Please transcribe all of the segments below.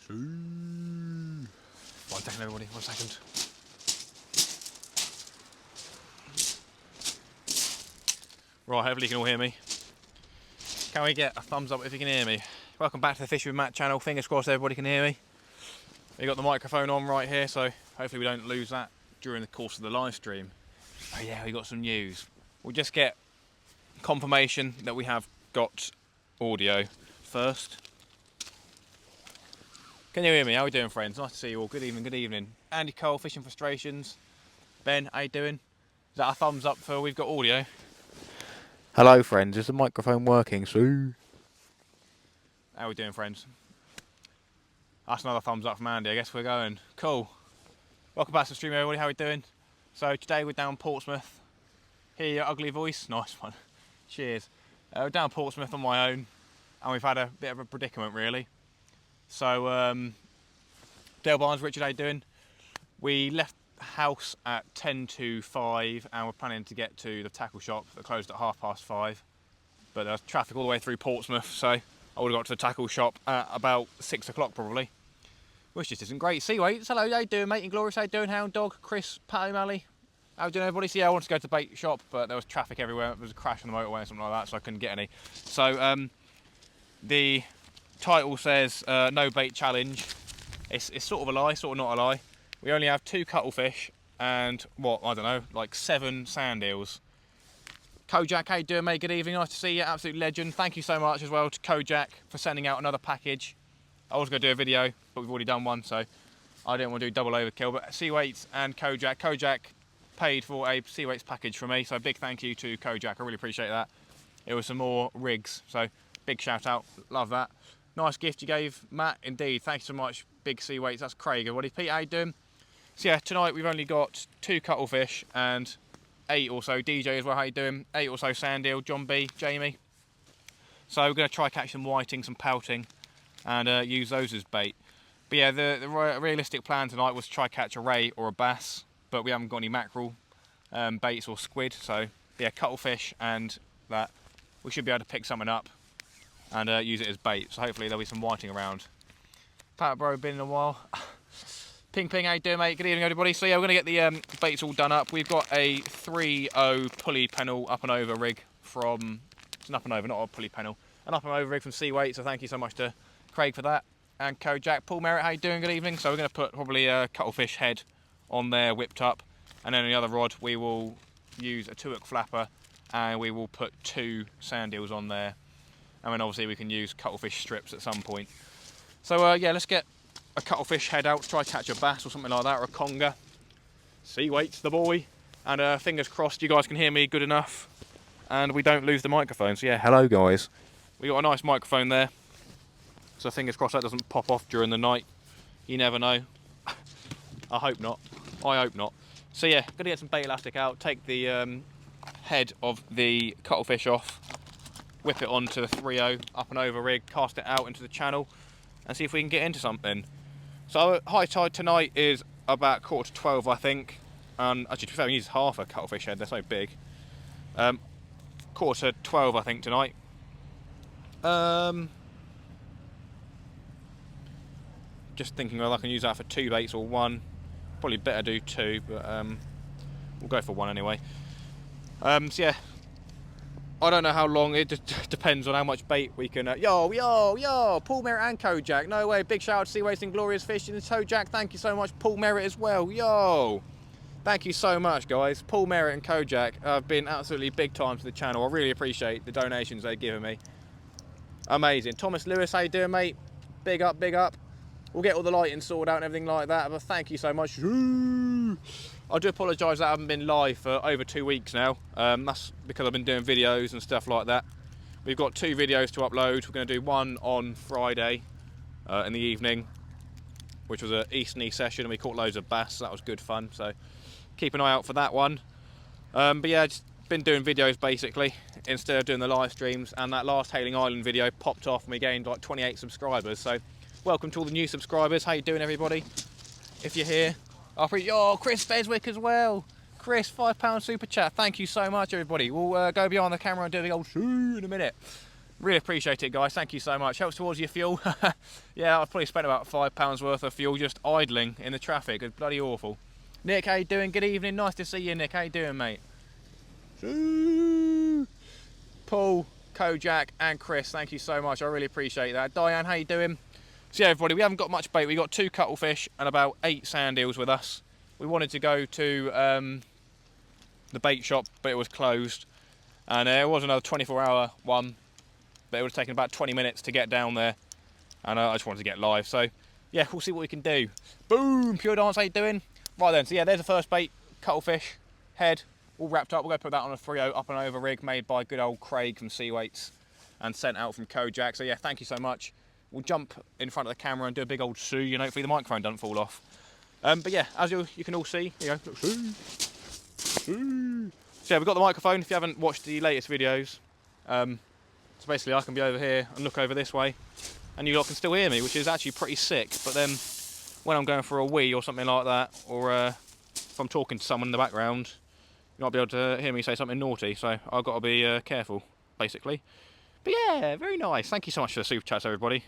One second, everybody, 1 second. Right, hopefully you can all hear me. Can we get a thumbs up if you can hear me? Welcome back to the Fish with Matt channel. Fingers crossed everybody can hear me. We got the microphone on right here, so hopefully we don't lose that during the course of the live stream. Oh yeah, we got some news. We'll just get confirmation that we have got audio first. Can you hear me? How are we doing, friends? Nice to see you all. Good evening, good evening. Andy Cole, Fishing Frustrations. Ben, how you doing? Is that a thumbs up for we've got audio? Hello, friends. Is the microphone working? So, how are we doing, friends? That's another thumbs up from Andy. I guess we're going. Cool. Welcome back to the stream, everybody. How are we doing? So today we're down Portsmouth. Hear your ugly voice. Nice one. Cheers. We're down Portsmouth on my own, and we've had a bit of a predicament, really. So, Dale Barnes, Richard, how you doing? We left the house at 10 to 5, and we're planning to get to the tackle shop that closed at 5:30. But there's traffic all the way through Portsmouth, so I would have got to the tackle shop at about 6 o'clock probably. Which just isn't great. See, wait, hello, how you doing, mate? Inglorious, how you doing? Hound Dog, Chris, Pat O'Malley. How you doing, everybody? So yeah, I wanted to go to the bait shop, but there was traffic everywhere. There was a crash on the motorway or something like that, so I couldn't get any. So, the title says no bait challenge. It's sort of a lie, sort of not a lie. We only have 2 cuttlefish and what, I don't know, like 7 sand eels. Kojak, how you doing, mate? Good evening, nice to see you, absolute legend. Thank you so much as well to Kojak for sending out another package. I was going to do a video, but we've already done one, so I didn't want to do double overkill. But Seawaits and Kojak. Kojak paid for a Seawaits package for me, so big thank you to Kojak. I really appreciate that. It was some more rigs, so big shout out. Love that. Nice gift you gave, Matt. Indeed, thank you so much. Big Seawaits. That's Craig. What is Pete? How you doing? So yeah, tonight we've only got 2 cuttlefish and 8 or so. DJ as well. How you doing? 8 or so sand eel. John B, Jamie. So we're going to try catch some whiting, some pouting, and use those as bait. But yeah, the realistic plan tonight was to try catch a ray or a bass, but we haven't got any mackerel baits or squid, so yeah, cuttlefish and that. We should be able to pick something up and use it as bait, so hopefully there'll be some whiting around. Pat bro, been in a while. Ping Ping, how you doing, mate? Good evening, everybody. So yeah, we're going to get the baits all done up. We've got a 3.0 pulley pennel up and over rig from, it's an up and over, not a pulley pennel, an up and over rig from Seawaits, so thank you so much to Craig for that. And Kojak. Paul Merritt, how you doing? Good evening. So we're going to put probably a cuttlefish head on there, whipped up, and then on the other rod we will use a 2-hook flapper, and we will put 2 sand eels on there, and then obviously we can use cuttlefish strips at some point. So yeah, let's get a cuttlefish head out to try catch a bass or something like that, or a conger. Seawaits the boy, and fingers crossed you guys can hear me good enough and we don't lose the microphone. So yeah, hello guys. We got a nice microphone there, so fingers crossed that doesn't pop off during the night. You never know. I hope not. I hope not. So yeah, gonna get some bait elastic out, take the head of the cuttlefish off, whip it onto the 3.0 up and over rig, cast it out into the channel, and see if we can get into something. So high tide tonight is about 11:45, I think. And actually, to be fair, we use half a cuttlefish head. They're so big. 11:45, I think, tonight. Just thinking whether I can use that for 2 baits or 1. Probably better do 2, but we'll go for 1 anyway. So yeah, I don't know how long. It just depends on how much bait we can. Yo, Paul Merritt and Kojak. No way. Big shout out to Seawaits and Glorious Fishing and Kojak. Thank you so much, Paul Merritt as well. Yo, thank you so much, guys. Paul Merritt and Kojak have been absolutely big time to the channel. I really appreciate the donations they've given me. Amazing. Thomas Lewis, how you doing, mate? Big up, big up. We'll get all the lighting sorted out and everything like that, but thank you so much. I do apologise that I haven't been live for over 2 weeks now. That's because I've been doing videos and stuff like that. We've got 2 videos to upload. We're going to do one on Friday in the evening, which was an Eastern session, and we caught loads of bass. So that was good fun, so keep an eye out for that one. But yeah, just been doing videos basically instead of doing the live streams, and that last Hailing Island video popped off and we gained like 28 subscribers. So welcome to all the new subscribers. How you doing, everybody? If you're here, oh, Chris Beswick as well. Chris, £5 super chat. Thank you so much, everybody. We'll go behind the camera and do the old shoo in a minute. Really appreciate it, guys. Thank you so much. Helps towards your fuel. Yeah, I've probably spent about £5 worth of fuel just idling in the traffic. It's bloody awful. Nick, how you doing? Good evening. Nice to see you, Nick. How you doing, mate? Paul, Kojak, and Chris, thank you so much. I really appreciate that. Diane, how you doing? So yeah, everybody, we haven't got much bait. We got 2 cuttlefish and about 8 sand eels with us. We wanted to go to the bait shop, but it was closed. And it was another 24-hour one, but it would have taken about 20 minutes to get down there. And I just wanted to get live. So yeah, we'll see what we can do. Boom! Pure Dance, how you doing? Right then, so yeah, there's the first bait, cuttlefish, head, all wrapped up. We're going to put that on a 3.0 up and over rig made by good old Craig from Seaweights and sent out from Kojak. So yeah, thank you so much. We'll jump in front of the camera and do a big old sue, you know, hopefully the microphone doesn't fall off. But yeah, as you can all see, you know, look, sue, sue. So yeah, we've got the microphone. If you haven't watched the latest videos, so basically I can be over here and look over this way, and you lot can still hear me, which is actually pretty sick. But then when I'm going for a wee or something like that, or if I'm talking to someone in the background, you might be able to hear me say something naughty, so I've got to be careful, basically. But yeah, very nice. Thank you so much for the super chats, everybody.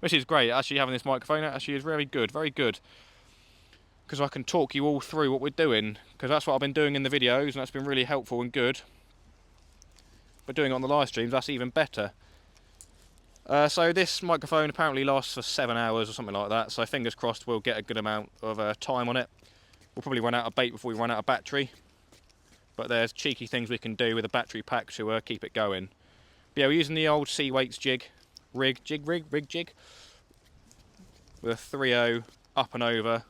This is great. Actually, having this microphone actually is very good, because I can talk you all through what we're doing, because that's what I've been doing in the videos, and that's been really helpful and good. But doing it on the live streams, that's even better. So this microphone apparently lasts for 7 hours or something like that, so fingers crossed we'll get a good amount of time on it. We'll probably run out of bait before we run out of battery. But there's cheeky things we can do with a battery pack to keep it going. But yeah, we're using the old Seaweights rig jig with a 3.0 up and over.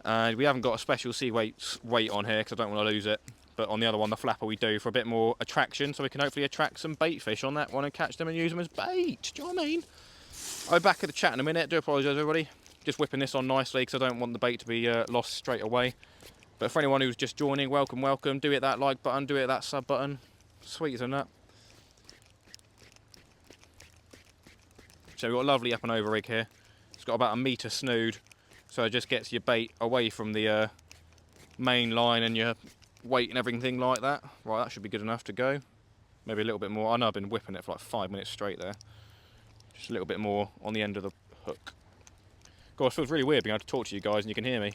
And we haven't got a special Seaweights weight on here because I don't want to lose it. But on the other one, the flapper, we do for a bit more attraction, so we can hopefully attract some bait fish on that one and catch them and use them as bait. Do you know what I mean? I'll be back at the chat in a minute. Do apologise, everybody. Just whipping this on nicely because I don't want the bait to be lost straight away. But for anyone who's just joining, welcome, welcome. Do hit that like button, do hit that sub button. Sweet as a nut. So we've got a lovely up and over rig here. It's got about 1 metre snood, so it just gets your bait away from the main line and your weight and everything like that. Right, that should be good enough to go. Maybe a little bit more. I know I've been whipping it for like 5 minutes straight there. Just a little bit more on the end of the hook. God, it feels really weird being able to talk to you guys and you can hear me.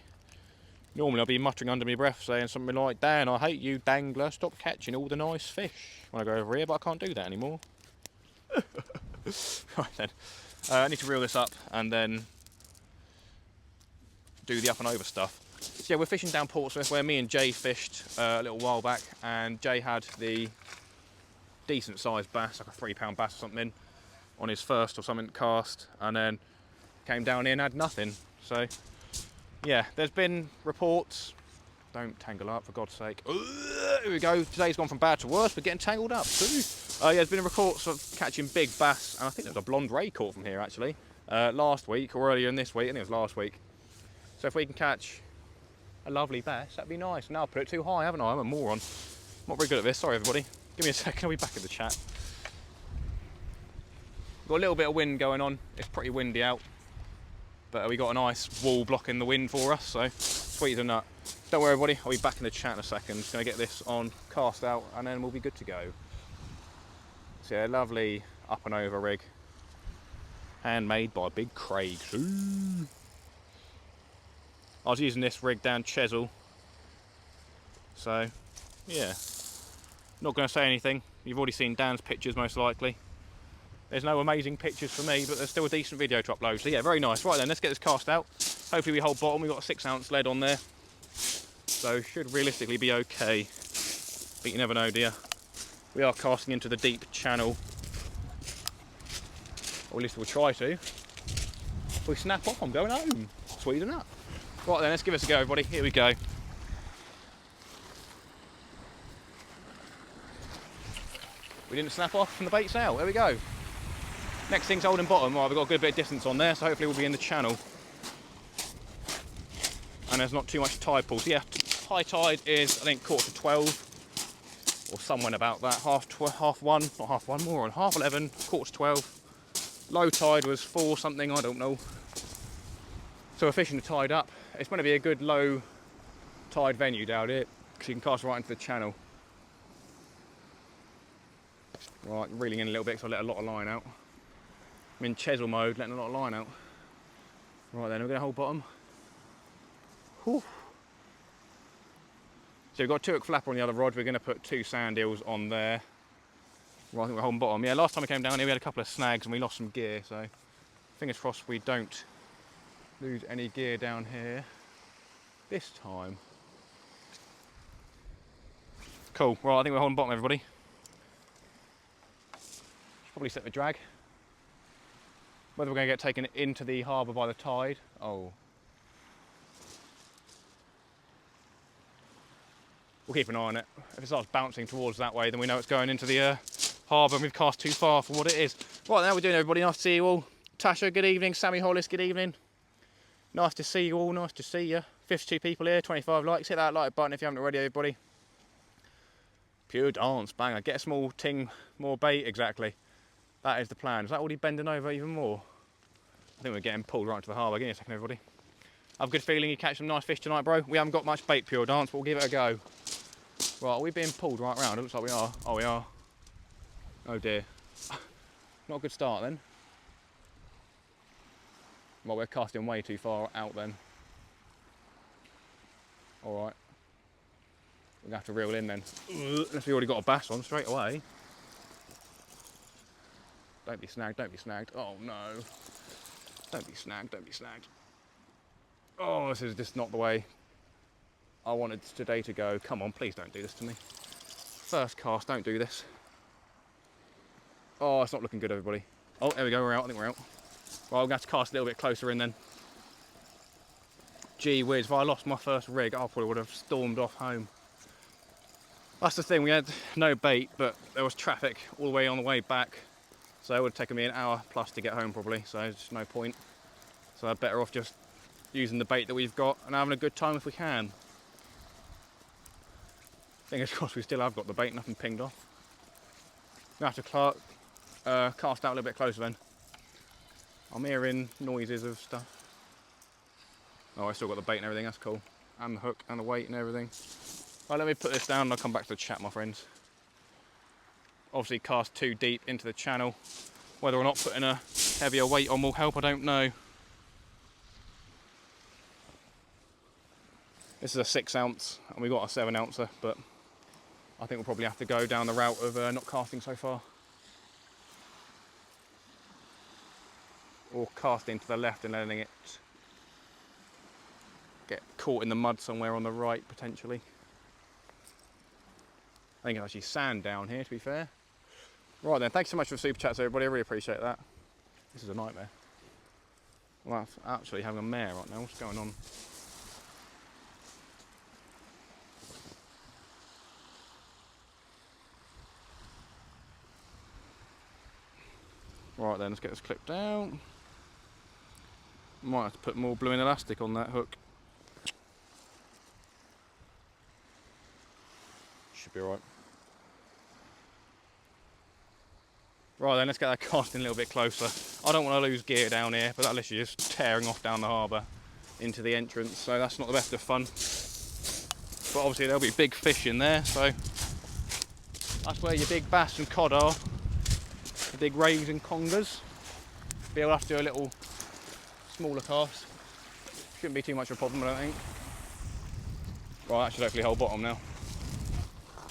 Normally I'll be muttering under my breath saying something like, Dan, I hate you, dangler, stop catching all the nice fish when I go over here, but I can't do that anymore. Right then, I need to reel this up and then do the up and over stuff. So yeah, we're fishing down Portsmouth where me and Jay fished a little while back, and Jay had the decent sized bass, like a £3 bass or something, on his first or something cast, and then came down here and had nothing. So yeah, there's been reports. Don't tangle up, for God's sake. Here we go. Today's gone from bad to worse. We're getting tangled up too. Yeah, there's been reports of catching big bass, and I think there was a blonde ray caught from here actually last week or earlier in this week. I think it was last week. So if we can catch a lovely bass, that'd be nice. Now I put it too high, haven't I? I'm a moron. I'm not very good at this. Sorry, everybody. Give me a second. I'll be back in the chat. Got a little bit of wind going on. It's pretty windy out. But we got a nice wall blocking the wind for us, so sweet as a nut. Don't worry, everybody, I'll be back in the chat in a second. Just going to get this on cast out and then we'll be good to go. So yeah, lovely up and over rig. Handmade by Big Craig. Ooh. I was using this rig down Chesil. So, yeah. Not going to say anything. You've already seen Dan's pictures most likely. There's no amazing pictures for me, but there's still a decent video to upload. So yeah, very nice. Right then, let's get this cast out. Hopefully we hold bottom. We've got a 6-ounce lead on there. So should realistically be okay. But you never know, dear. We are casting into the deep channel. Or at least we'll try to. If we snap off, I'm going home. Sweet enough. Right then, let's give this a go, everybody. Here we go. We didn't snap off and the bait's out. There we go. Next thing's holding bottom. Right, we've got a good bit of distance on there, so hopefully we'll be in the channel. And there's not too much tide pull. So yeah, high tide is, I think, 11:45, or somewhere about that. Half one, not half one, more on 11:30, 11:45. Low tide was 4 something, I don't know. So we're fishing the tide up. It's going to be a good low tide venue down here, because you can cast right into the channel. Right, reeling in a little bit because I let a lot of line out. I'm in Chesil mode, letting a lot of line out. Right then, we're going to hold bottom. Whew. So we've got a 2-hook flapper on the other rod. We're going to put 2 sand eels on there. Right, I think we're holding bottom. Yeah, last time we came down here we had a couple of snags and we lost some gear, so fingers crossed we don't lose any gear down here this time. Cool, right, I think we're holding bottom, everybody. Should probably set the drag. Whether we're going to get taken into the harbour by the tide. Oh. We'll keep an eye on it. If it starts bouncing towards that way, then we know it's going into the harbour and we've cast too far for what it is. Right, now we're doing, everybody. Nice to see you all. Tasha, good evening. Sammy Hollis, good evening. Nice to see you all. Nice to see you. 52 people here, 25 likes. Hit that like button if you haven't already, everybody. Pure dance, banger. Get a small ting, more bait, exactly. That is the plan. Is that already bending over even more? I think we're getting pulled right to the harbour. Give me a second, everybody. I've a good feeling you catch some nice fish tonight, bro. We haven't got much bait, Pure Dance, but we'll give it a go. Right, are we being pulled right round? It looks like we are. Oh, we are. Oh dear. Not a good start then. Well, we're casting way too far out then. Alright. We're going to have to reel in then. Unless we already got a bass on straight away. Don't be snagged, don't be snagged. Oh no. Don't be snagged, don't be snagged. Oh, this is just not the way I wanted today to go. Come on, please don't do this to me. First cast, don't do this. Oh, it's not looking good, everybody. Oh, there we go, we're out, I think we're out. Well, I'm going to have to cast a little bit closer in then. Gee whiz, if I lost my first rig, I probably would have stormed off home. That's the thing, we had no bait, but there was traffic all the way on the way back. So it would have taken me an hour plus to get home probably, so there's just no point. So I'm better off just using the bait that we've got and having a good time if we can. Fingers crossed we still have got the bait, nothing pinged off. I'm going to have to cast out a little bit closer then. I'm hearing noises of stuff. Oh, I still got the bait and everything, that's cool. And the hook and the weight and everything. Right, let me put this down and I'll come back to the chat, my friends. Obviously cast too deep into the channel. Whether or not putting a heavier weight on will help, I don't know. This is a 6 ounce and we've got a 7 ouncer, but I think we'll probably have to go down the route of not casting so far. Or casting to the left and letting it get caught in the mud somewhere on the right, potentially. I think it's actually sand down here, to be fair. Right then, thanks so much for the super chats, everybody. I really appreciate that. This is a nightmare. Well, I'm actually having a mare right now. What's going on? Right then, let's get this clip down. Might have to put more blue and elastic on that hook. Should be alright. Right then, let's get that casting a little bit closer. I don't want to lose gear down here, but that literally just tearing off down the harbour into the entrance, so that's not the best of fun. But obviously there'll be big fish in there, so that's where your big bass and cod are. The big rays and congers. Be able to have to do a little smaller cast. Shouldn't be too much of a problem, I don't think. Right, that should hopefully hold bottom now.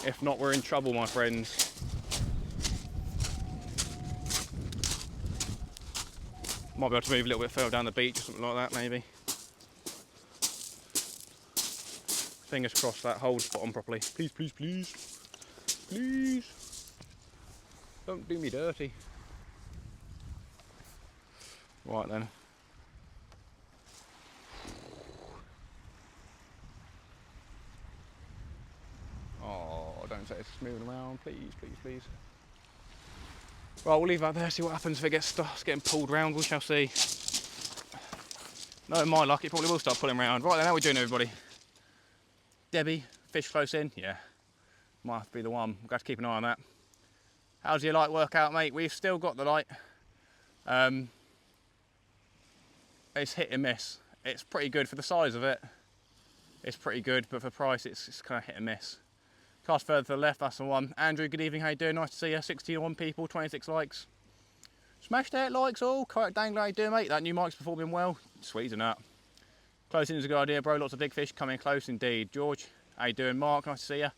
If not, we're in trouble, my friends. Might be able to move a little bit further down the beach or something like that, maybe. Fingers crossed that holds bottom properly. Please, please, please. Please. Don't do me dirty. Right then. Oh, don't say it's moving around. Please, please, please. Right, we'll leave that there, see what happens if it starts getting pulled round. We shall see. No, my luck, it probably will start pulling round. Right then, how are we doing, everybody? Debbie, fish close in? Yeah. Might have to be the one. We've got to keep an eye on that. How's your light work out, mate? We've still got the light. It's hit and miss. It's pretty good for the size of it. It's pretty good, but for price, it's kind of hit and miss. Cast further to the left, that's the one. Andrew, good evening, how you doing? Nice to see you. 61 people, 26 likes. Smash that likes all. Correct Dangler, how you doing, mate? That new mic's performing well. Sweet, isn't that? Close in is a good idea, bro. Lots of big fish coming close indeed. George, how you doing? Mark, nice to see you.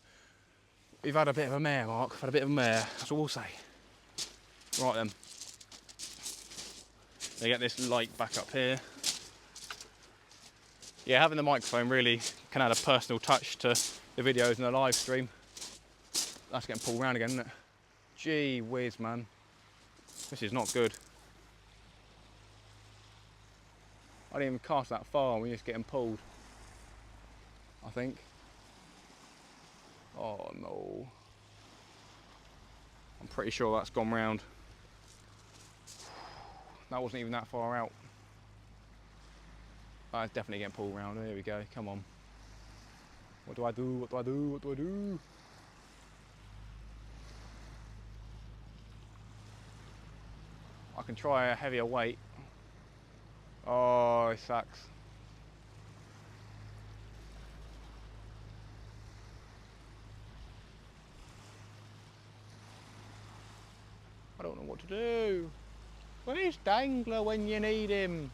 We've had a bit of a mare, Mark. We've had a bit of a mare. That's all we'll say. Right then. They get this light back up here. Yeah, having the microphone really can add a personal touch to the videos and the live stream. That's getting pulled around again, isn't it? Gee whiz, man. This is not good. I didn't even cast that far and we're just getting pulled, I think. Oh no. I'm pretty sure that's gone round. That wasn't even that far out. That's definitely getting pulled round. There we go, come on. What do I do? What do I do? What do I do? I can try a heavier weight. Oh, it sucks. I don't know what to do. Where's Dangler when you need him?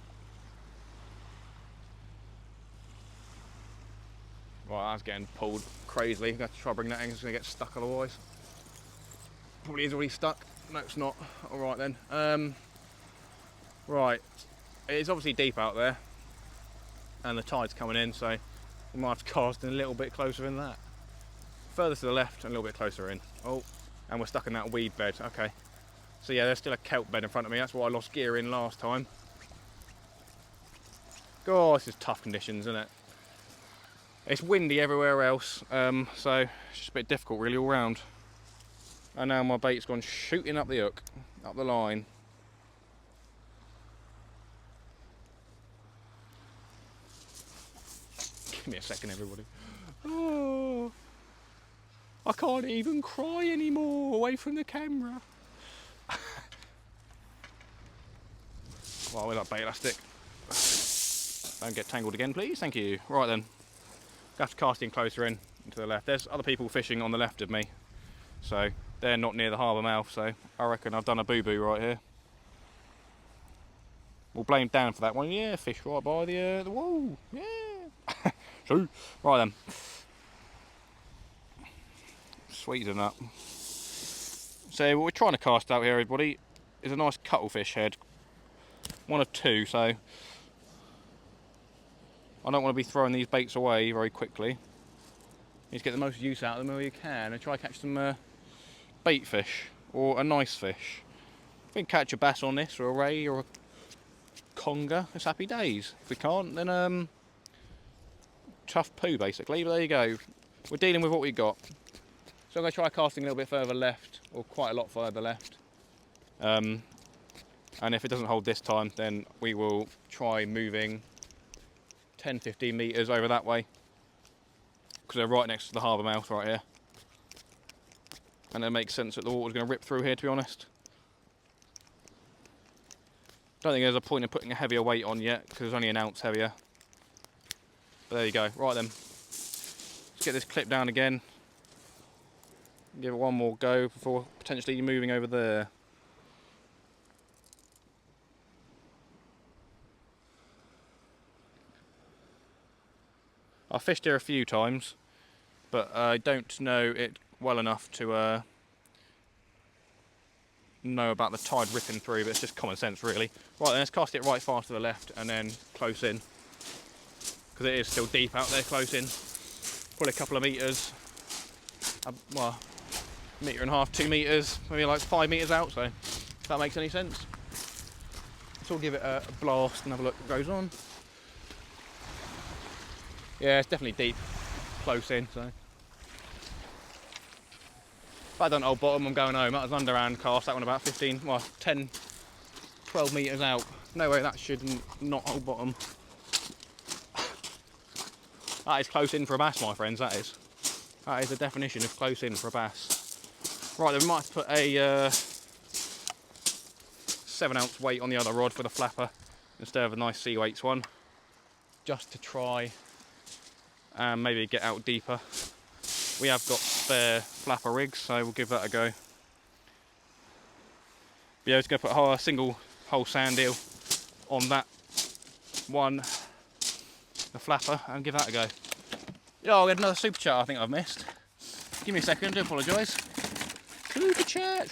Right, that's getting pulled crazily. I'm going to have to try bring that in, it's going to get stuck otherwise. Probably is already stuck. No, it's not. Alright then. Right, it's obviously deep out there. And the tide's coming in, so we might have to cast in a little bit closer than that. Further to the left and a little bit closer in. Oh, and we're stuck in that weed bed. Okay. So yeah, there's still a kelp bed in front of me. That's why I lost gear in last time. God, this is tough conditions, isn't it? It's windy everywhere else, so it's just a bit difficult really all round. And now my bait's gone shooting up the hook, up the line. Give me a second, everybody. Oh, I can't even cry anymore away from the camera. Well, with that bait elastic. Don't get tangled again, please. Thank you. Right then. Have to cast in closer in to the left. There's other people fishing on the left of me, so they're not near the harbour mouth. So I reckon I've done a boo-boo right here. We'll blame Dan for that one. Yeah, fish right by the wall. Yeah. True. Right then. Sweet as that. So what we're trying to cast out here, everybody, is a nice cuttlefish head. One of two, so I don't want to be throwing these baits away very quickly. You need to get the most use out of them where you can and try to catch some bait fish or a nice fish. If we can catch a bass on this or a ray or a conger, it's happy days. If we can't, then tough poo basically, but there you go. We're dealing with what we got. So I'm going to try casting a little bit further left, or quite a lot further left. And if it doesn't hold this time, then we will try moving 10-15 metres over that way, because they're right next to the harbour mouth right here. And it makes sense that the water's going to rip through here, to be honest. Don't think there's a point in putting a heavier weight on yet, because it's only an ounce heavier. But there you go. Right then. Let's get this clip down again. Give it one more go before potentially moving over there. I've fished here a few times, but I don't know it well enough to know about the tide ripping through, but it's just common sense really. Right then, let's cast it right far to the left and then close in, because it is still deep out there close in. Probably a couple of metres, well, metre and a half, 2 metres, maybe like 5 metres out, so if that makes any sense. Let's all give it a blast and have a look what goes on. Yeah, it's definitely deep, close in, so. If I don't hold bottom, I'm going home. That was underhand cast, that one about 15, well, 10, 12 metres out. No way that should not hold bottom. That is close in for a bass, my friends, that is. That is the definition of close in for a bass. Right, then we might have to put a 7-ounce weight on the other rod for the flapper, instead of a nice sea weights one, just to try and maybe get out deeper. we have got spare flapper rigs, so we'll give that a go. But yeah, just going to put a single hole sand eel on that one, the flapper, and give that a go. Oh, we had another super chat I think I've missed. Give me a second, I do apologise. Super chat,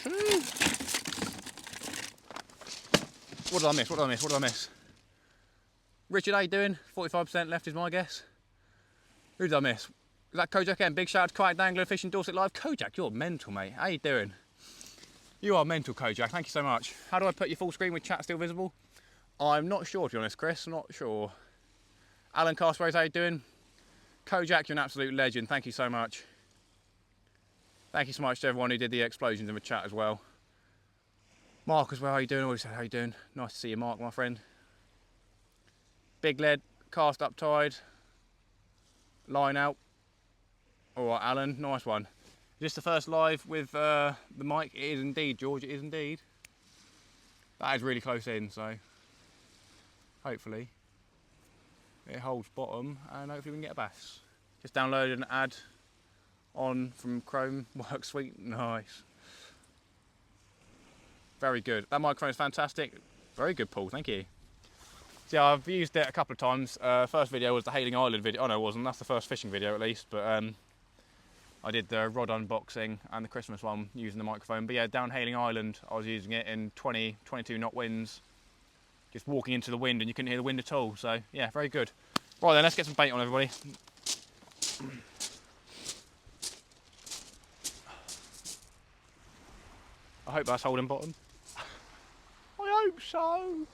What did I miss? What did I miss? Richard, how you doing? 45% left is my guess. Who did I miss? Was that Kojak again? Big shout out to Kayak Dangler Fishing Dorset Live. Kojak, you're mental, mate. How you doing? You are mental, Kojak. Thank you so much. How do I put your full screen with chat still visible? I'm not sure, to be honest, Chris. I'm not sure. Alan Carsways, how you doing? Kojak, you're an absolute legend. Thank you so much. Thank you so much to everyone who did the explosions in the chat as well. Mark as well, how you doing? Always said, how you doing? Nice to see you, Mark, my friend. Big lead, cast up tide, line out. All right, Alan, nice one. Is this the first live with the mic? It is indeed, George, it is indeed. That is really close in, so hopefully it holds bottom and hopefully we can get a bass. Just downloaded an ad on from Chrome, works sweet, nice. Very good. That microphone is fantastic. Very good, Paul, thank you. So yeah, I've used it a couple of times. First video was the Hailing Island video. Oh no, it wasn't. That's the first fishing video at least. But I did the rod unboxing and the Christmas one using the microphone. But yeah, down Hailing Island, I was using it in 20, 22 knot winds. Just walking into the wind and you couldn't hear the wind at all. So yeah, very good. Right then, let's get some bait on, everybody. I hope that's holding bottom. I hope so.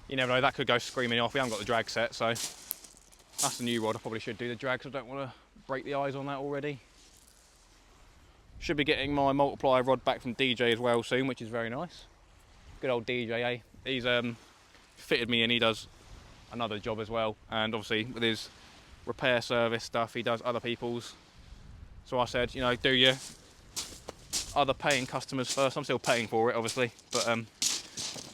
You never know, that could go screaming off. We haven't got the drag set, so that's the new rod. I probably should do the drag, so I don't want to break the eyes on that already. Should be getting my multiplier rod back from DJ as well soon, which is very nice. Good old DJ, eh? He's fitted me and he does another job as well. And obviously with his repair service stuff, he does other people's. So I said, you know, do your other paying customers first. I'm still paying for it, obviously, but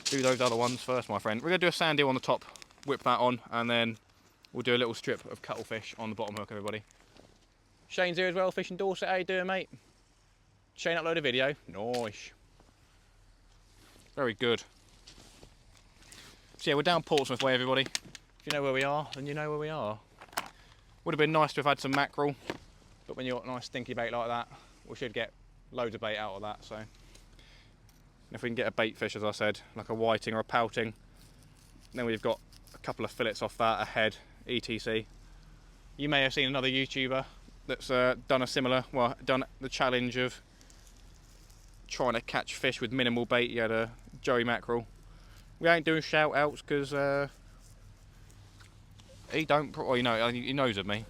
do those other ones first, my friend. We're going to do a sand eel on the top, whip that on, and then we'll do a little strip of cuttlefish on the bottom hook, everybody. Shane's here as well, Fishing Dorset. How you doing, mate? Shane uploaded a video. Nice. Very good. So yeah, we're down Portsmouth way, everybody. If you know where we are, then you know where we are. Would have been nice to have had some mackerel, but when you've got a nice stinky bait like that, we should get loads of bait out of that. So and if we can get a bait fish, as I said, like a whiting or a pouting, then we've got a couple of fillets off that, a head, etc. You may have seen another YouTuber that's done a similar, well, done the challenge of trying to catch fish with minimal bait. He had a Joey mackerel. We ain't doing shout outs because he don't, well, you know, he knows of me,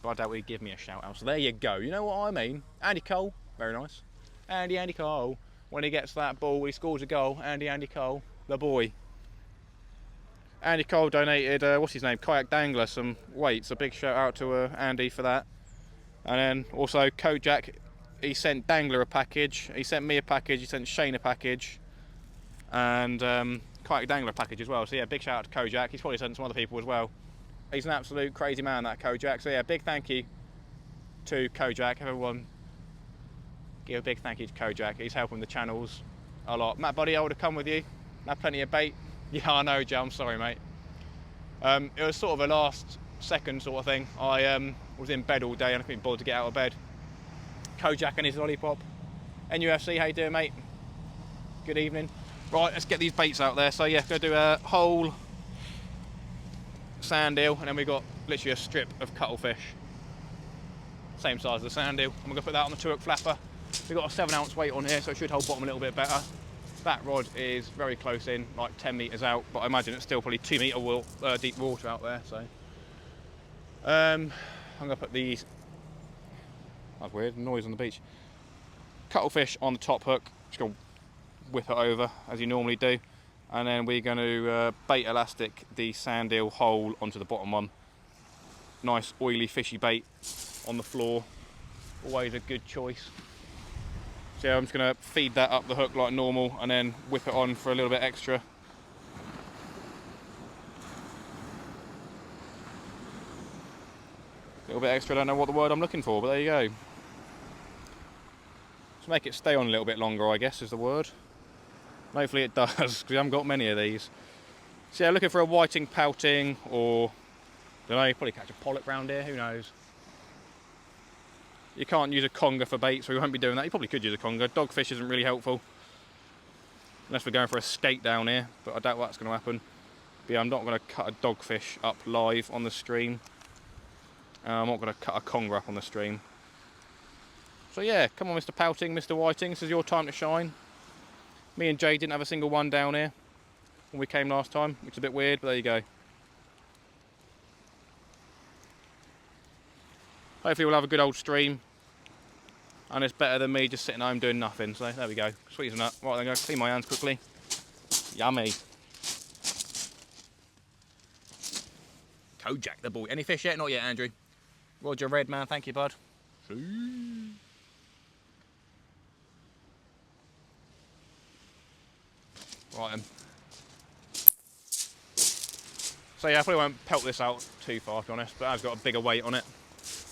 but I doubt he'd give me a shout out. So there you go. You know what I mean? Andy Cole, very nice. Andy Cole. When he gets that ball, he scores a goal. Andy Cole, the boy. Andy Cole donated, what's his name? Kayak Dangler, some weights. A big shout out to Andy for that. And then also Kojak, he sent Dangler a package. He sent me a package. He sent Shane a package. And Kayak Dangler a package as well. So yeah, big shout out to Kojak. He's probably sent some other people as well. He's an absolute crazy man, that Kojak. So yeah, big thank you to Kojak. Everyone give a big thank you to Kojak. He's helping the channels a lot. Matt, buddy, I would have come with you. Had plenty of bait. Yeah, I know, Joe. I'm sorry, mate. It was sort of a last second sort of thing. I was in bed all day and I couldn't bother to get out of bed. Kojak and his lollipop. NUFC, how you doing, mate? Good evening. Right, let's get these baits out there. So yeah, go do a whole sand eel, and then we've got literally a strip of cuttlefish. Same size as the sand eel. I'm gonna put that on the 2-hook flapper. We've got a 7-ounce weight on here, so it should hold bottom a little bit better. That rod is very close in, like 10 metres out, but I imagine it's still probably 2 metre deep water out there. So I'm gonna put these. That's weird, noise on the beach. Cuttlefish on the top hook. Just gonna whip it over as you normally do, and then we're going to bait elastic the sand eel hole onto the bottom one. Nice oily fishy bait on the floor, always a good choice. So yeah, I'm just going to feed that up the hook like normal and then whip it on for a little bit extra. little bit extra, I don't know what the word I'm looking for, but there you go. Let's make it stay on a little bit longer, I guess, is the word. Hopefully it does, because we haven't got many of these. So yeah, looking for a whiting, pouting, or, I don't know, you probably catch a pollock round here, who knows. You can't use a conger for bait, so we won't be doing that. You probably could use a conger. Dogfish isn't really helpful, unless we're going for a skate down here, but I doubt that's going to happen. But yeah, I'm not going to cut a dogfish up live on the stream. I'm not going to cut a conger up on the stream. So yeah, come on Mr. Pouting, Mr. Whiting, this is your time to shine. Me and Jay didn't have a single one down here when we came last time, which is a bit weird, but there you go. Hopefully we'll have a good old stream, and it's better than me just sitting home doing nothing. So there we go, sweet as a nut. Right, then I'm going to clean my hands quickly. Yummy. Kojak the boy. Any fish yet? Not yet, Andrew. Roger Red, man, thank you, bud. Right then. So yeah, I probably won't pelt this out too far, to be honest, but I've got a bigger weight on it,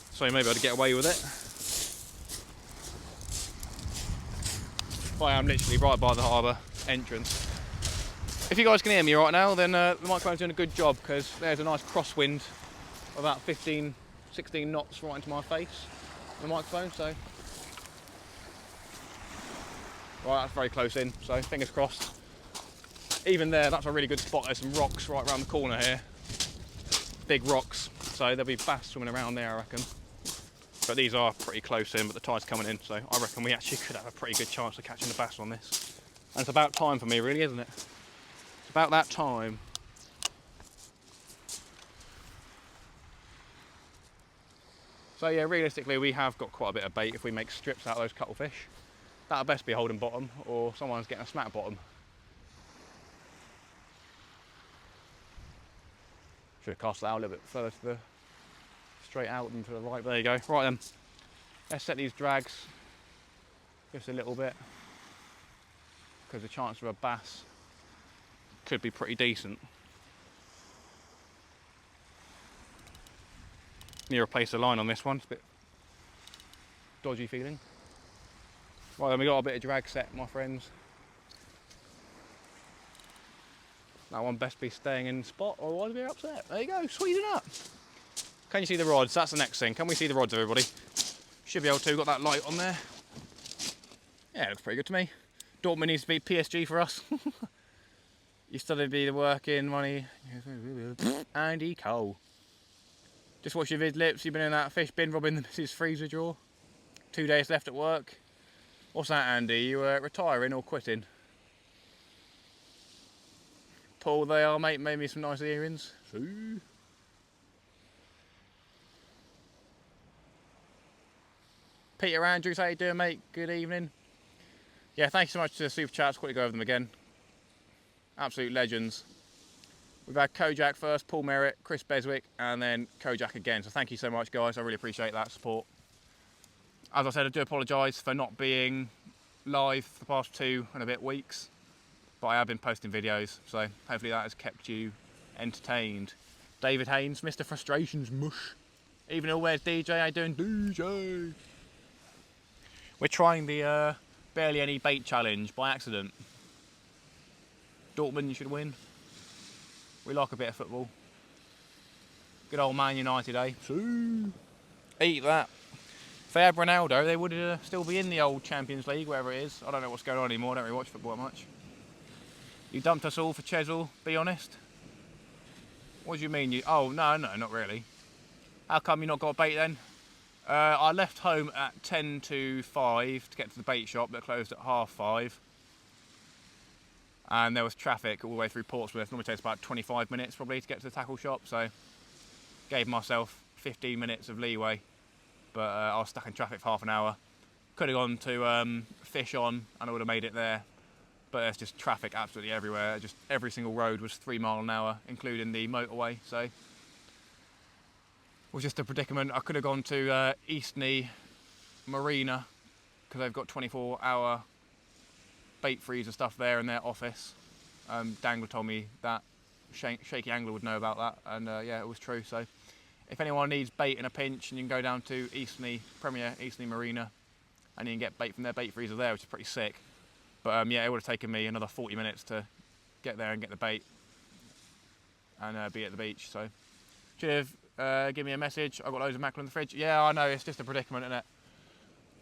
so maybe I'd get away with it. But I am literally right by the harbour entrance. If you guys can hear me right now, then the microphone's doing a good job, because there's a nice crosswind of about 15, 16 knots right into my face, the microphone, so. Right, that's very close in, so fingers crossed. Even there, that's a really good spot. There's some rocks right around the corner here. Big rocks, so there'll be bass swimming around there, I reckon. But these are pretty close in, but the tide's coming in, so I reckon we actually could have a pretty good chance of catching the bass on this. And it's about time for me, really, isn't it? It's about that time. So yeah, realistically, we have got quite a bit of bait if we make strips out of those cuttlefish. That'll best be holding bottom, or someone's getting a smack bottom. Should have cast that out a little bit further to the straight out and to the right. There you go. Right then, let's set these drags just a little bit, because the chance of a bass could be pretty decent. Need to replace the line on this one. It's a bit dodgy feeling. Right then, we got a bit of drag set, my friends. That one best be staying in the spot, or otherwise we're upset. There you go, sweeten up. Can you see the rods? That's the next thing. Can we see the rods, everybody? Should be able to. Got that light on there. Yeah, it looks pretty good to me. Dortmund needs to be PSG for us. You studied be the working money. Andy Cole. Just watch your vid lips. You've been in that fish bin robbing the Mrs. Freezer drawer. 2 days left at work. What's that, Andy? You retiring or quitting? Paul, they are, mate. Made me some nice earrings. Ooh. Peter Andrews, how you doing, mate? Good evening. Yeah, thank you so much to the super chats. Quickly go over them again. Absolute legends. We've had Kojak first, Paul Merritt, Chris Beswick, and then Kojak again. So thank you so much, guys. I really appreciate that support. As I said, I do apologise for not being live for the past 2 and a bit weeks. But I have been posting videos, so hopefully that has kept you entertained. David Haynes, Mr. Frustrations Mush. Even though, where's DJ? How you doing, DJ? We're trying the barely any bait challenge by accident. Dortmund, you should win. We like a bit of football. Good old Man United, eh? Eat that. If they had Ronaldo, they would still be in the old Champions League, wherever it is. I don't know what's going on anymore. I don't really watch football that much. You dumped us all for Chesil, be honest. What do you mean? Oh, no, not really. How come you not got a bait then? I left home at 10 to 5 to get to the bait shop that closed at 5:30. And there was traffic all the way through Portsmouth. It normally takes about 25 minutes probably to get to the tackle shop, so gave myself 15 minutes of leeway. But I was stuck in traffic for half an hour. Could have gone to Fish On and I would have made it there. But there's just traffic absolutely everywhere. Just every single road was 3 miles an hour, including the motorway. So it was just a predicament. I could have gone to Eastney Marina, because they've got 24-hour bait freezer stuff there in their office. Dangler told me that. Shaky Angler would know about that, and yeah, it was true. So if anyone needs bait in a pinch, and you can go down to Premier Eastleigh Marina, and you can get bait from their bait freezer there, which is pretty sick. But yeah, it would have taken me another 40 minutes to get there and get the bait and be at the beach. So should have given me a message. I've got loads of mackerel in the fridge. Yeah, I know, it's just a predicament, isn't it?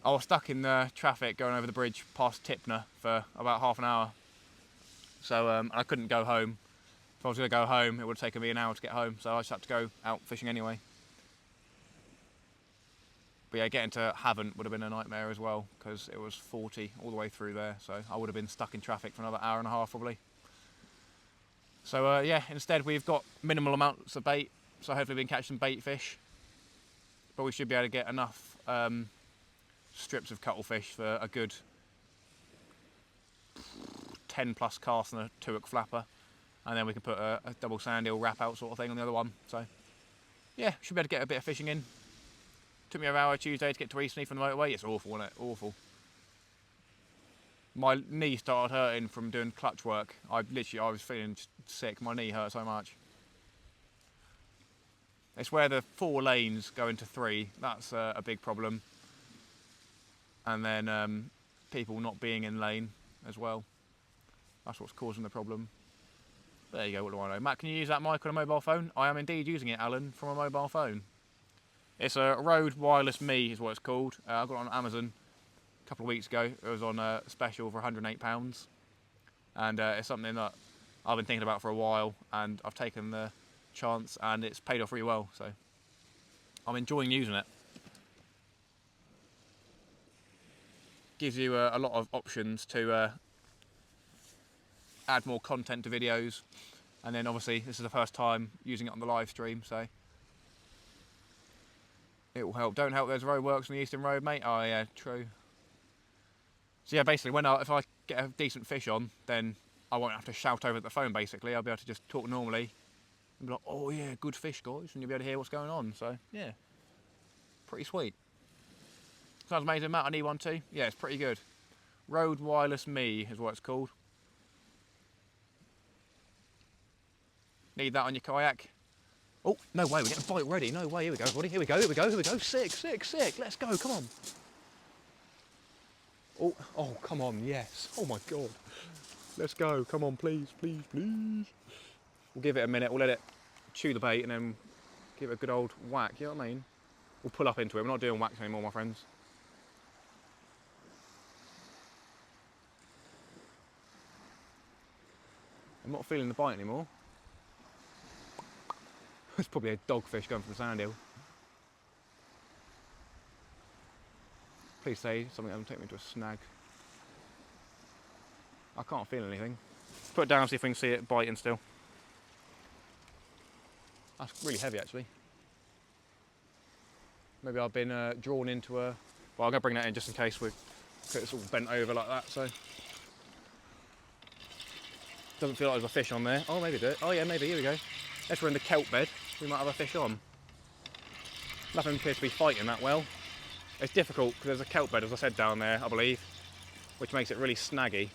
I was stuck in the traffic going over the bridge past Tipner for about half an hour. So I couldn't go home. If I was going to go home, it would have taken me an hour to get home. So I just had to go out fishing anyway. But yeah, getting to Havant would have been a nightmare as well, because it was 40 all the way through there. So I would have been stuck in traffic for another hour and a half probably. So yeah, instead we've got minimal amounts of bait. So hopefully we can catch some bait fish. But we should be able to get enough strips of cuttlefish for a good 10 plus casts on a 2-hook flapper, and then we can put a double sand eel wrap out sort of thing on the other one. So yeah, should be able to get a bit of fishing in. Took me an hour Tuesday to get to Eastleigh from the motorway. It's awful, isn't it? Awful. My knee started hurting from doing clutch work. I was feeling sick. My knee hurt so much. It's where the 4 lanes go into 3. That's a big problem. And then people not being in lane as well. That's what's causing the problem. There you go, what do I know? Matt, can you use that mic on a mobile phone? I am indeed using it, Alan, from a mobile phone. It's a Rode Wireless Me is what it's called. I got it on Amazon a couple of weeks ago. It was on a special for £108. And it's something that I've been thinking about for a while, and I've taken the chance, and it's paid off really well. So I'm enjoying using it. Gives you a lot of options to add more content to videos, and then obviously this is the first time using it on the live stream, so it will help. Don't help there's roadworks on the Eastern Road, mate. Oh yeah, true. So yeah, basically if I get a decent fish on, then I won't have to shout over the phone. Basically I'll be able to just talk normally and be like, oh yeah, good fish guys, and you'll be able to hear what's going on. So yeah, pretty sweet. Sounds amazing, Matt. I need one too. Yeah, it's pretty good. Rode Wireless Me is what it's called. Need that on your kayak. Oh, no way, we're getting a bite ready. No way, here we go, buddy. Here we go. Sick. Let's go, come on. Oh, come on, yes. Oh my God. Let's go, come on, please. We'll give it a minute, we'll let it chew the bait and then give it a good old whack, you know what I mean? We'll pull up into it. We're not doing whacks anymore, my friends. I'm not feeling the bite anymore. It's probably a dogfish going for the sand eel. Please say something that doesn't take me to a snag. I can't feel anything. Put it down, see if we can see it biting still. That's really heavy actually. Maybe I've been drawn into a... Well, I'm going to bring that in just in case it's all bent over like that, so... Doesn't feel like there's a fish on there. Oh, maybe do. Oh yeah, maybe, here we go. If we're in the kelp bed, we might have a fish on. Nothing appears to be fighting that well. It's difficult because there's a kelp bed, as I said, down there, I believe, which makes it really snaggy.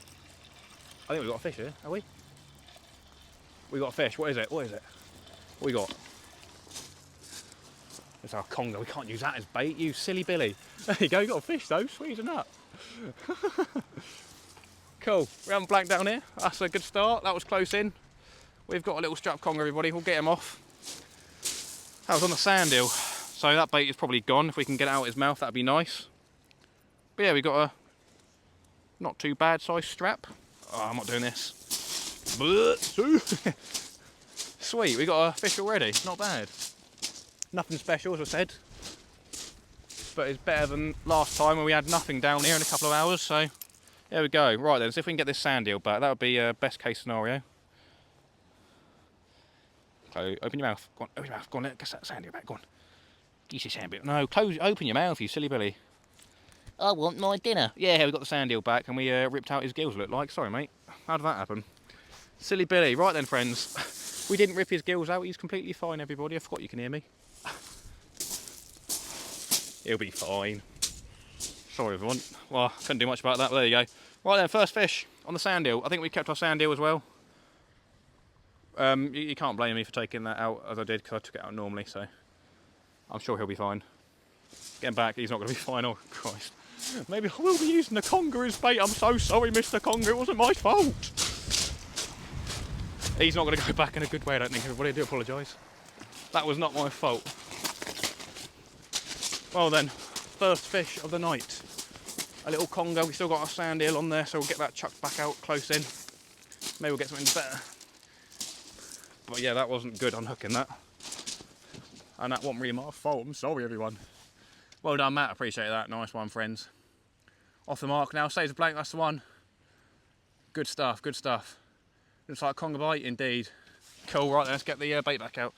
I think we've got a fish here, have we? We got a fish. What is it? What we got? It's our conger. We can't use that as bait, you silly Billy. There you go, you got a fish though, sweet as a nut. Cool, we haven't blanked down here. That's a good start, that was close in. We've got a little strap conger, everybody, we'll get him off. That was on the sand eel, so that bait is probably gone. If we can get it out his mouth, that'd be nice. But yeah, we got a not too bad size strap. Oh, I'm not doing this. Sweet, we got a fish already, not bad. Nothing special, as I said, but it's better than last time when we had nothing down here in a couple of hours, so there we go. Right then, so if we can get this sand eel back, that would be a best case scenario. So open your mouth, go on, open your mouth, go on, get that sand eel back, go on. Get your sand eel, no, open your mouth, you silly Billy. I want my dinner. Yeah, we got the sand eel back and we ripped out his gills, look like. Sorry mate, how did that happen? Silly Billy. Right then friends, we didn't rip his gills out, he's completely fine everybody. I forgot you can hear me. He'll be fine. Sorry everyone. Well, couldn't do much about that, but there you go. Right then, first fish on the sand eel. I think we kept our sand eel as well. You can't blame me for taking that out as I did, because I took it out normally, so I'm sure he'll be fine. Getting back, he's not going to be fine. Oh, Christ. Maybe I will be using the conger as bait. I'm so sorry, Mr. Conger. It wasn't my fault. He's not going to go back in a good way, I don't think, everybody. I do apologise. That was not my fault. Well then, first fish of the night. A little conger. We still got our sand eel on there, so we'll get that chucked back out close in. Maybe we'll get something better. But yeah, that wasn't good unhooking that. And that wasn't really my fault. I'm sorry, everyone. Well done, Matt. Appreciate that. Nice one, friends. Off the mark now. Saves a blank. That's the one. Good stuff. Good stuff. Looks like a conger bite, indeed. Cool. Right, let's get the bait back out.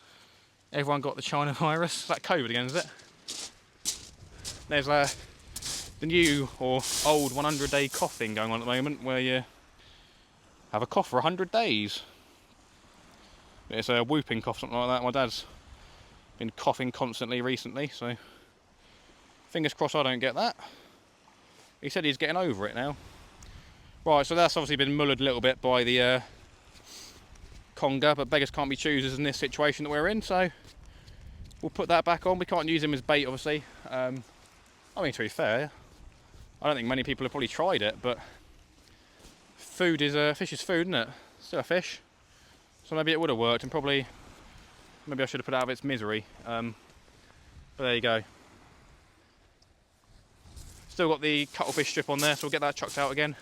Everyone got the China virus. Is that COVID again, is it? There's the new or old 100-day cough thing going on at the moment, where you have a cough for 100 days. It's a whooping cough, something like that. My dad's been coughing constantly recently, so fingers crossed I don't get that. He said he's getting over it now. Right, so that's obviously been mullered a little bit by the conger, but beggars can't be choosers in this situation that we're in, so we'll put that back on. We can't use him as bait, obviously. I mean, to be fair, I don't think many people have probably tried it, but food is fish is food, isn't it? Still a fish. So maybe it would have worked, and probably maybe I should have put it out of its misery. But there you go. Still got the cuttlefish strip on there, so we'll get that chucked out again.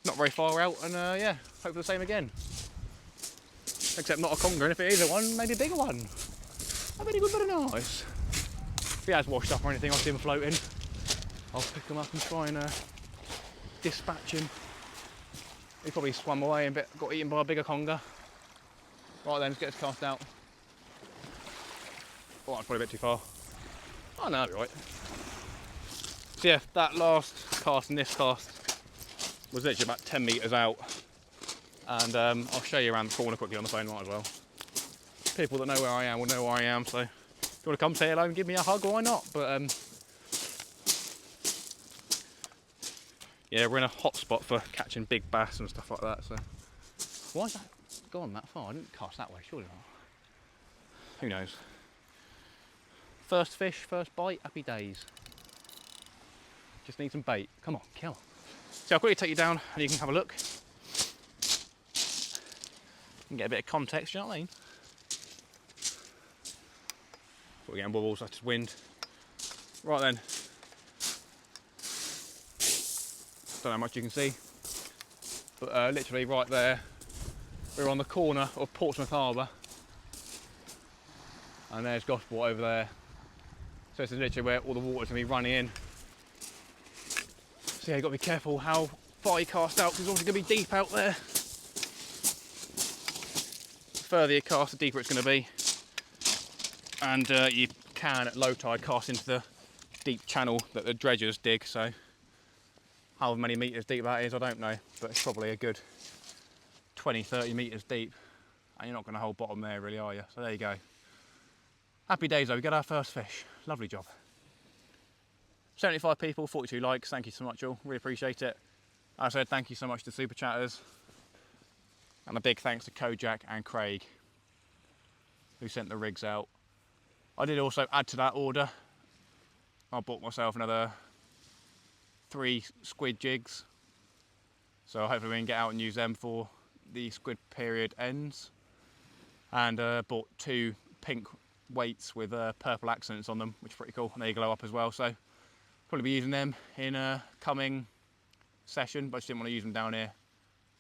Not very far out, and yeah, hope for the same again. Except not a conger, and if it is a one, maybe a bigger one. I bet he would be nice. If he has washed up or anything, I'll see him floating. I'll pick him up and try and dispatch him. He probably swam away and got eaten by a bigger conger. Right then, let's get this cast out. Oh, that's probably a bit too far. Oh no, that'll be right. So yeah, that last cast and this cast was literally about 10 metres out. And I'll show you around the corner quickly on the phone, might as well. People that know where I am will know where I am, so if you want to come say hello and give me a hug, why not? But yeah, we're in a hot spot for catching big bass and stuff like that, so why is that gone that far? I didn't cast that way, surely not. Who knows? First fish, first bite, happy days. Just need some bait. Come on, kill. So I'll quickly take you down and you can have a look. You can get a bit of context, you know what I mean? We're getting wobbles, that's just wind. Right then. Don't know how much you can see, but literally right there, we're on the corner of Portsmouth Harbour, and there's Gosport over there. So this is literally where all the water's going to be running in. So yeah, you've got to be careful how far you cast out, because it's obviously going to be deep out there. The further you cast, the deeper it's going to be. And you can, at low tide, cast into the deep channel that the dredgers dig, so how many metres deep that is, I don't know, but it's probably a good 20-30 metres deep, and you're not going to hold bottom there really, are you? So there you go. Happy days though, we got our first fish. Lovely job. 75 people, 42 likes, thank you so much all, really appreciate it. As I said, thank you so much to Super Chatters, and a big thanks to Kojak and Craig, who sent the rigs out. I did also add to that order. I bought myself another 3 squid jigs, so hopefully we can get out and use them for the squid period ends. And bought 2 pink weights with purple accents on them, which are pretty cool, and they glow up as well, so probably be using them in a coming session, but I just didn't want to use them down here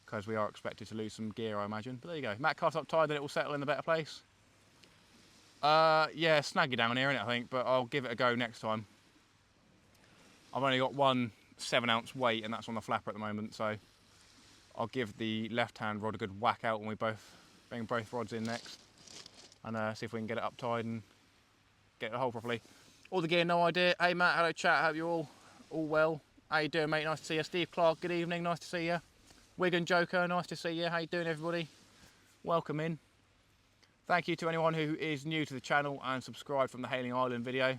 because we are expected to lose some gear, I imagine. But there you go. Matt cast up tide, then it will settle in a better place. Yeah, snaggy down here, innit, I think, but I'll give it a go next time. I've only got one 7-ounce weight, and that's on the flapper at the moment, so I'll give the left-hand rod a good whack out when we bring both rods in next, and see if we can get it up tide and get the hole properly. All the gear, no idea. Hey Matt, hello chat, hope you're all well. How you doing, mate? Nice to see you. Steve Clark, good evening, nice to see you. Wigan Joker, nice to see you. How you doing, everybody? Welcome in. Thank you to anyone who is new to the channel and subscribed from the Hailing Island video.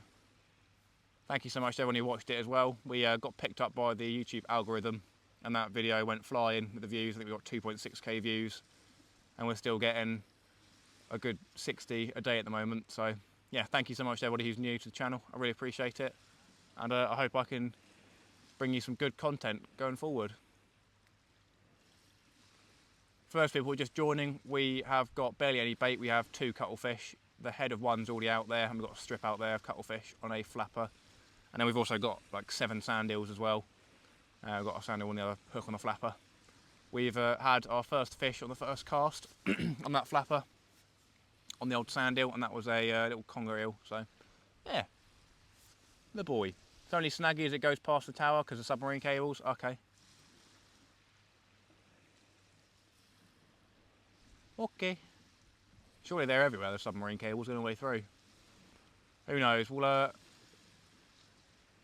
Thank you so much to everyone who watched it as well. We got picked up by the YouTube algorithm, and that video went flying with the views. I think we got 2.6k views, and we're still getting a good 60 a day at the moment. So yeah, thank you so much to everybody who's new to the channel. I really appreciate it, and I hope I can bring you some good content going forward. For those people just joining, we have got barely any bait. We have 2 cuttlefish. The head of one's already out there, and we've got a strip out there of cuttlefish on a flapper. And then we've also got like 7 sand eels as well. We've got a sand eel on the other hook on the flapper. We've had our first fish on the first cast on that flapper, on the old sand eel, and that was a little conger eel. So, yeah, the boy. It's only snaggy as it goes past the tower because of submarine cables. Okay. Okay. Surely they're everywhere, the submarine cables going all the way through. Who knows? We'll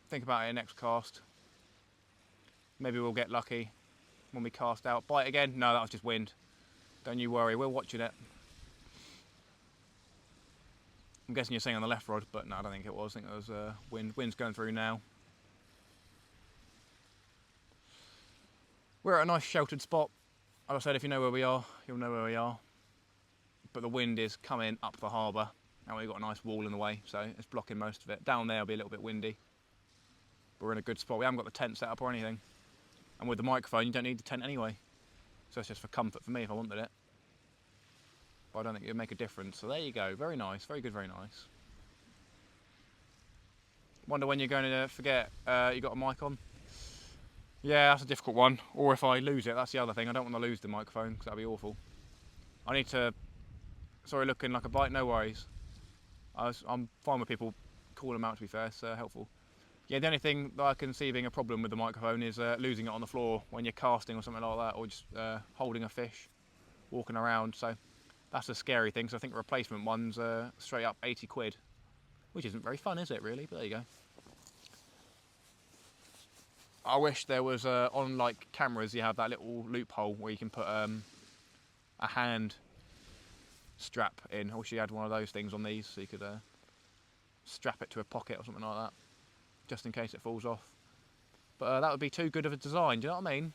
think about it next cast. Maybe we'll get lucky when we cast out. Bite again? No, that was just wind. Don't you worry, we're watching it. I'm guessing you're saying on the left rod, but no, I don't think it was. I think it was wind. Wind's going through now. We're at a nice sheltered spot. As I said, if you know where we are, you'll know where we are. But the wind is coming up the harbour, and we've got a nice wall in the way, so it's blocking most of it. Down there will be a little bit windy. But we're in a good spot. We haven't got the tent set up or anything. And with the microphone, you don't need the tent anyway. So it's just for comfort for me if I wanted it. But I don't think it would make a difference. So there you go. Very nice. Very good, very nice. Wonder when you're going to forget you got a mic on? Yeah, that's a difficult one. Or if I lose it, that's the other thing. I don't want to lose the microphone because that'd be awful. I need to... Sorry, looking like a bite? No worries. I'm fine with people calling them out, to be fair. It's helpful. Yeah, the only thing that I can see being a problem with the microphone is losing it on the floor when you're casting or something like that, or just holding a fish, walking around. So that's a scary thing. So I think the replacement one's straight up 80 quid, which isn't very fun, is it, really? But there you go. I wish there was, on like cameras, you have that little loophole where you can put a hand strap in. I wish you had one of those things on these so you could strap it to a pocket or something like that, just in case it falls off. But that would be too good of a design, do you know what I mean?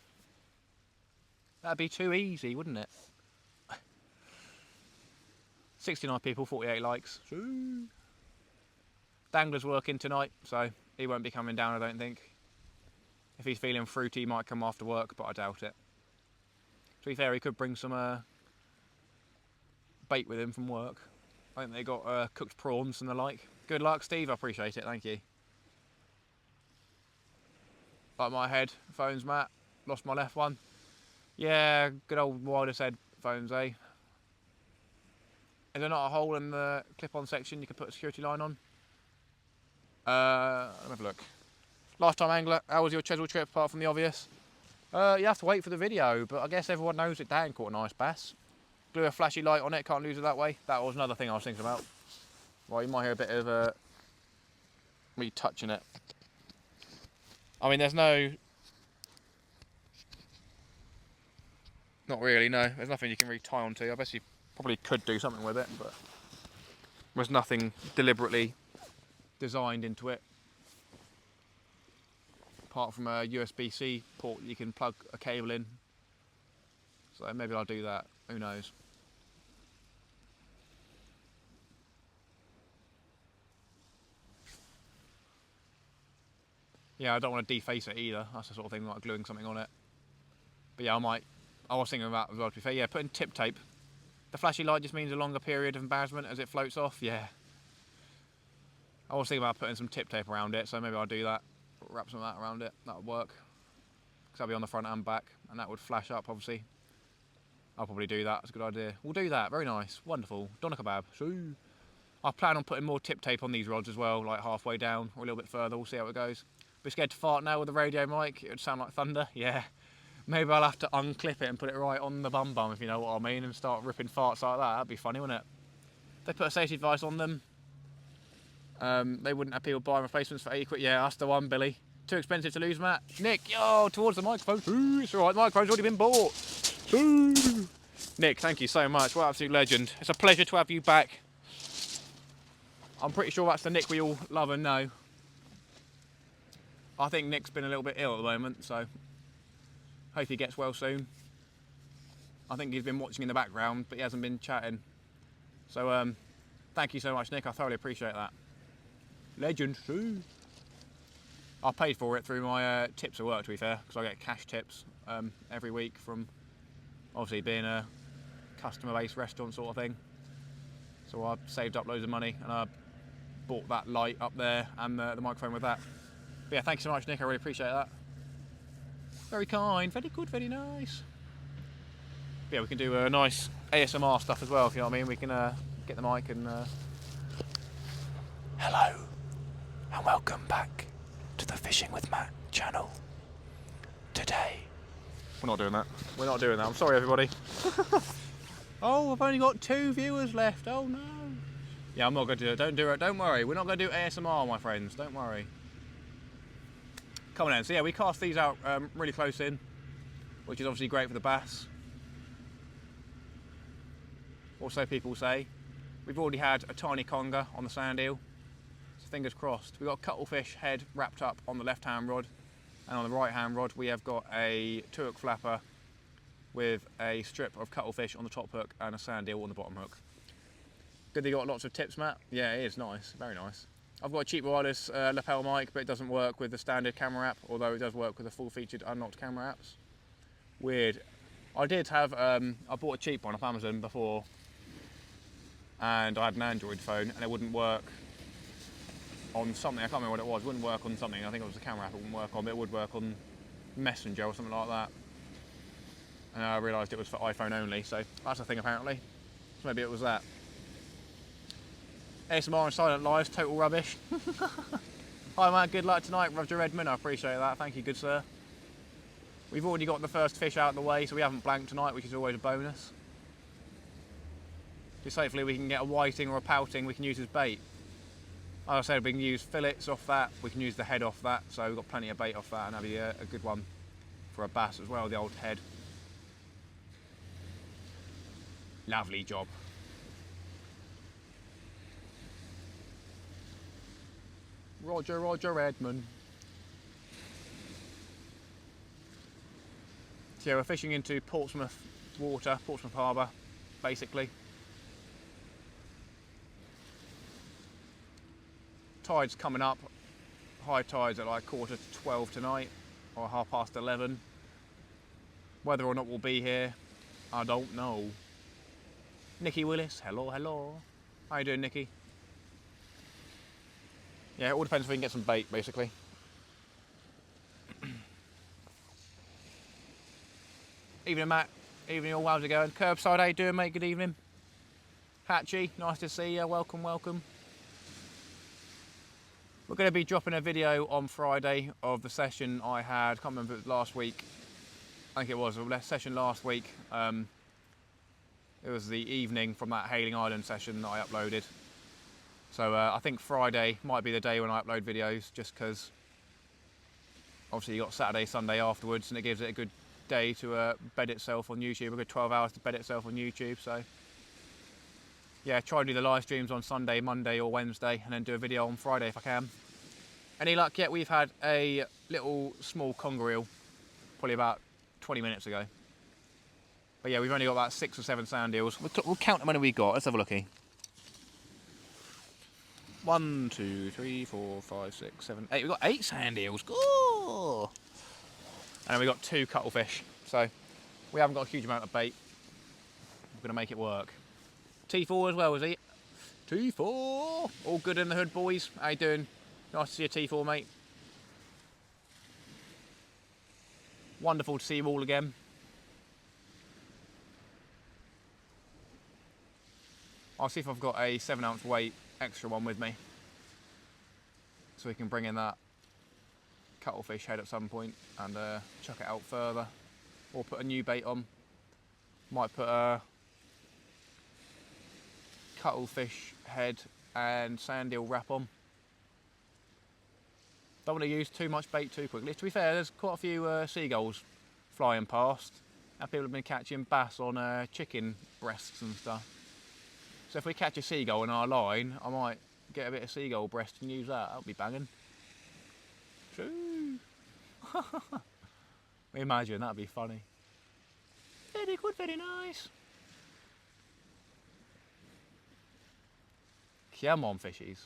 That'd be too easy, wouldn't it? 69 people, 48 likes. Dangler's working tonight, so he won't be coming down, I don't think. If he's feeling fruity, he might come after work, but I doubt it. To be fair, he could bring some bait with him from work. I think they got cooked prawns and the like. Good luck, Steve. I appreciate it. Thank you. Like my headphones, Matt. Lost my left one. Yeah, good old Wilder's headphones, eh? Is there not a hole in the clip-on section you can put a security line on? Let me have a look. Lifetime angler, how was your Chesil trip apart from the obvious? You have to wait for the video, but I guess everyone knows that Dan caught a nice bass. Blew a flashy light on it, can't lose it that way. That was another thing I was thinking about. Well, you might hear a bit of me touching it. I mean, there's no... Not really, no. There's nothing you can really tie onto. I guess you probably could do something with it, but there's nothing deliberately designed into it. Apart from a USB-C port you can plug a cable in. So maybe I'll do that, who knows. Yeah, I don't want to deface it either. That's the sort of thing, like gluing something on it. But yeah, I was thinking about as well, to be fair. Yeah, putting tip tape. The flashy light just means a longer period of embarrassment as it floats off. Yeah. I was thinking about putting some tip tape around it, so maybe I'll do that. Wrap some of that around it. That would work. Because that'll be on the front and back, and that would flash up, obviously. I'll probably do that. That's a good idea. We'll do that. Very nice. Wonderful. Doner kebab. Shoo. I plan on putting more tip tape on these rods as well, like halfway down or a little bit further. We'll see how it goes. Be scared to fart now with the radio mic. It would sound like thunder. Yeah. Maybe I'll have to unclip it and put it right on the bum bum, if you know what I mean, and start ripping farts like that. That'd be funny, wouldn't it? If they put a safety device on them, they wouldn't have people buying replacements for 80 quid. Yeah, that's the one, Billy. Too expensive to lose, Matt. Nick, yo, towards the microphone. Ooh, it's alright, the microphone's already been bought. Ooh. Nick, thank you so much. What an absolute legend. It's a pleasure to have you back. I'm pretty sure that's the Nick we all love and know. I think Nick's been a little bit ill at the moment, so hope he gets well soon. I think he's been watching in the background, but he hasn't been chatting. So, Thank you so much, Nick. I thoroughly appreciate that. Legend. I paid for it through my tips at work, to be fair, because I get cash tips every week from obviously being a customer-based restaurant sort of thing. So I saved up loads of money and I bought that light up there and the microphone with that. But yeah, thank you so much, Nick. I really appreciate that. Very kind, very good, very nice. But yeah, we can do a nice ASMR stuff as well, if you know what I mean. We can get the mic and... Hello, and welcome back to the Fishing with Matt channel. Today... We're not doing that. We're not doing that. I'm sorry, everybody. Oh, I've only got 2 viewers left. Oh, no. Yeah, I'm not going to do it. Don't do it. Don't worry. We're not going to do ASMR, my friends. Don't worry. Come on then. So yeah, we cast these out really close in, which is obviously great for the bass. Also, people say. We've already had a tiny conger on the sand eel. So fingers crossed. We've got cuttlefish head wrapped up on the left-hand rod. And on the right-hand rod, we have got a 2-hook flapper with a strip of cuttlefish on the top hook and a sand eel on the bottom hook. Good that you got lots of tips, Matt. Yeah, it is nice. Very nice. I've got a cheap wireless lapel mic, but it doesn't work with the standard camera app, although it does work with the full-featured unlocked camera apps. Weird. I did have, I bought a cheap one off Amazon before, and I had an Android phone, and it wouldn't work on something. I can't remember what it was. It wouldn't work on something. I think it was the camera app it wouldn't work on, but it would work on Messenger or something like that. And I realised it was for iPhone only, so that's a thing apparently. So maybe it was that. ASMR and silent lives, total rubbish. Hi Matt, good luck tonight, Roger Redmond. I appreciate that. Thank you, good sir. We've already got the first fish out of the way, so we haven't blanked tonight, which is always a bonus. Just hopefully we can get a whiting or a pouting we can use as bait. Like I said, we can use fillets off that, we can use the head off that, so we've got plenty of bait off that, and that'll be a good one for a bass as well, the old head. Lovely job. Roger Redmond. So yeah, we're fishing into Portsmouth water, Portsmouth Harbour, basically. Tide's coming up. High tide's at like 11:45 tonight, or 11:30. Whether or not we'll be here, I don't know. Nikki Willis, hello, hello. How you doing, Nikki? Yeah, it all depends if we can get some bait, basically. Evening, Matt. Evening, all. How's it going? Curbside, how you doing, mate? Good evening. Hatchy, nice to see you. Welcome, welcome. We're going to be dropping a video on Friday of the session I had. I can't remember if it was last week. I think it was a session last week. It was the evening from that Hailing Island session that I uploaded. So I think Friday might be the day when I upload videos, just because obviously you got Saturday, Sunday afterwards, and it gives it a good day to bed itself on YouTube, a good 12 hours to bed itself on YouTube. So yeah, try to do the live streams on Sunday, Monday or Wednesday, and then do a video on Friday if I can. Any luck yet? We've had a little small conger eel, probably about 20 minutes ago. But yeah, we've only got about 6 or 7 sand eels. We'll count how many we got. Let's have a looky. 1, 2, 3, 4, 5, 6, 7, 8. We've got 8 sand eels. Ooh. And then we've got 2 cuttlefish. So we haven't got a huge amount of bait. We're going to make it work. T4 as well, is he? T4! All good in the hood, boys. How you doing? Nice to see you, T4, mate. Wonderful to see you all again. I'll see if I've got a 7-ounce weight extra one with me, so we can bring in that cuttlefish head at some point and chuck it out further, or put a new bait on. Might put a cuttlefish head and sand eel wrap on. Don't want to use too much bait too quickly. To be fair, there's quite a few seagulls flying past, and people have been catching bass on chicken breasts and stuff. So if we catch a seagull in our line, I might get a bit of seagull breast and use that. That'll be banging. True. Imagine, that'd be funny. Very good, very nice. Come on, fishies.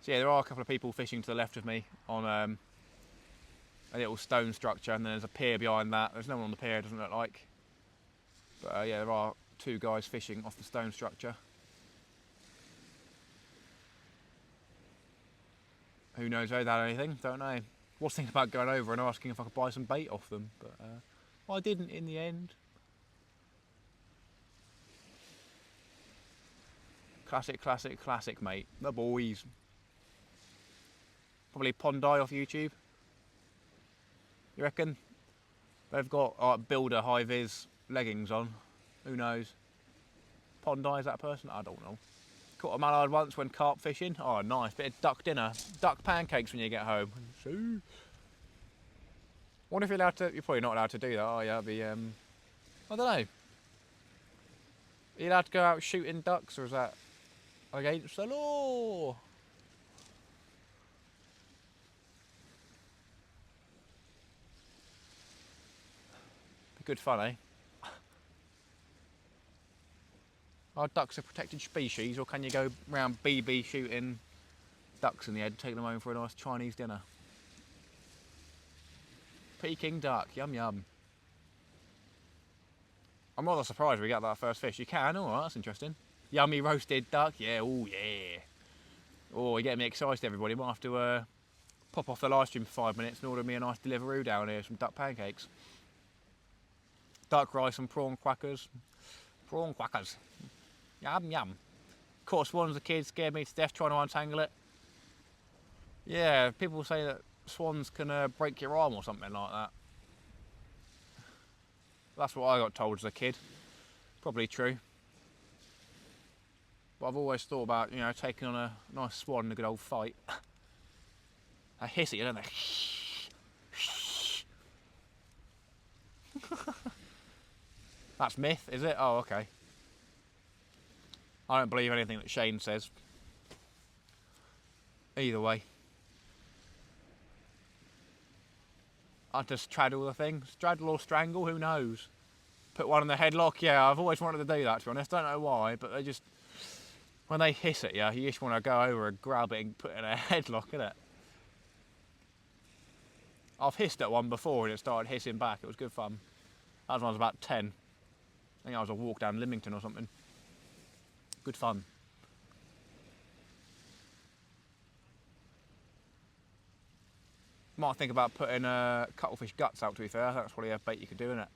So yeah, there are a couple of people fishing to the left of me on a little stone structure, and then there's a pier behind that. There's no one on the pier, it doesn't look like. But yeah, there are 2 guys fishing off the stone structure. Who knows if they had anything? Don't know. Was thinking about going over and asking if I could buy some bait off them, but I didn't in the end. Classic, classic, classic, mate. The boys. Probably Pondai off YouTube. You reckon? They've got builder high-vis leggings on. Who knows? Pondai, is that a person? I don't know. Caught a mallard once when carp fishing. Oh, nice. Bit of duck dinner. Duck pancakes when you get home. So, wonder if you're allowed to... You're probably not allowed to do that, are you? That'd be, I don't know. Are you allowed to go out shooting ducks, or is that against the law? Be good fun, eh? Are ducks a protected species, or can you go round BB shooting ducks in the head and take them home for a nice Chinese dinner? Peking duck, yum yum. I'm rather surprised we got that first fish. You can, alright, that's interesting. Yummy roasted duck, yeah, oh yeah. Oh, you're getting me excited, everybody. Might have to pop off the live stream for 5 minutes and order me a nice Deliveroo down here, some duck pancakes. Duck rice and prawn crackers. Prawn crackers. Yum yum. Caught swans as a kid, scared me to death trying to untangle it. Yeah, people say that swans can break your arm or something like that. That's what I got told as a kid. Probably true. But I've always thought about, you know, taking on a nice swan in a good old fight. They hiss at you, don't they? That's myth, is it? Oh, okay. I don't believe anything that Shane says. Either way. I just straddle the thing. Straddle or strangle, who knows? Put one in the headlock, yeah, I've always wanted to do that, to be honest. Don't know why, but they just... When they hiss at you, you just want to go over and grab it and put it in a headlock, innit? I've hissed at one before and it started hissing back. It was good fun. That was when I was about 10. I think I was a walk down Lymington or something. Good fun. Might think about putting cuttlefish guts out, to be fair. That's probably a bait you could do, innit?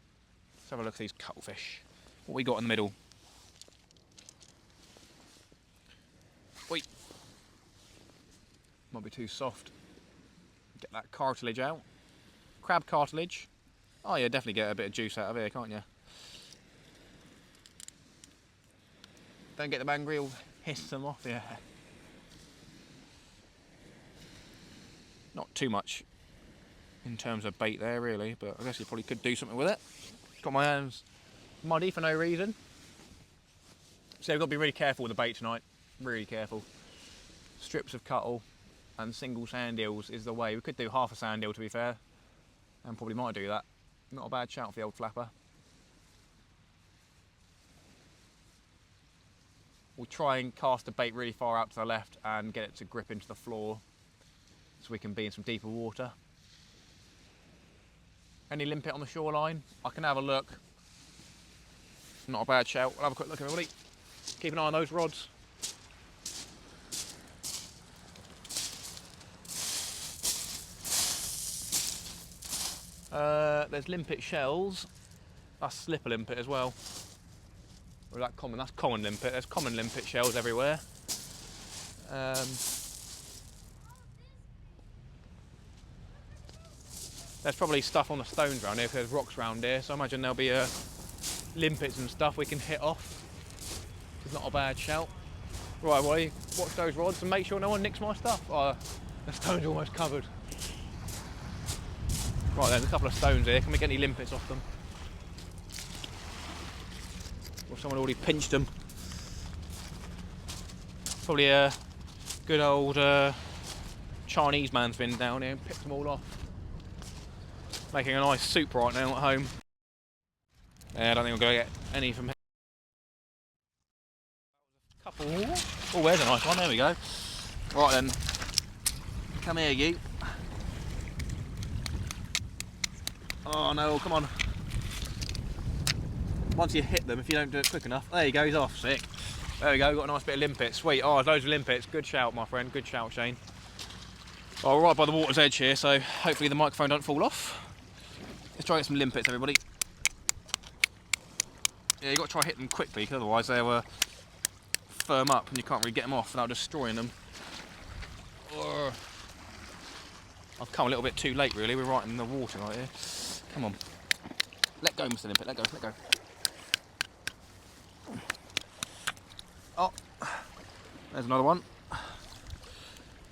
Let's have a look at these cuttlefish. What we got in the middle? Wait. Might be too soft. Get that cartilage out. Crab cartilage. Oh yeah, definitely get a bit of juice out of here, can't you? Don't get them angry, you'll hiss them off, yeah. Not too much in terms of bait there, really, but I guess you probably could do something with it. Got my hands muddy for no reason. So we've got to be really careful with the bait tonight. Really careful. Strips of cuttle and single sand eels is the way. We could do half a sand eel, to be fair, and probably might do that. Not a bad shout for the old flapper. We'll try and cast the bait really far out to the left and get it to grip into the floor so we can be in some deeper water. Any limpet on the shoreline? I can have a look. Not a bad shout. We'll have a quick look, everybody. Keep an eye on those rods. There's limpet shells. That's slipper limpet as well. Or is that common? That's common limpet. There's common limpet shells everywhere. There's probably stuff on the stones around here because there's rocks around here, so I imagine there'll be limpets and stuff we can hit off. It's not a bad shout. Right, well, watch those rods and make sure no one nicks my stuff. Oh, the stone's almost covered. Right, there's a couple of stones here. Can we get any limpets off them? Or someone already pinched them. Probably a good old Chinese man's been down here and picked them all off. Making a nice soup right now at home. Yeah, I don't think we're going to get any from here. Oh, there's a nice one. There we go. Right then, come here, you. Oh no, come on. Once you hit them, if you don't do it quick enough, there you go, he's off. Sick. There we go, got a nice bit of limpet. Sweet. Oh, there's loads of limpets. Good shout, my friend. Good shout, Shane. Oh, we're right by the water's edge here, so hopefully the microphone don't fall off. Let's try and get some limpets, everybody. Yeah, you got to try hit them quickly, because otherwise they'll firm up and you can't really get them off without destroying them. I've come a little bit too late, really. We're right in the water right here. Come on. Let go, Mr. Limpet. Let go, let go. Oh, there's another one.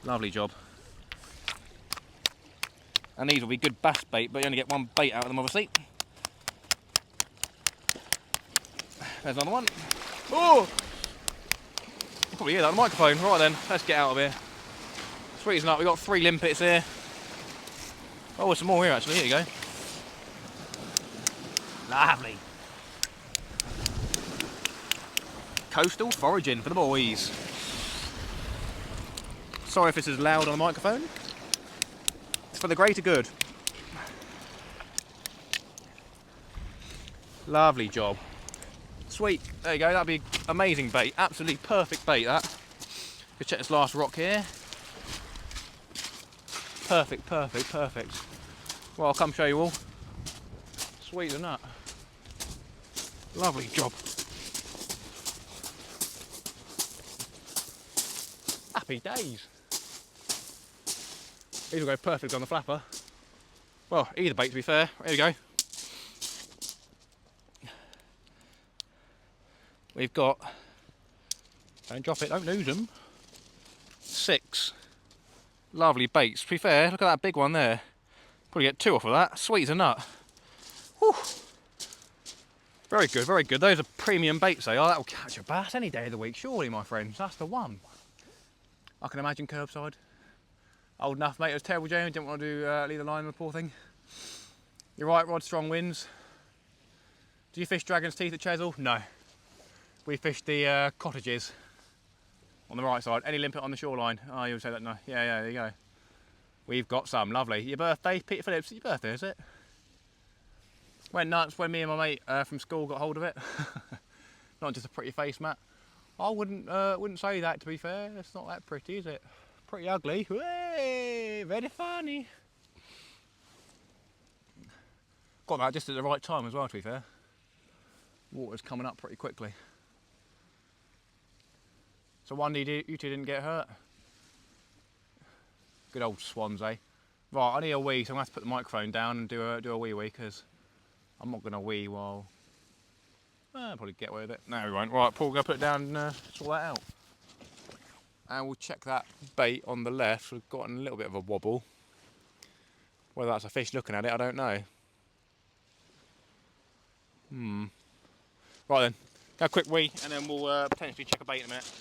Lovely job. And these will be good bass bait, but you only get one bait out of them, obviously. There's another one. Oh! You probably hear that on the microphone. Right then, let's get out of here. Sweet as nut, we've got 3 limpets here. Oh, there's some more here actually. Here you go. Lovely. Coastal foraging for the boys. Sorry if this is loud on the microphone. It's for the greater good. Lovely job. Sweet. There you go. That'd be amazing bait. Absolutely perfect bait, that. Let's check this last rock here. Perfect, perfect, perfect. Well, I'll come show you all. Sweet as nut. Lovely job. Happy days. These will go perfect on the flapper. Well, either bait to be fair. Here we go. We've got, don't drop it, don't lose them, 6 lovely baits. To be fair, look at that big one there. Probably get 2 off of that. Sweet as a nut. Whew. Very good, very good. Those are premium baits, they are. That'll catch a bass any day of the week, surely, my friends. That's the one. I can imagine curbside. Old enough, mate. It was terrible, Jamie. Didn't want to leave the line with the poor thing. You're right, Rod. Strong winds. Do you fish Dragon's Teeth at Chesil? No. We fished the cottages on the right side. Any limpet on the shoreline? Oh, you would say that, no. Yeah, there you go. We've got some, lovely. Your birthday, Peter Phillips, your birthday, is it? Went nuts when me and my mate from school got hold of it. Not just a pretty face, Matt. I wouldn't say that, to be fair. It's not that pretty, is it? Pretty ugly. Hey, very funny. Got that just at the right time as well, to be fair. Water's coming up pretty quickly. So one you two didn't get hurt? Good old swans, eh? Right, I need a wee, so I'm going to have to put the microphone down and do a wee because I'm not going to wee while... I'll probably get away with it. No, we won't. Right, Paul, go put it down and sort that out. And we'll check that bait on the left. We've gotten a little bit of a wobble. Whether that's a fish looking at it, I don't know. Right then, go a quick wee and then we'll potentially check a bait in a minute.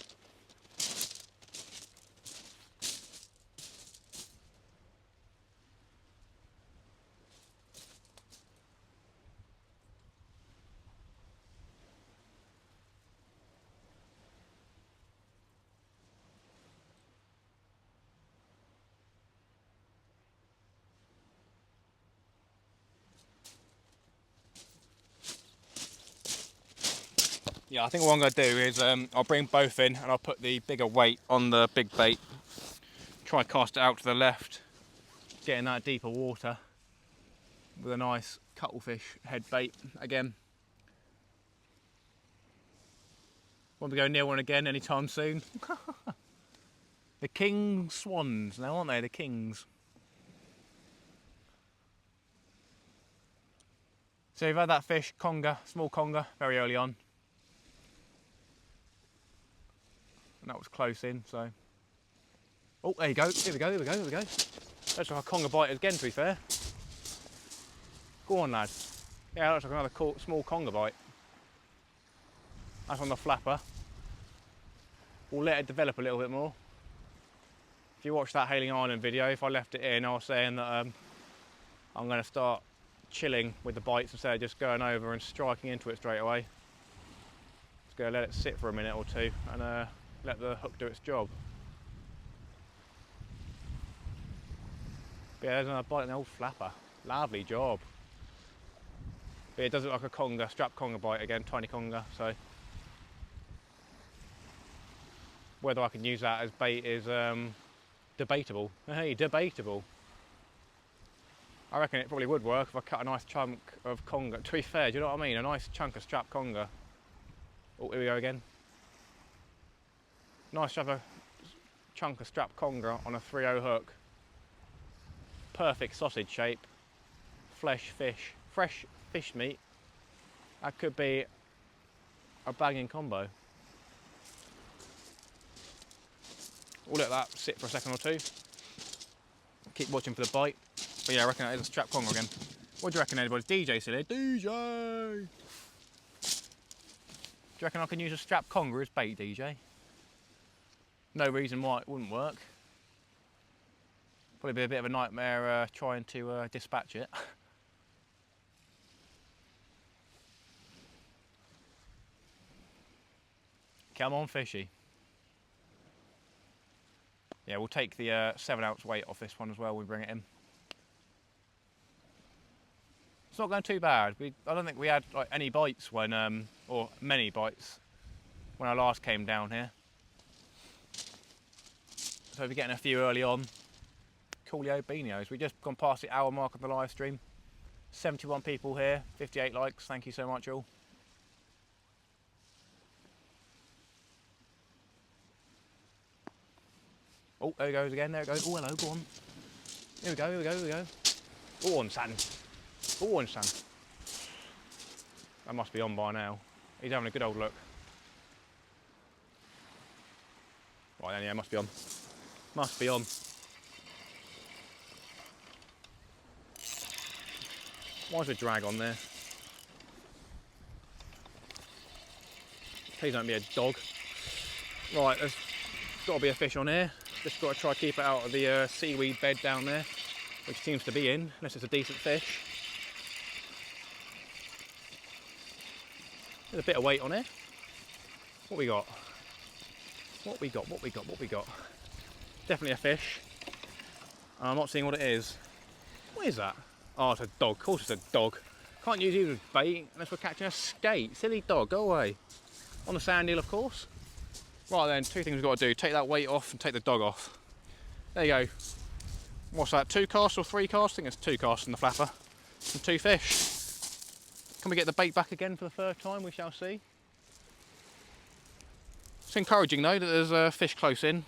Yeah, I think what I'm going to do is I'll bring both in and I'll put the bigger weight on the big bait. Try cast it out to the left, get in that deeper water with a nice cuttlefish head bait again. Won't be going near one again anytime soon. The king swans now, aren't they? The kings. So we've had that fish, conger, small conger, very early on. And that was close in, so. Oh, there you go. Here we go, here we go, here we go. Looks like a conger bite again, to be fair. Go on, lad. Yeah, looks like another small conger bite. That's on the flapper. We'll let it develop a little bit more. If you watch that Hailing Island video, if I left it in, I was saying that I'm going to start chilling with the bites instead of just going over and striking into it straight away. just going to let it sit for a minute or two and let the hook do its job. But yeah, there's another bite in the old flapper. Lovely job. But yeah, it does look like a conger, strap conger bite again, tiny conger. So whether I can use that as bait is debatable. Hey, debatable. I reckon it probably would work if I cut a nice chunk of conger. To be fair, do you know what I mean? A nice chunk of strap conger. Oh, here we go again. Nice chunk of strap conger on a 3/0 hook. Perfect sausage shape. Fresh fish meat. That could be a banging combo. We'll let that sit for a second or two. Keep watching for the bite. But yeah, I reckon that is a strap conger again. What do you reckon, anybody? DJ still here? DJ! Do you reckon I can use a strap conger as bait, DJ? No reason why it wouldn't work. Probably be a bit of a nightmare trying to dispatch it. Come on, fishy. Yeah, we'll take the 7-ounce weight off this one as well when we bring it in. It's not going too bad. I don't think we had like any bites when, or many bites when I last came down here. So if you're getting a few early on, coolio beanios. We've just gone past the hour mark of the live stream. 71 people here, 58 likes. Thank you so much, all. Oh, there it goes again. There it goes. Oh, hello. Go on. Here we go. Here we go. Here we go. Go on, son. Go on, son. That must be on by now. He's having a good old look. Right then, yeah, must be on. Must be on. Why is there drag on there? Please don't be a dog. Right, there's got to be a fish on here. Just got to try to keep it out of the seaweed bed down there, which seems to be in, unless it's a decent fish. There's a bit of weight on it. What we got? What we got? What we got? What we got? Definitely a fish. I'm not seeing what it is. What is that? Oh, it's a dog. Of course it's a dog. Can't use you as bait unless we're catching a skate. Silly dog, go away. On the sand eel, of course. Right then, two things we've got to do. Take that weight off and take the dog off. There you go. What's that, 2 casts or 3 casts? I think it's 2 casts in the flapper. And 2 fish. Can we get the bait back again for the third time? We shall see. It's encouraging though that there's fish close in.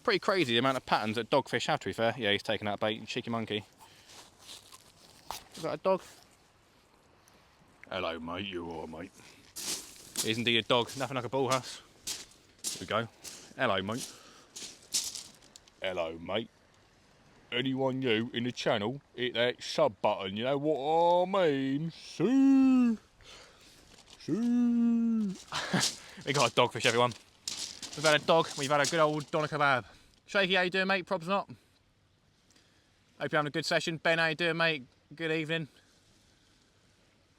Pretty crazy the amount of patterns that dogfish have, to be fair. Yeah, he's taking that bait, cheeky monkey. Is that a dog? Hello mate, you are mate. It is indeed a dog, nothing like a bullhuss. Here we go. Hello mate. Hello mate. Anyone new in the channel, hit that sub button, you know what I mean? See? We got a dogfish, everyone. We've had a dog, we've had a good old doner kebab. Shaky, how you doing, mate? Probs not. Hope you're having a good session. Ben, how you doing, mate? Good evening.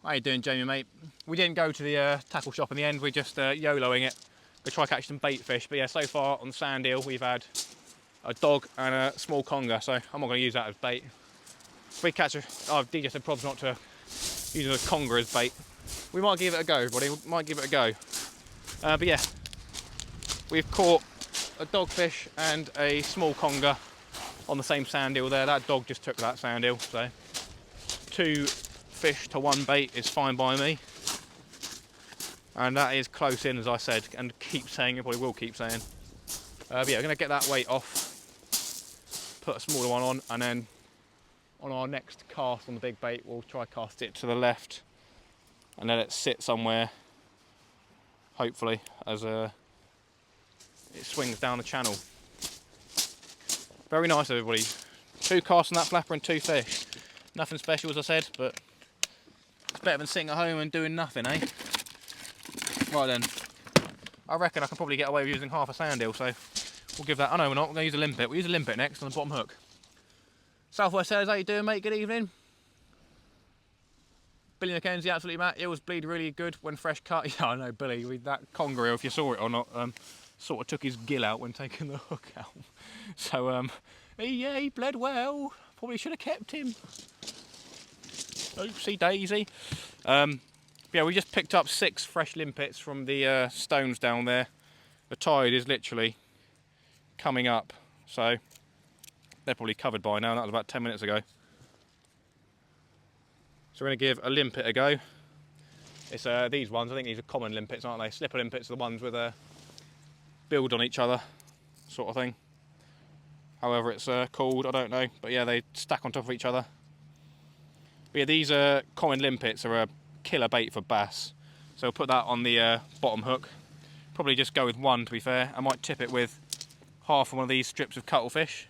How you doing, Jamie, mate? We didn't go to the tackle shop in the end, we're just YOLOing it. We'll try to catch some bait fish, but yeah, so far on the sand eel, we've had a dog and a small conger, so I'm not going to use that as bait. If we catch a... Oh, DJ said probs not to use a conger as bait. We might give it a go, everybody. We might give it a go. But yeah, we've caught a dogfish and a small conger on the same sand eel there. That dog just took that sand eel, so 2 fish to 1 bait is fine by me. And that is close in, as I said, and keep saying, it probably will keep saying. But yeah, we're going to get that weight off, put a smaller one on, and then on our next cast on the big bait, we'll try cast it to the left and let it sit somewhere, hopefully, as it swings down the channel. Very nice, everybody. 2 casts on that flapper and 2 fish. Nothing special, as I said, but it's better than sitting at home and doing nothing, eh? Right then, I reckon I can probably get away with using half a sand eel, so we'll give that... Oh no, we're not. We're going to use a limpet. We'll use a limpet next on the bottom hook. Southwest Sailors, how you doing, mate? Good evening. Billy Mackenzie, absolutely, Matt. Eels bleed really good when fresh cut. Yeah, I know, Billy, with that conger eel, if you saw it or not, sort of took his gill out when taking the hook out. So, he bled well. Probably should have kept him. Oopsie daisy. Yeah, we just picked up 6 fresh limpets from the stones down there. The tide is literally coming up, so they're probably covered by now. That was about 10 minutes ago. So we're going to give a limpet a go. It's these ones, I think these are common limpets, aren't they? Slipper limpets are the ones with a build on each other sort of thing. However it's called, I don't know. But yeah, they stack on top of each other. But yeah, these common limpets are a killer bait for bass. So we'll put that on the bottom hook. Probably just go with one, to be fair. I might tip it with half of one of these strips of cuttlefish.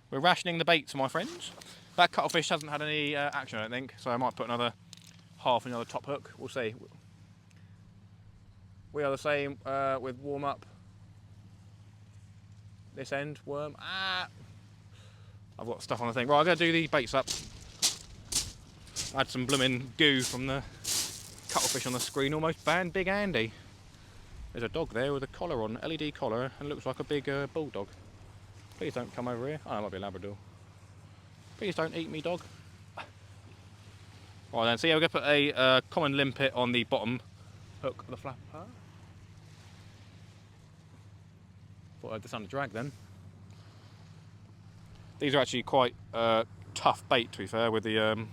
We're rationing the baits, my friends. That cuttlefish hasn't had any action, I don't think, so I might put another half in another top hook. We'll see. We are the same with warm up. This end, worm. Ah! I've got stuff on the thing. Right, I'm going to do these baits up. I had some blooming goo from the cuttlefish on the screen, almost banned Big Andy. There's a dog there with a collar on, LED collar, and looks like a big bulldog. Please don't come over here. Oh, it might be a Labrador. Please don't eat me, dog. Right then, so yeah, we're going to put a common limpet on the bottom hook of the flapper. Thought I had this under drag then. These are actually quite tough bait, to be fair, with the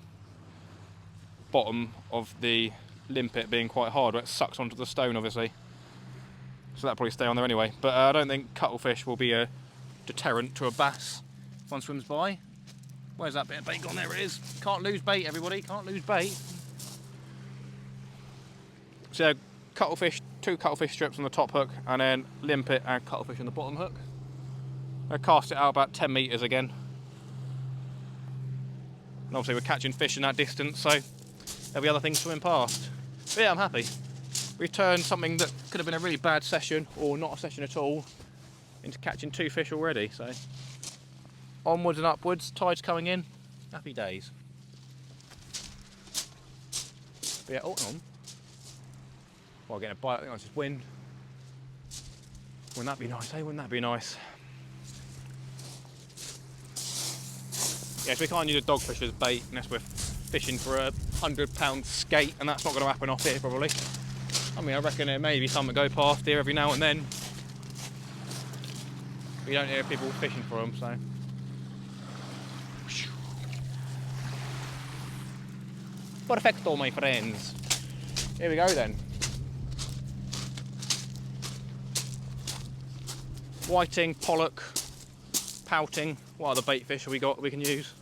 bottom of the limpet being quite hard, where it sucks onto the stone, obviously. So that'll probably stay on there anyway. But I don't think cuttlefish will be a deterrent to a bass if one swims by. Where's that bit of bait gone? There it is. Can't lose bait, everybody. Can't lose bait. So cuttlefish, 2 cuttlefish strips on the top hook, and then limpet and cuttlefish on the bottom hook. I cast it out about 10 metres again. And obviously we're catching fish in that distance, so there'll be other things swimming past. But yeah, I'm happy. We've turned something that could have been a really bad session, or not a session at all, into catching 2 fish already, so onwards and upwards, tide's coming in, happy days. But yeah, oh, hang on. Well, getting a bite, I think that's just wind. Wouldn't that be nice, eh? Wouldn't that be nice? Yes, we can't use a dogfish as bait unless we're fishing for a £100 skate, and that's not going to happen off here probably. I mean, I reckon there may be some that go past here every now and then. We don't hear people fishing for them, so. Perfecto, my friends. Here we go then. Whiting, pollock, pouting. What other bait fish have we got we can use?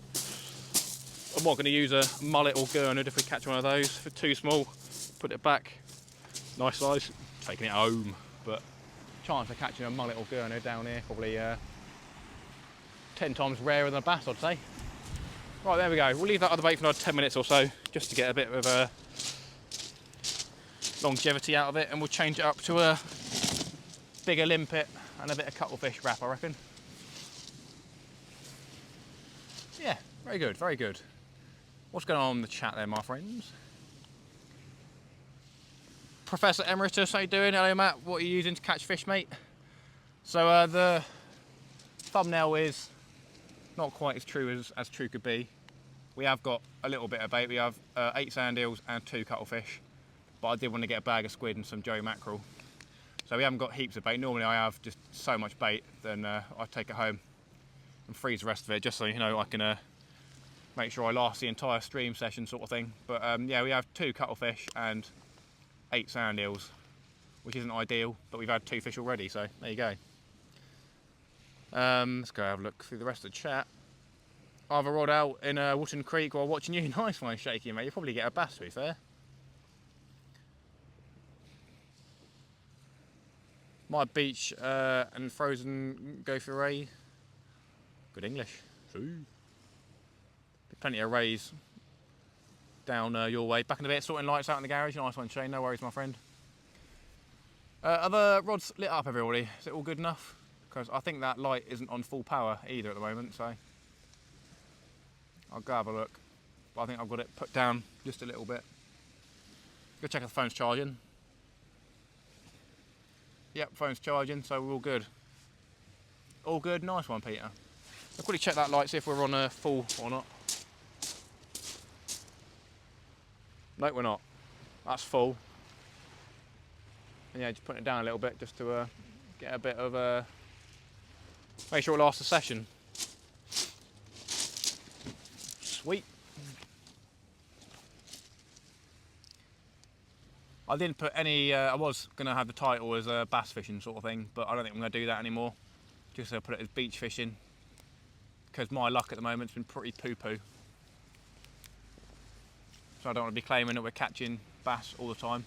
I'm not going to use a mullet or gurnard if we catch one of those. If it's too small, put it back. Nice size. Taking it home, but chance of catching a mullet or gurnard down here probably 10 times rarer than a bass, I'd say. Right, there we go. We'll leave that other bait for another 10 minutes or so, just to get a bit of longevity out of it, and we'll change it up to a bigger limpet and a bit of cuttlefish wrap, I reckon. Yeah, very good, very good. What's going on in the chat there, my friends? Professor Emeritus, how you doing? Hello, Matt. What are you using to catch fish, mate? So the thumbnail is not quite as true as true could be. We have got a little bit of bait. We have 8 sand eels and 2 cuttlefish, but I did want to get a bag of squid and some joey mackerel. So we haven't got heaps of bait. Normally I have just so much bait, then I take it home and freeze the rest of it, just so you know I can make sure I last the entire stream session sort of thing. But yeah, we have 2 cuttlefish and 8 sand eels, which isn't ideal, but we've had 2 fish already, so there you go. Let's go have a look through the rest of the chat. I have a rod out in Wootton Creek while watching you. Nice one, Shaky, mate. You'll probably get a bass, to be fair. My beach and frozen gopher ray. Good English. Plenty of rays down your way. Back in a bit, sorting lights out in the garage. Nice one, Shane. No worries, my friend. Are the rods lit up, everybody? Is it all good enough? Because I think that light isn't on full power either at the moment, so I'll go have a look. But I think I've got it put down just a little bit. Go check if the phone's charging. Yep, phone's charging, so we're all good. All good, nice one, Peter. I'll quickly check that light, see if we're on full or not. No, we're not. That's full. And yeah, just putting it down a little bit just to get a bit of make sure it lasts the session. Sweet. I didn't put any, I was going to have the title as a bass fishing sort of thing, but I don't think I'm going to do that anymore. Just going to put it as beach fishing, because my luck at the moment has been pretty poo-poo. So I don't want to be claiming that we're catching bass all the time,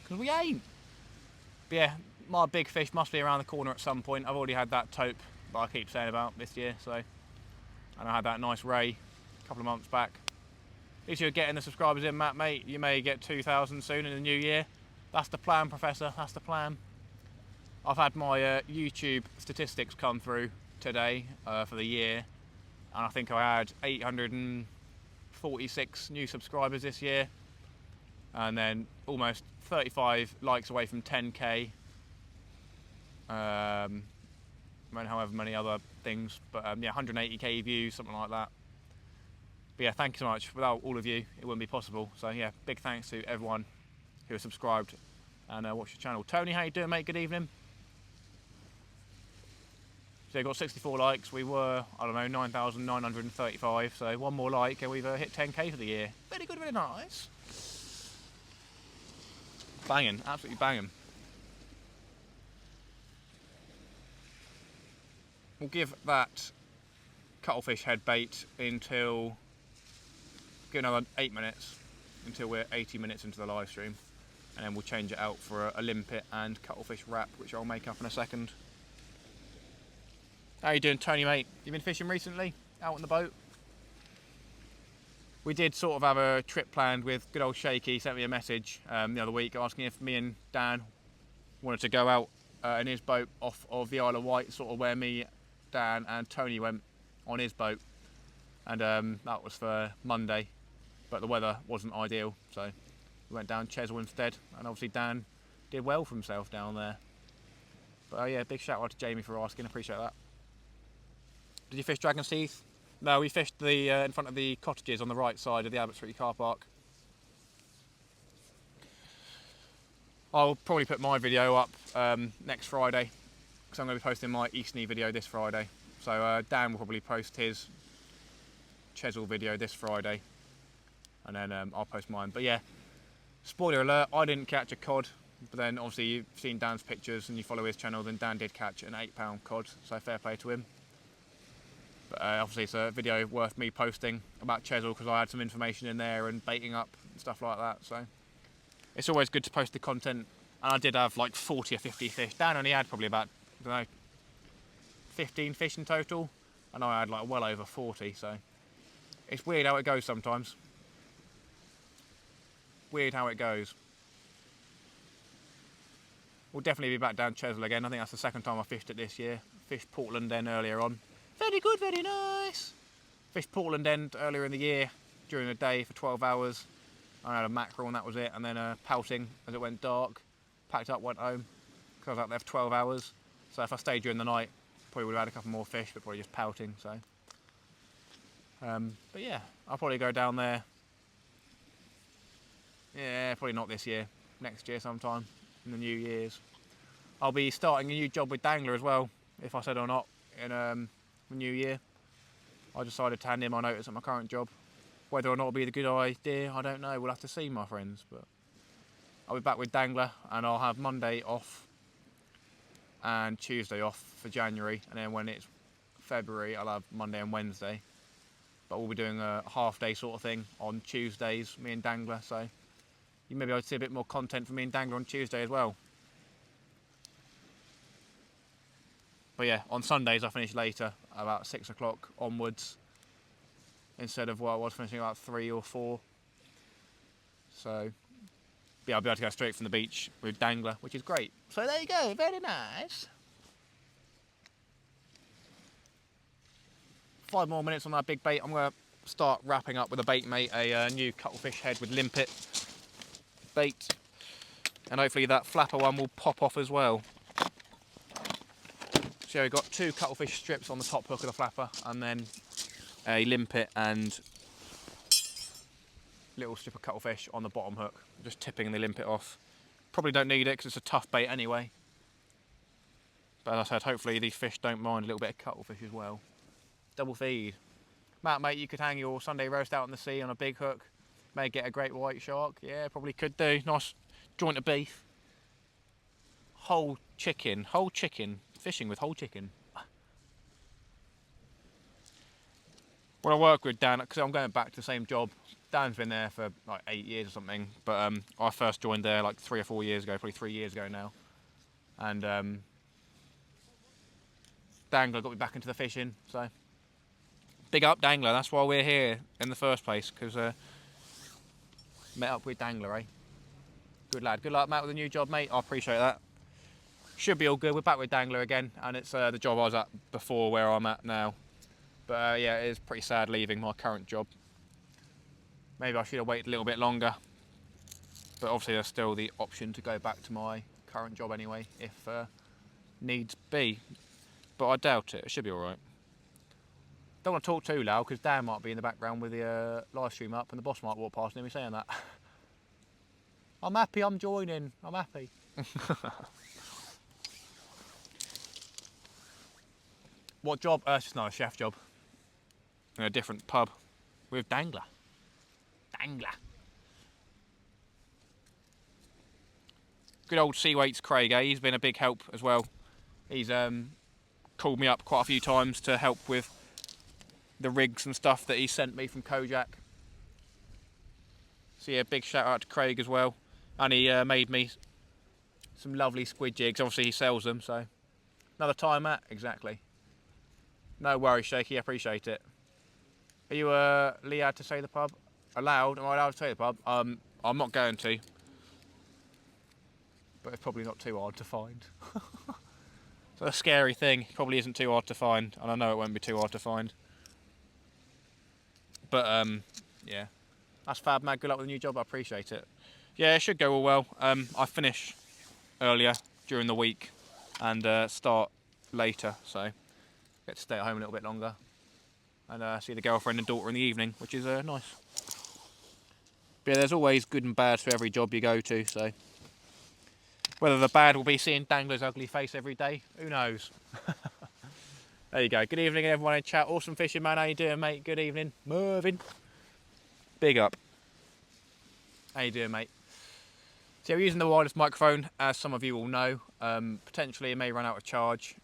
because we ain't. But yeah, my big fish must be around the corner at some point. I've already had that taupe that I keep saying about this year, so. And I had that nice ray a couple of months back. At least you're getting the subscribers in, Matt, mate. You may get 2,000 soon in the new year. That's the plan, Professor, that's the plan. I've had my YouTube statistics come through today for the year. And I think I had 846 new subscribers this year. And then almost 35 likes away from 10k. And however many other things. But yeah, 180k views, something like that. But yeah, thank you so much. Without all of you, it wouldn't be possible. So yeah, big thanks to everyone who has subscribed and watched the channel. Tony, how you doing, mate? Good evening. So you got 64 likes. We were, I don't know, 9,935. So one more like and we've hit 10k for the year. Very good, very nice. Banging, absolutely banging. We'll give that cuttlefish head bait until, give another 8 minutes until we're 80 minutes into the live stream, and then we'll change it out for a limpet and cuttlefish wrap, which I'll make up in a second. How you doing, Tony, mate? You been fishing recently? Out on the boat? We did sort of have a trip planned with good old Shaky. He sent me a message the other week asking if me and Dan wanted to go out in his boat off of the Isle of Wight, sort of where me, Dan and Tony went on his boat, and that was for Monday, but the weather wasn't ideal, so we went down Chesil instead, and obviously Dan did well for himself down there. But yeah, big shout out to Jamie for asking, appreciate that. Did you fish Dragon's Teeth? No, we fished the in front of the cottages on the right side of the Abbott Street car park. I'll probably put my video up next Friday, because I'm going to be posting my Eastney video this Friday. So Dan will probably post his Chesil video this Friday, and then I'll post mine. But yeah, spoiler alert, I didn't catch a cod, but then obviously you've seen Dan's pictures and you follow his channel, then Dan did catch an 8-pound cod, so fair play to him. But obviously it's a video worth me posting about Chesil, because I had some information in there and baiting up and stuff like that, so it's always good to post the content. And I did have like 40 or 50 fish. Dan only had probably about, I don't know, 15 fish in total, and I had like well over 40, so it's weird how it goes sometimes. Weird how it goes. We'll definitely be back down Chesil again. I think that's the second time I fished it this year. Fished Portland End earlier on. Very good, very nice. Fished Portland End earlier in the year during the day for 12 hours. I had a mackerel and that was it, and then pouting as it went dark. Packed up, went home, because I was out there for 12 hours. So if I stayed during the night, probably would have had a couple more fish, but probably just pouting, so. But yeah, I'll probably go down there. Yeah, probably not this year. Next year sometime, in the New Year's. I'll be starting a new job with Dangler as well, if I said or not, in the new year. I decided to hand in my notice at my current job. Whether or not it'll be the good idea, I don't know. We'll have to see, my friends. But I'll be back with Dangler, and I'll have Monday off and Tuesday off for January, and then when it's February, I'll have Monday and Wednesday. But we'll be doing a half-day sort of thing on Tuesdays, me and Dangler. So you may be able to see a bit more content from me and Dangler on Tuesday as well. But yeah, on Sundays I finish later, about 6 o'clock onwards, instead of what I was finishing about 3 or 4. So yeah, I'll be able to go straight from the beach with Dangler, which is great. So there you go, very nice. 5 more minutes on that big bait. I'm going to start wrapping up with a bait mate, a new cuttlefish head with limpet. bait, and hopefully that flapper one will pop off as well. So we've got 2 cuttlefish strips on the top hook of the flapper, and then a limpet and little strip of cuttlefish on the bottom hook. Just tipping the limpet off. Probably don't need it because it's a tough bait anyway. But as I said, hopefully these fish don't mind a little bit of cuttlefish as well. Double feed. Matt, mate, you could hang your Sunday roast out in the sea on a big hook. May get a great white shark. Yeah, probably could do. Nice joint of beef. Whole chicken. Whole chicken. Fishing with whole chicken. When I work with Dan, because I'm going back to the same job, Dan's been there for like 8 years or something, but I first joined there like 3 or 4 years ago, probably 3 years ago now. And Dangler got me back into the fishing, so big up Dangler, that's why we're here in the first place, because met up with Dangler, eh? Good lad. Good luck, Matt, with the new job, mate. I appreciate that. Should be all good. We're back with Dangler again, and it's the job I was at before where I'm at now. But yeah, it is pretty sad leaving my current job. Maybe I should have waited a little bit longer, but obviously there's still the option to go back to my current job anyway, if needs be. But I doubt it. It should be alright. Don't want to talk too loud because Dan might be in the background with the live stream up and the boss might walk past and hear me saying that. I'm happy I'm joining. I'm happy. What job? It's just not a chef job. In a different pub with Dangler. Dangler. Good old Seawaits Craig, eh? He's been a big help as well. He's called me up quite a few times to help with the rigs and stuff that he sent me from Kojak. So yeah, big shout out to Craig as well. And he made me some lovely squid jigs. Obviously he sells them, so another time, Matt. Exactly. No worries, Shaky. I appreciate it. Are you allowed to say the pub? Allowed? Am I allowed to say the pub? I'm not going to. But it's probably not too hard to find. So a scary thing. It probably isn't too hard to find, and I know it won't be too hard to find. But yeah, that's fab, Mag. Good luck with the new job. I appreciate it. Yeah, it should go all well. I finish earlier during the week and start later, so get to stay at home a little bit longer and see the girlfriend and daughter in the evening, which is nice. But yeah, there's always good and bad to every job you go to, so whether the bad will be seeing Dangler's ugly face every day, who knows? There you go. Good evening, everyone in chat. Awesome fishing, man. How you doing, mate? Good evening. Mervyn. Big up. How you doing, mate? So we're using the wireless microphone, as some of you will know. Potentially it may run out of charge,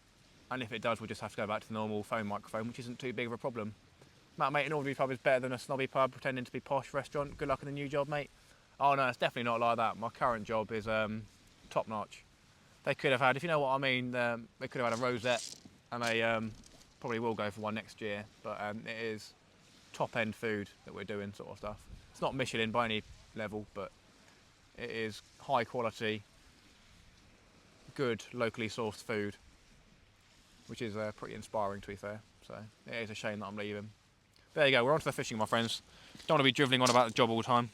and if it does, we'll just have to go back to the normal phone microphone, which isn't too big of a problem. Matt, mate, an ordinary pub is better than a snobby pub pretending to be posh restaurant. Good luck in the new job, mate. Oh no, it's definitely not like that. My current job is top notch. They could have had, if you know what I mean, they could have had a rosette, and they probably will go for one next year. But it is top end food that we're doing, sort of stuff. It's not Michelin by any level, but it is high quality, good locally sourced food, which is pretty inspiring, to be fair. So it is a shame that I'm leaving. There you go, we're on to the fishing, my friends. Don't want to be drivelling on about the job all the time.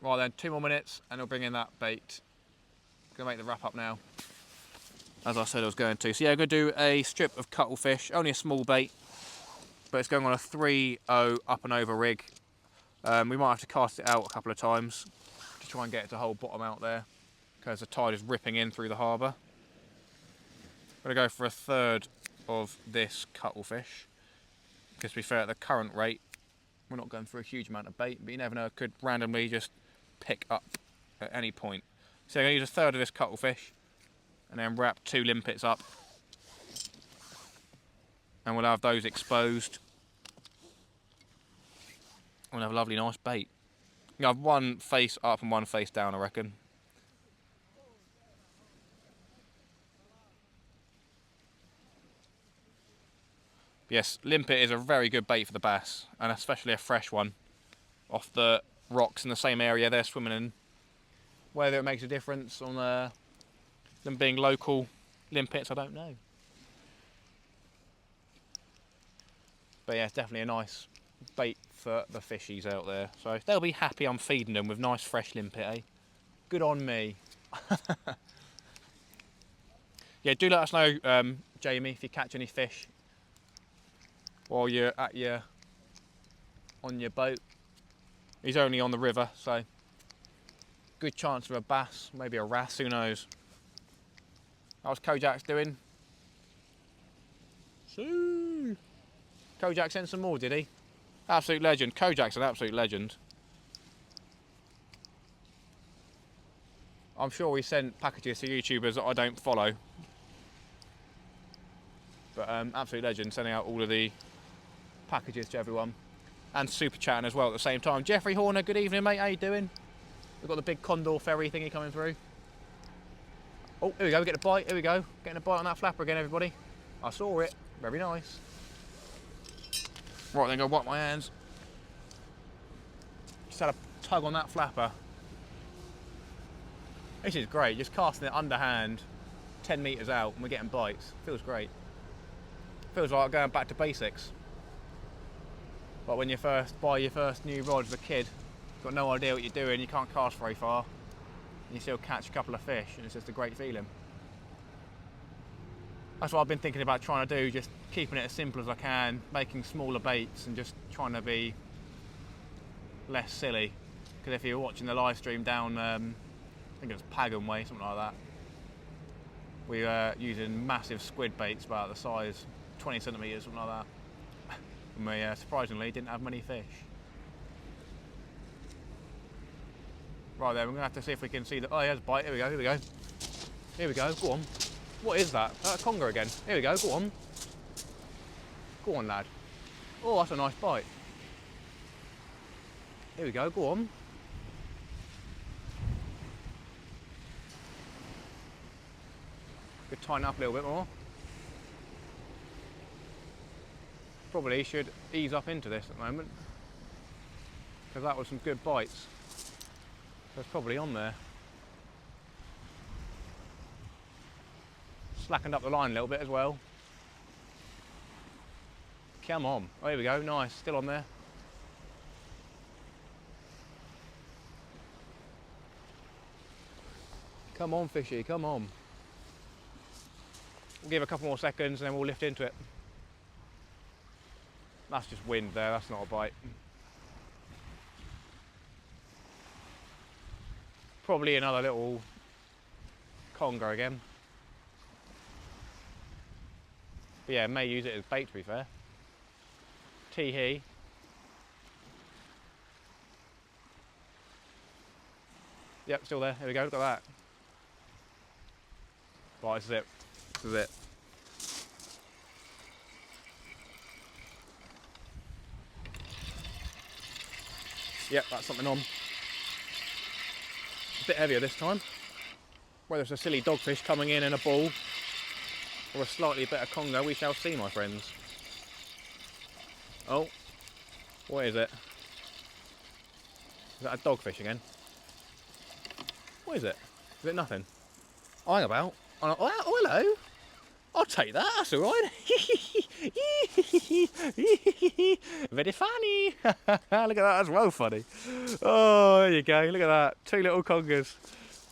Right then, 2 more minutes and we'll bring in that bait. Gonna make the wrap up now, as I said I was going to. So yeah, I'm gonna do a strip of cuttlefish, only a small bait, but it's going on a 3.0 up and over rig. We might have to cast it out a couple of times to try and get it to hold bottom out there, because the tide is ripping in through the harbour. I'm gonna go for a third of this cuttlefish, because to be fair, at the current rate, we're not going for a huge amount of bait, but you never know, it could randomly just pick up at any point. So I'm going to use a third of this cuttlefish and then wrap 2 limpets up, and we'll have those exposed. We'll have a lovely nice bait. You have one face up and one face down, I reckon. Yes, limpet is a very good bait for the bass, and especially a fresh one off the rocks in the same area they're swimming in. Whether it makes a difference on them being local limpets, I don't know. But yeah, it's definitely a nice bait for the fishies out there. So they'll be happy I'm feeding them with nice fresh limpet, eh? Good on me. Yeah, do let us know, Jamie, if you catch any fish while you're on your boat. He's only on the river, so good chance of a bass, maybe a wrasse, who knows. How's Kojak's doing? See. Kojak sent some more, did he? Absolute legend. Kojak's an absolute legend. I'm sure he sent packages to YouTubers that I don't follow. But absolute legend, sending out all of the packages to everyone. And super chatting as well at the same time. Jeffrey Horner, good evening, mate. How you doing? We've got the big condor ferry thingy coming through. Oh, here we go, we get a bite. Here we go. Getting a bite on that flapper again, everybody. I saw it. Very nice. Right, then go wipe my hands. Just had a tug on that flapper. This is great. Just casting it underhand, 10 metres out, and we're getting bites. Feels great. Feels like going back to basics. But when you first buy your first new rod as a kid, you've got no idea what you're doing, you can't cast very far, and you still catch a couple of fish, and it's just a great feeling. That's what I've been thinking about trying to do, just keeping it as simple as I can, making smaller baits and just trying to be less silly. Because if you're watching the live stream down, I think it was Pagan Way, something like that, we were using massive squid baits about the size, 20 centimetres, something like that. And we surprisingly didn't have many fish. Right then, we're going to have to see if we can see the... Oh, here's a bite. Here we go, here we go. Here we go, go on. What is that? Conger again. Here we go, go on. Go on, lad. Oh, that's a nice bite. Here we go, go on. Could tighten up a little bit more. Probably should ease up into this at the moment, because that was some good bites. So it's probably on there. Slackened up the line a little bit as well. Come on. Oh, here we go. Nice. Still on there. Come on, fishy. Come on. We'll give a couple more seconds and then we'll lift into it. That's just wind there. That's not a bite. Probably another little conger again. But yeah, may use it as bait, to be fair. Tee-hee. Yep, still there. Here we go, look at that. Right, this is it. This is it. Yep, that's something on. A bit heavier this time. Whether it's a silly dogfish coming in a ball or a slightly better conger, we shall see, my friends. Oh, what is it? Is that a dogfish again? What is it? Is it nothing? Oh, hang about. Oh, hello. I'll take that, that's alright. Very funny. Look at that, that's well funny. Oh, there you go, look at that. Two little congers.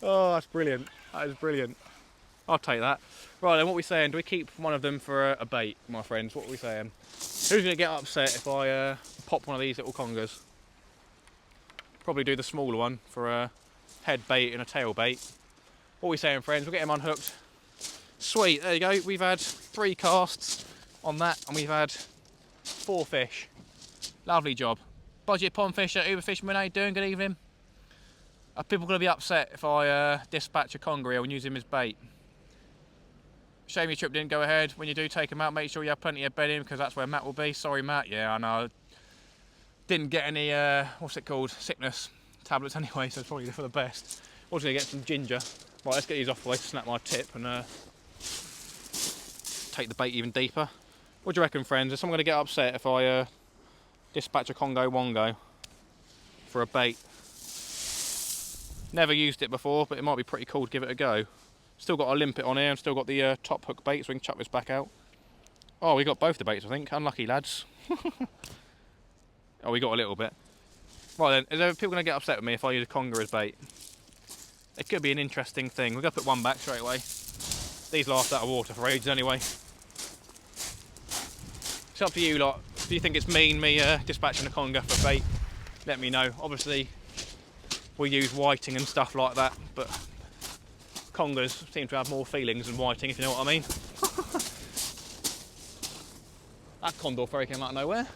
Oh, that's brilliant. That is brilliant. I'll take that. Right then, what are we saying? Do we keep one of them for a bait, my friends? What are we saying? Who's going to get upset if I pop one of these little congers? Probably do the smaller one for a head bait and a tail bait. What are we saying, friends? We'll get him unhooked. Sweet, there you go. We've had 3 casts on that and we've had 4 fish. Lovely job. Budget pond fisher, Uber Fisherman, how you doing? Good evening. Are people going to be upset if I dispatch a conger eel and use him as bait? Shame your trip didn't go ahead. When you do take him out, make sure you have plenty of bedding because that's where Matt will be. Sorry, Matt. Yeah, I know. Didn't get any, what's it called? Sickness tablets anyway, so it's probably for the best. Also going to get some ginger. Right, let's get these off the way to snap my tip and take the bait even deeper. What do you reckon, friends? Is someone going to get upset if I dispatch a Congo Wongo for a bait? Never used it before, but it might be pretty cool to give it a go. Still got a limpet on here and still got the top hook bait, so we can chuck this back out. Oh, we got both the baits, I think. Unlucky lads. Oh, we got a little bit. Right then, is there people going to get upset with me if I use a conger as bait? It could be an interesting thing. We're going to put one back straight away. These last out of water for ages anyway. It's up to you lot. Do you think it's mean me dispatching a conger for bait? Let me know. Obviously, we use whiting and stuff like that, but congers seem to have more feelings than whiting, if you know what I mean. That condor ferry came out of nowhere.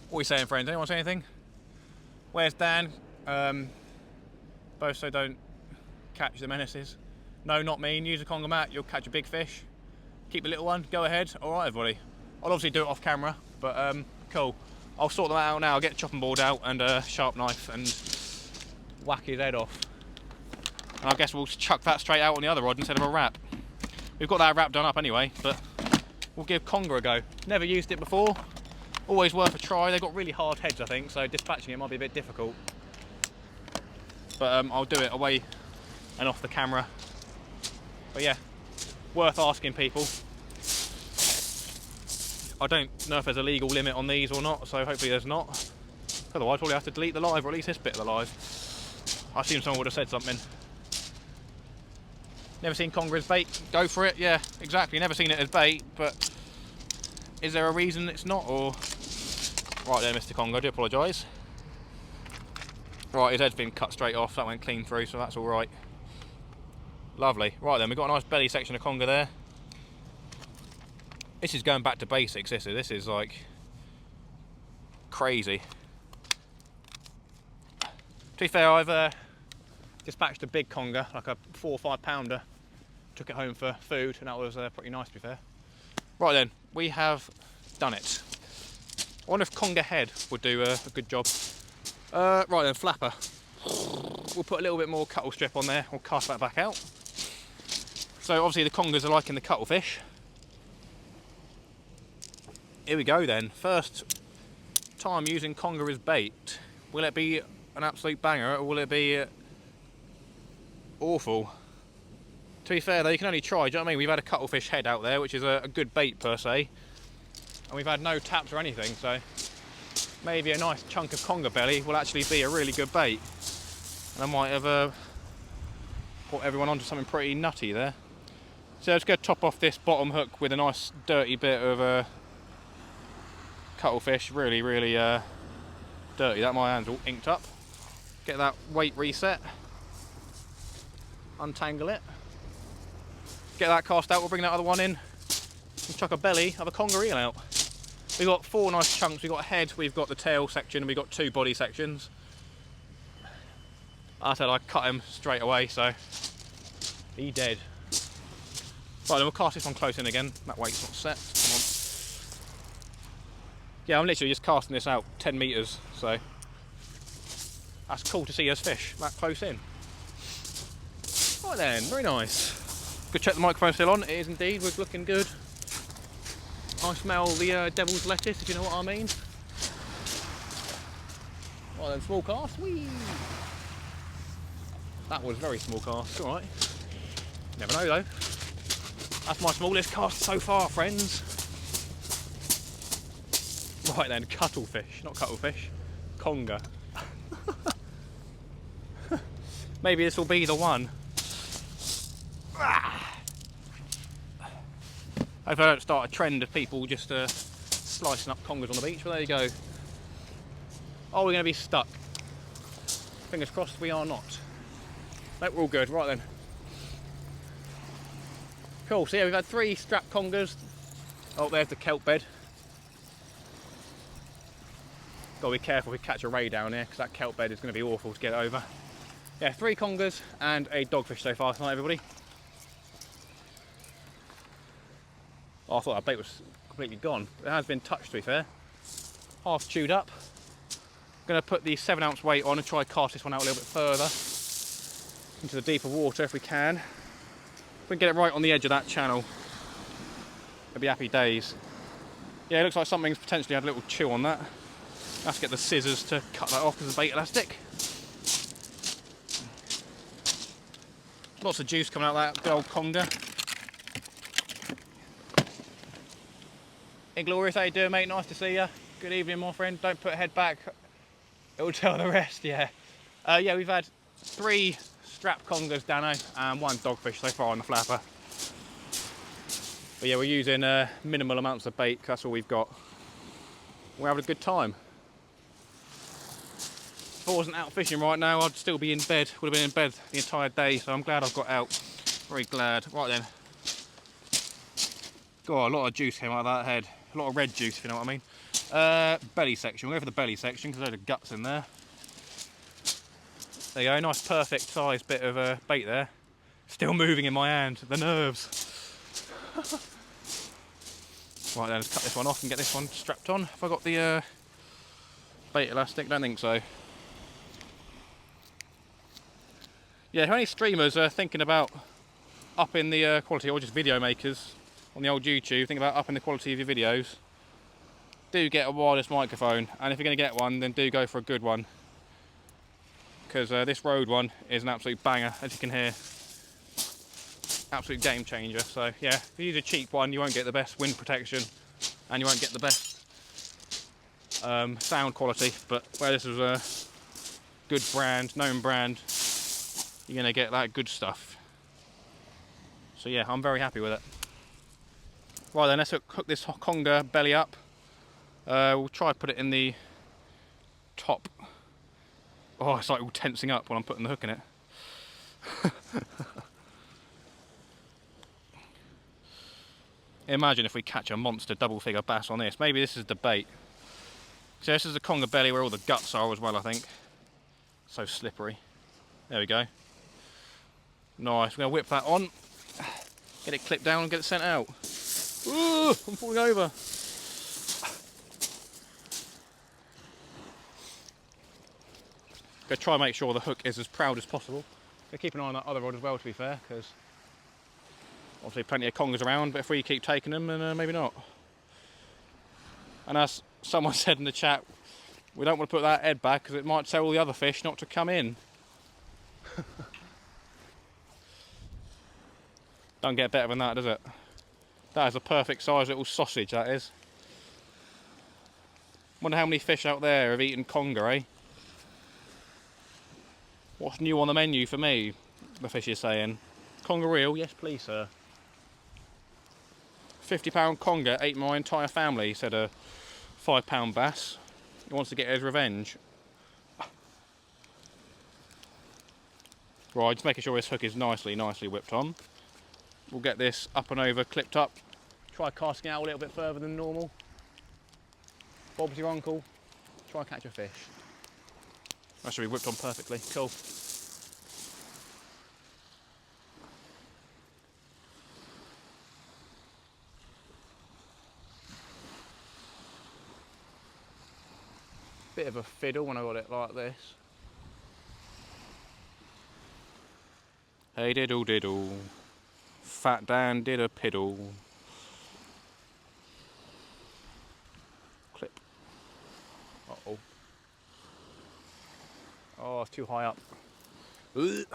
What are you saying, friends? Anyone say anything? Where's Dan? Both so don't catch the menaces. No, not mean. Use a conger mat, you'll catch a big fish. Keep the little one, go ahead. Alright, everybody. I'll obviously do it off camera, but cool. I'll sort them out now. I'll get the chopping board out and a sharp knife and whack his head off. And I guess we'll chuck that straight out on the other rod instead of a wrap. We've got that wrap done up anyway, but we'll give conger a go. Never used it before. Always worth a try. They've got really hard heads, I think, so dispatching it might be a bit difficult. But I'll do it away and off the camera. But yeah, worth asking people. I don't know if there's a legal limit on these or not, so hopefully there's not. Otherwise, I'll probably have to delete the live, or at least this bit of the live. I assume someone would have said something. Never seen conger as bait? Go for it. Yeah, exactly. Never seen it as bait, but is there a reason it's not? Or right there, Mr. Conger. I do apologise. Right, his head's been cut straight off. That went clean through, so that's all right. Lovely. Right then, we've got a nice belly section of conger there. This is going back to basics. This is like crazy. To be fair, I've dispatched a big conger, like a 4 or 5 pounder. Took it home for food, and that was pretty nice, to be fair. Right then, we have done it. I wonder if conger head would do a good job. Right then, flapper. We'll put a little bit more cuttle strip on there. We'll cast that back out. So obviously the congers are liking the cuttlefish. Here we go then. First time using conger as bait. Will it be an absolute banger, or will it be awful? To be fair though, you can only try, do you know what I mean? We've had a cuttlefish head out there, which is a good bait per se. And we've had no taps or anything, so maybe a nice chunk of conger belly will actually be a really good bait. And I might have put everyone onto something pretty nutty there. So let's go top off this bottom hook with a nice dirty bit of cuttlefish. Really, really dirty. That, my hand's all inked up. Get that weight reset. Untangle it. Get that cast out. We'll bring that other one in and chuck a belly of a conger eel out. We've got 4 nice chunks. We've got a head, we've got the tail section, and we've got 2 body sections. I said I cut him straight away, so he dead. Right, then we'll cast this one close in again. That weight's not set. Come on. Yeah, I'm literally just casting this out 10 metres, so that's cool to see us fish that close in. Right then, very nice. Good, check the microphone's still on. It is indeed. We're looking good. I smell the devil's lettuce, if you know what I mean. Right then, small cast. Whee! That was very small cast. All right. Never know though. That's my smallest cast so far, friends. Right then, cuttlefish, not cuttlefish, conger. Maybe this will be the one. Hope I don't start a trend of people just slicing up congers on the beach, but there you go. Are we going to be stuck? Fingers crossed we are not. No, we're all good. Right then. Cool, so yeah, we've had 3 strap congers. Oh, there's the kelp bed. Gotta be careful if we catch a ray down here, because that kelp bed is going to be awful to get over. Yeah, 3 congers and a dogfish so far tonight, everybody. Oh, I thought that bait was completely gone. It has been touched, to be fair. Half chewed up. Going to put the 7-ounce weight on and try to cast this one out a little bit further into the deeper water if we can. If we can get it right on the edge of that channel, it'll be happy days. Yeah, it looks like something's potentially had a little chew on that. Let's get the scissors to cut that off because the bait elastic. Lots of juice coming out of that good old conger. Inglorious, how you doing, mate? Nice to see you. Good evening, my friend. Don't put head back. It'll tell the rest, yeah. Yeah, we've had 3 strap congers, Dano, and 1 dogfish so far on the flapper. But yeah, we're using minimal amounts of bait, 'cause that's all we've got. We're having a good time. If I wasn't out fishing right now, I'd still be in bed. Would have been in bed the entire day, so I'm glad I've got out. Very glad. Right then. God, a lot of juice came out of that head. A lot of red juice, if you know what I mean. Belly section. We'll go for the belly section because there's loads of guts in there. There you go, nice perfect sized bit of bait there. Still moving in my hand, the nerves. Right then, let's cut this one off and get this one strapped on. Have I got the bait elastic? Don't think so. Yeah, if any streamers are thinking about upping the quality, or just video makers on the old YouTube, think about upping the quality of your videos, do get a wireless microphone, and if you're going to get one, then do go for a good one, because this Rode one is an absolute banger, as you can hear. Absolute game changer. So yeah, if you use a cheap one, you won't get the best wind protection and you won't get the best sound quality, but where this is a good brand, known brand, you're going to get that good stuff. So yeah, I'm very happy with it. Right then, let's hook this conger belly up. We'll try to put it in the top. Oh, it's like all tensing up when I'm putting the hook in it. Imagine if we catch a monster double figure bass on this. Maybe this is the bait. So this is the conger belly where all the guts are as well, I think. So slippery. There we go. Nice, we're going to whip that on. Get it clipped down and get it sent out. Ooh, I'm falling over. Go try and make sure the hook is as proud as possible. Go keep an eye on that other rod as well, to be fair, because obviously plenty of congers around, but if we keep taking them, then maybe not. And as someone said in the chat, we don't want to put that head back because it might tell all the other fish not to come in. Don't get better than that, does it? That is a perfect size little sausage, that is. Wonder how many fish out there have eaten conger, eh? What's new on the menu for me? The fish is saying. Conger eel? Yes please, sir. £50 conger ate my entire family, said a £5 bass. He wants to get his revenge. Right, just making sure this hook is nicely whipped on. We'll get this up and over, clipped up. Try casting out a little bit further than normal. Bob's your uncle. Try and catch a fish. That should be whipped on perfectly. Cool. Bit of a fiddle when I got it like this. Hey diddle diddle, Fat Dan did a piddle. Clip. Uh-oh. Oh, it's too high up. Ugh.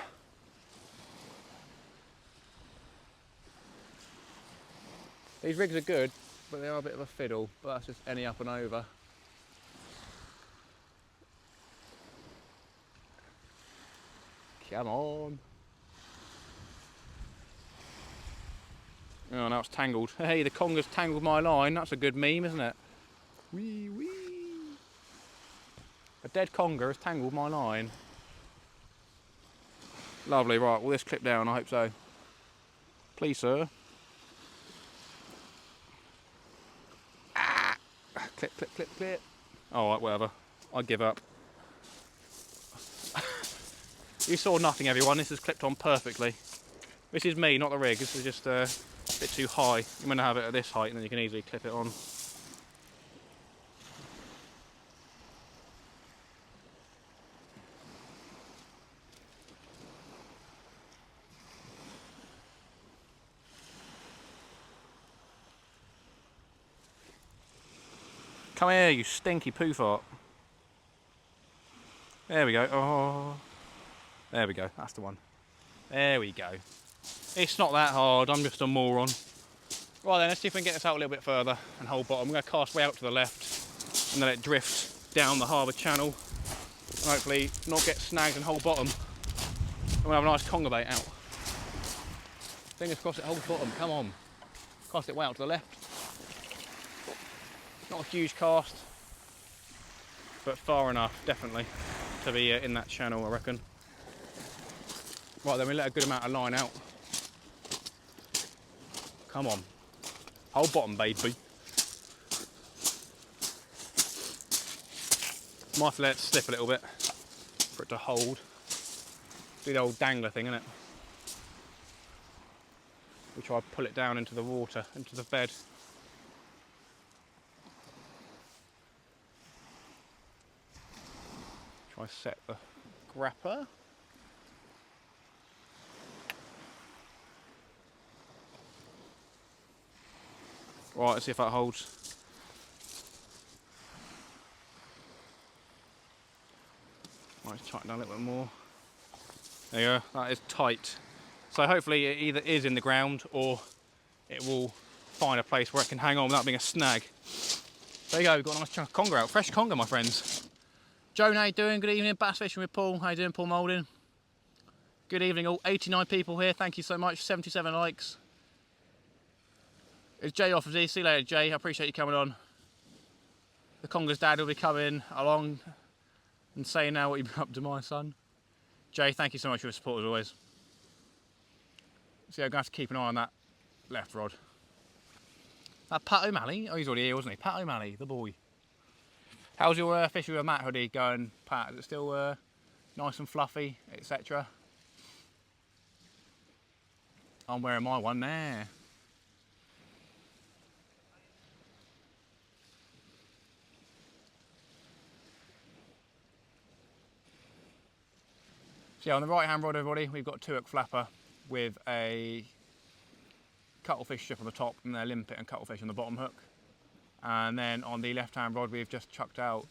These rigs are good, but they are a bit of a fiddle, but that's just any up and over. Come on. Oh, now it's tangled. Hey, the conger's tangled my line. That's a good meme, isn't it? Wee wee. A dead conger has tangled my line. Lovely, right, will this clip down? I hope so. Please, sir. Ah! Clip, clip, clip, clip. Alright, whatever. I give up. You saw nothing, everyone. This is clipped on perfectly. This is me, not the rig. This is just a bit too high. You're going to have it at this height and then you can easily clip it on. Come here, you stinky poo fart. There we go. Oh, there we go. That's the one. There we go. It's not that hard. I'm just a moron. Right then, let's see if we can get this out a little bit further and hold bottom. I'm going to cast way out to the left and then let it drift down the harbour channel and hopefully not get snagged and hold bottom. And we'll have a nice conger bait out. Fingers crossed it holds bottom, come on. Cast it way out to the left. Not a huge cast, but far enough, definitely, to be in that channel, I reckon. Right then, we let a good amount of line out. Come on. Hold bottom, baby. Might have to let it slip a little bit for it to hold. Do the old dangler thing, innit? We try to pull it down into the water, into the bed. Try to set the grapper. Right, let's see if that holds. Right, let's tighten down a little bit more. There you go, that is tight. So hopefully it either is in the ground or it will find a place where it can hang on without being a snag. There you go, we've got a nice chunk of conger out. Fresh conger, my friends. Joan, how you doing? Good evening. Bass fishing with Paul. How you doing, Paul Moulding? Good evening all. 89 people here. Thank you so much. 77 likes. It's Jay off of Z. See you later, Jay. I appreciate you coming on. The conger's dad will be coming along and saying now what you've been up to, my son. Jay, thank you so much for your support as always. So yeah, I'm going to have to keep an eye on that left rod. That Pat O'Malley? Oh, he's already here, wasn't he? Pat O'Malley, the boy. How's your fishing with a Matt hoodie going, Pat? Is it still nice and fluffy, etc.? I'm wearing my one there. So yeah, on the right hand rod, everybody, we've got a 2-hook flapper with a cuttlefish strip on the top and a limpet and cuttlefish on the bottom hook. And then on the left hand rod, we've just chucked out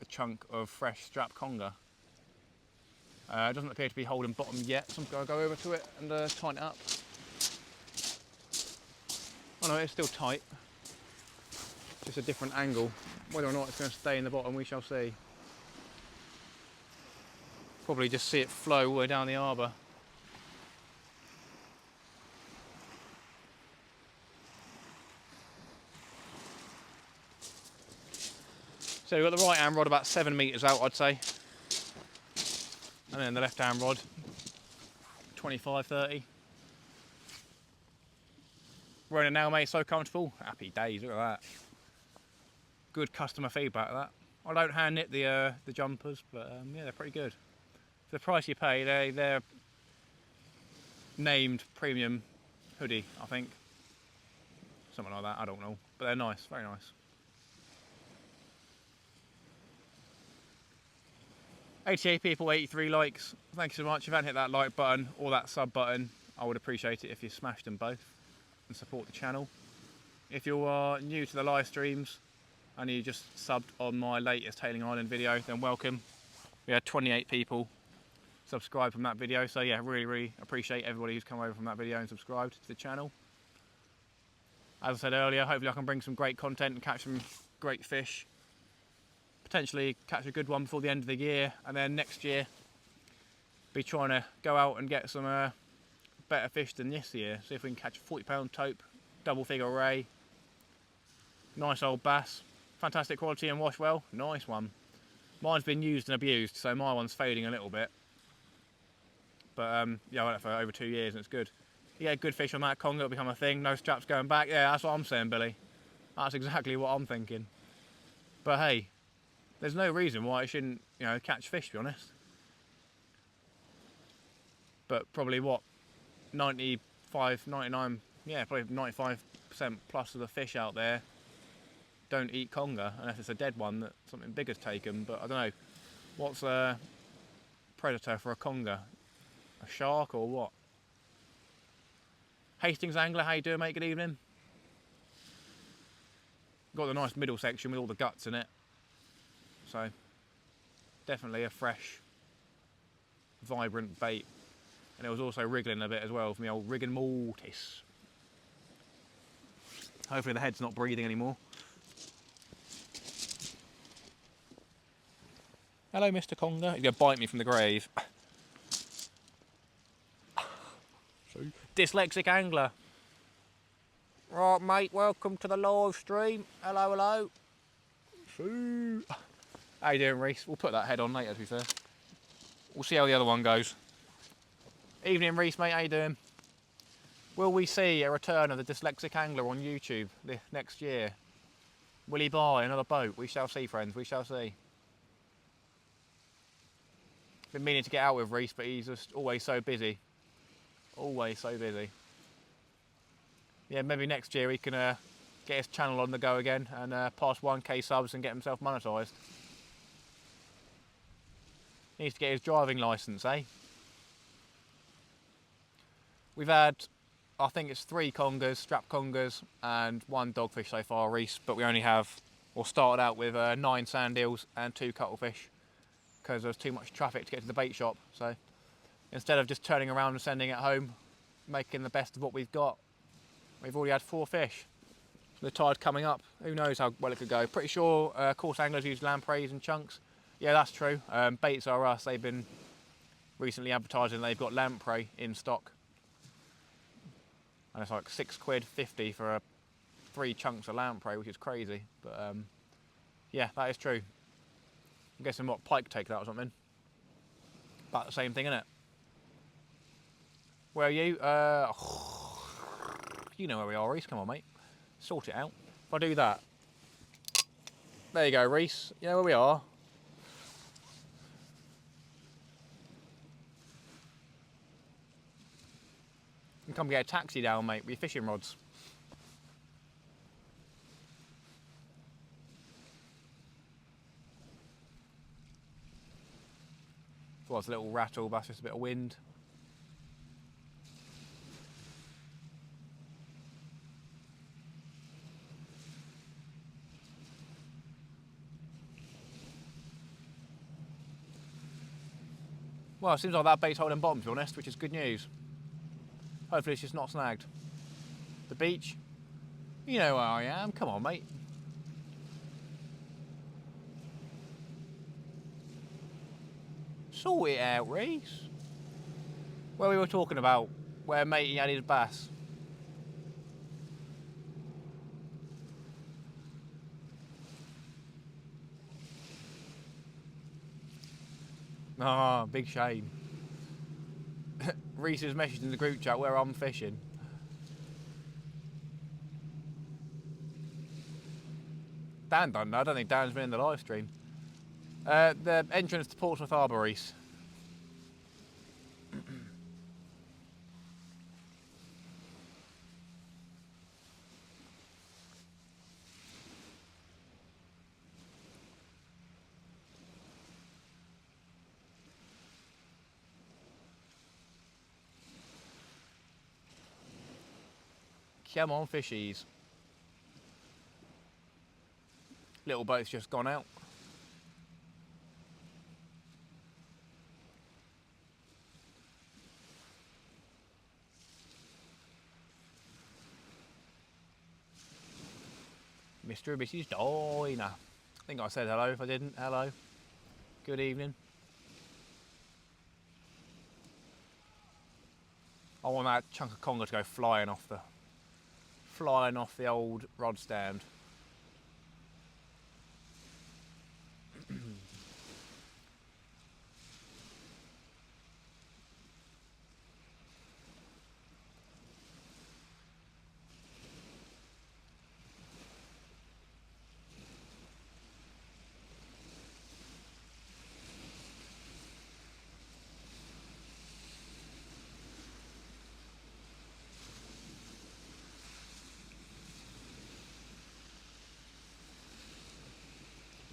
a chunk of fresh strap conger. It doesn't appear to be holding bottom yet, so I'm going to go over to it and tighten it up. Oh no, it's still tight. Just a different angle. Whether or not it's going to stay in the bottom, we shall see. Probably just see it flow all the way down the harbour. So we've got the right hand rod about 7 metres out, I'd say. And then the left hand rod, 25, 30. Wearing it now, mate, so comfortable. Happy days, look at that. Good customer feedback, that. I don't hand knit the jumpers, but yeah, they're pretty good. For the price you pay, they're named premium hoodie, I think. Something like that, I don't know. But they're nice, very nice. 88 people, 83 likes. Thank you so much. If you haven't hit that like button or that sub button, I would appreciate it if you smashed them both and support the channel. If you are new to the live streams and you just subbed on my latest Hailing Island video, then welcome. We had 28 people subscribe from that video, so yeah, really appreciate everybody who's come over from that video and subscribed to the channel. As I said earlier, hopefully I can bring some great content and catch some great fish. Potentially catch a good one before the end of the year, and then next year be trying to go out and get some better fish than this year. See if we can catch a 40-pound tope, double figure ray, nice old bass, fantastic quality and wash well, nice one. Mine's been used and abused, so my one's fading a little bit, but yeah, I've had it for over 2 years and it's good. Yeah, good fish on that conger, it'll become a thing. No straps going back. Yeah, that's what I'm saying, Billy. That's exactly what I'm thinking. But hey, there's no reason why I shouldn't, you know, catch fish, to be honest. But probably what, 95, 99, yeah, probably 95% plus of the fish out there don't eat conger unless it's a dead one that something bigger's taken. But I don't know, what's a predator for a conger? A shark or what? Hastings Angler, how you doing, mate? Good evening. Got the nice middle section with all the guts in it. So, definitely a fresh, vibrant bait. And it was also wriggling a bit as well from the old rig and mortis. Hopefully the head's not breathing anymore. Hello, Mr. Conger. He's going to bite me from the grave. Dyslexic angler. Right, mate, welcome to the live stream. Hello, hello. How you doing, Reese? We'll put that head on later, to be fair. We'll see how the other one goes. Evening, Reese, mate. How you doing? Will we see a return of the dyslexic angler on YouTube next year? Will he buy another boat? We shall see, friends. We shall see. Been meaning to get out with Reese, but he's just always so busy. Always so busy. Yeah, maybe next year he can get his channel on the go again and pass 1k subs and get himself monetised. He needs to get his driving licence, eh? We've had, I think it's 3 congers, strap congers, and 1 dogfish so far, Reese, but we only have, or started out with 9 sand eels and 2 cuttlefish because there's too much traffic to get to the bait shop. So instead of just turning around and sending it home, making the best of what we've got, we've already had 4 fish. The tide coming up, who knows how well it could go. Pretty sure coarse anglers use lampreys and chunks. Yeah, that's true. Baits Are Us, they've been recently advertising they've got lamprey in stock. And it's like £6.50 for 3 chunks of lamprey, which is crazy. But yeah, that is true. I'm guessing what, pike take that or something. About the same thing, innit? Where are you? You know where we are, Reese. Come on, mate. Sort it out. If I do that. There you go, Reese. You know where we are. You can come get a taxi down, mate, with your fishing rods. Well, it's a little rattle, that's just a bit of wind. Well, it seems like that bait's holding bottom, to be honest, which is good news. Hopefully it's just not snagged. The beach? You know where I am. Come on, mate. Sort it out, Reese. Where we were talking about, where matey had his bass. Ah, big shame. Reese has messaged in the group chat where I'm fishing. Dan don't know. I don't think Dan's been in the live stream. The entrance to Portsmouth Harbour, Reese. Come on, fishies. Little boat's just gone out. Mr. and Mrs. Diner. I think I said hello. If I didn't, hello. Good evening. I want that chunk of conger to go flying off the old rod stand.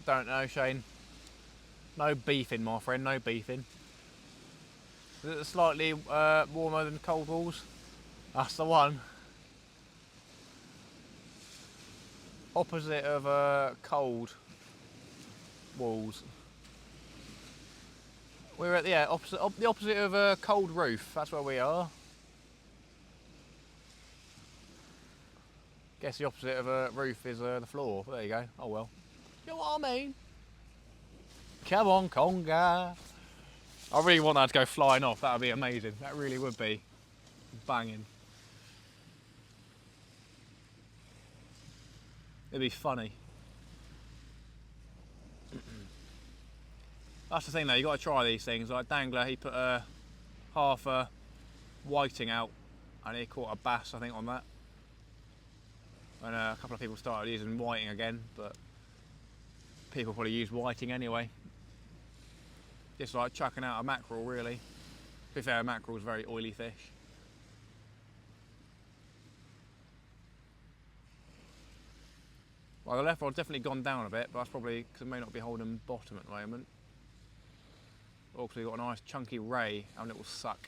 Don't know, Shane. No beefing, my friend, no beefing. Is it slightly warmer than cold walls? That's the one. Opposite of cold walls. We're at the the opposite of a cold roof. That's where we are. Guess the opposite of a roof is the floor. There you go. Oh well. You know what I mean? Come on, conger. I really want that to go flying off. That would be amazing. That really would be banging. It'd be funny. That's the thing though, you got to try these things. Like Dangler, he put half a whiting out and he caught a bass, I think, on that. And a couple of people started using whiting again, but people probably use whiting anyway. Just like chucking out a mackerel, really. To be fair, a mackerel is a very oily fish. Well, the left rod's definitely gone down a bit, but that's probably because it may not be holding bottom at the moment. Or because we've got a nice chunky ray and it will suck.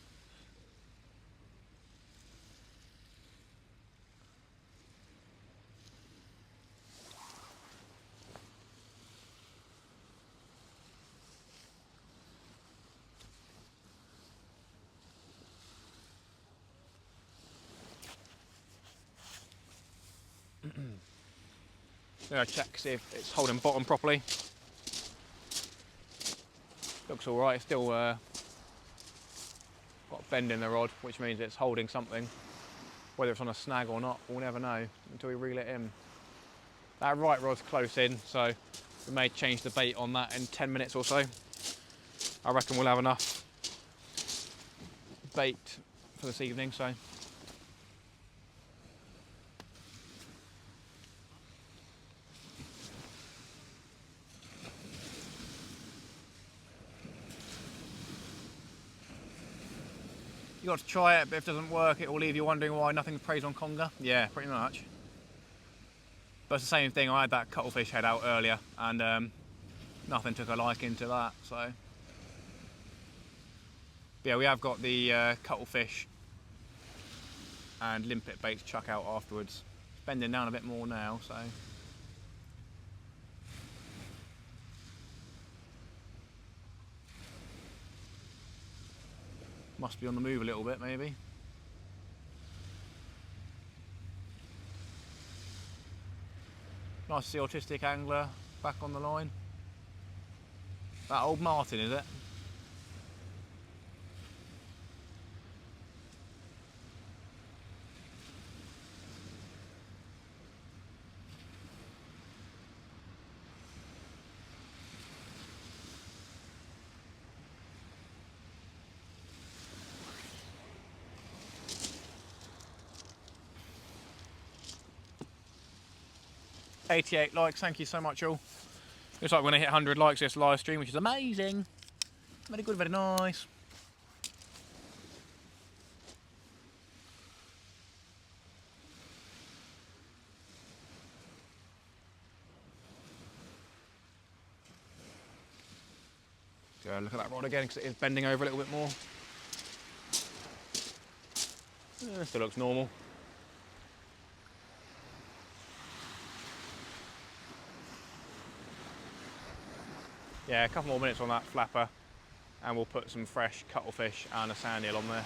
Gonna check, see if it's holding bottom properly. Looks alright, it's still got a bend in the rod, which means it's holding something. Whether it's on a snag or not, we'll never know until we reel it in. That right rod's close in, so we may change the bait on that in 10 minutes or so. I reckon we'll have enough bait for this evening, so. You got to try it, but if it doesn't work, it will leave you wondering why nothing preys on conger. Yeah, pretty much. But it's the same thing. I had that cuttlefish head out earlier, and nothing took a liking to that. So yeah, we have got the cuttlefish and limpet bait to chuck out afterwards. It's bending down a bit more now, so. Must be on the move a little bit, maybe. Nice to see autistic angler back on the line. That old Martin, is it? $88 likes, thank you so much all. Looks like we're going to hit 100 likes this live stream, which is amazing. Very good, very nice. Go look at that rod again because it is bending over a little bit more. Still looks normal. Yeah, a couple more minutes on that flapper and we'll put some fresh cuttlefish and a sand eel on there.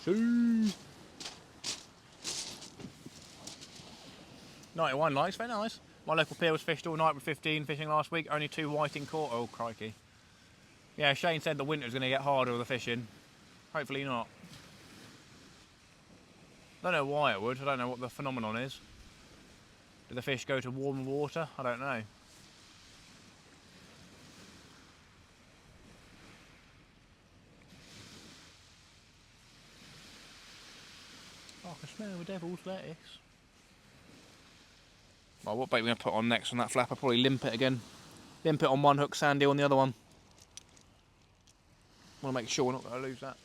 See? 91 likes, very nice. My local pier was fished all night with 15 fishing last week, only 2 whiting caught. Oh, crikey. Yeah, Shane said the winter's going to get harder with the fishing. Hopefully not. I don't know why it would, I don't know what the phenomenon is. Do the fish go to warm water? I don't know. Oh, I can smell the devil's lettuce. Well, what bait are we going to put on next on that flapper? Probably limpet again. Limpet on one hook, sand eel on the other one. Want to make sure we're not going to lose that.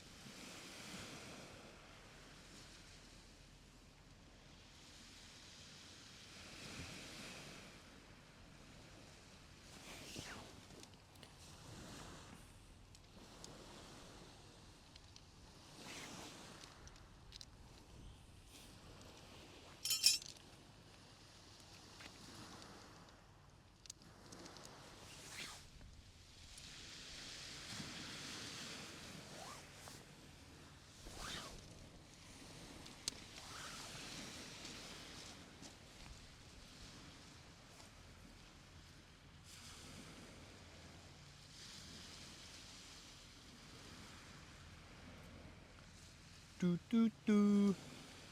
Come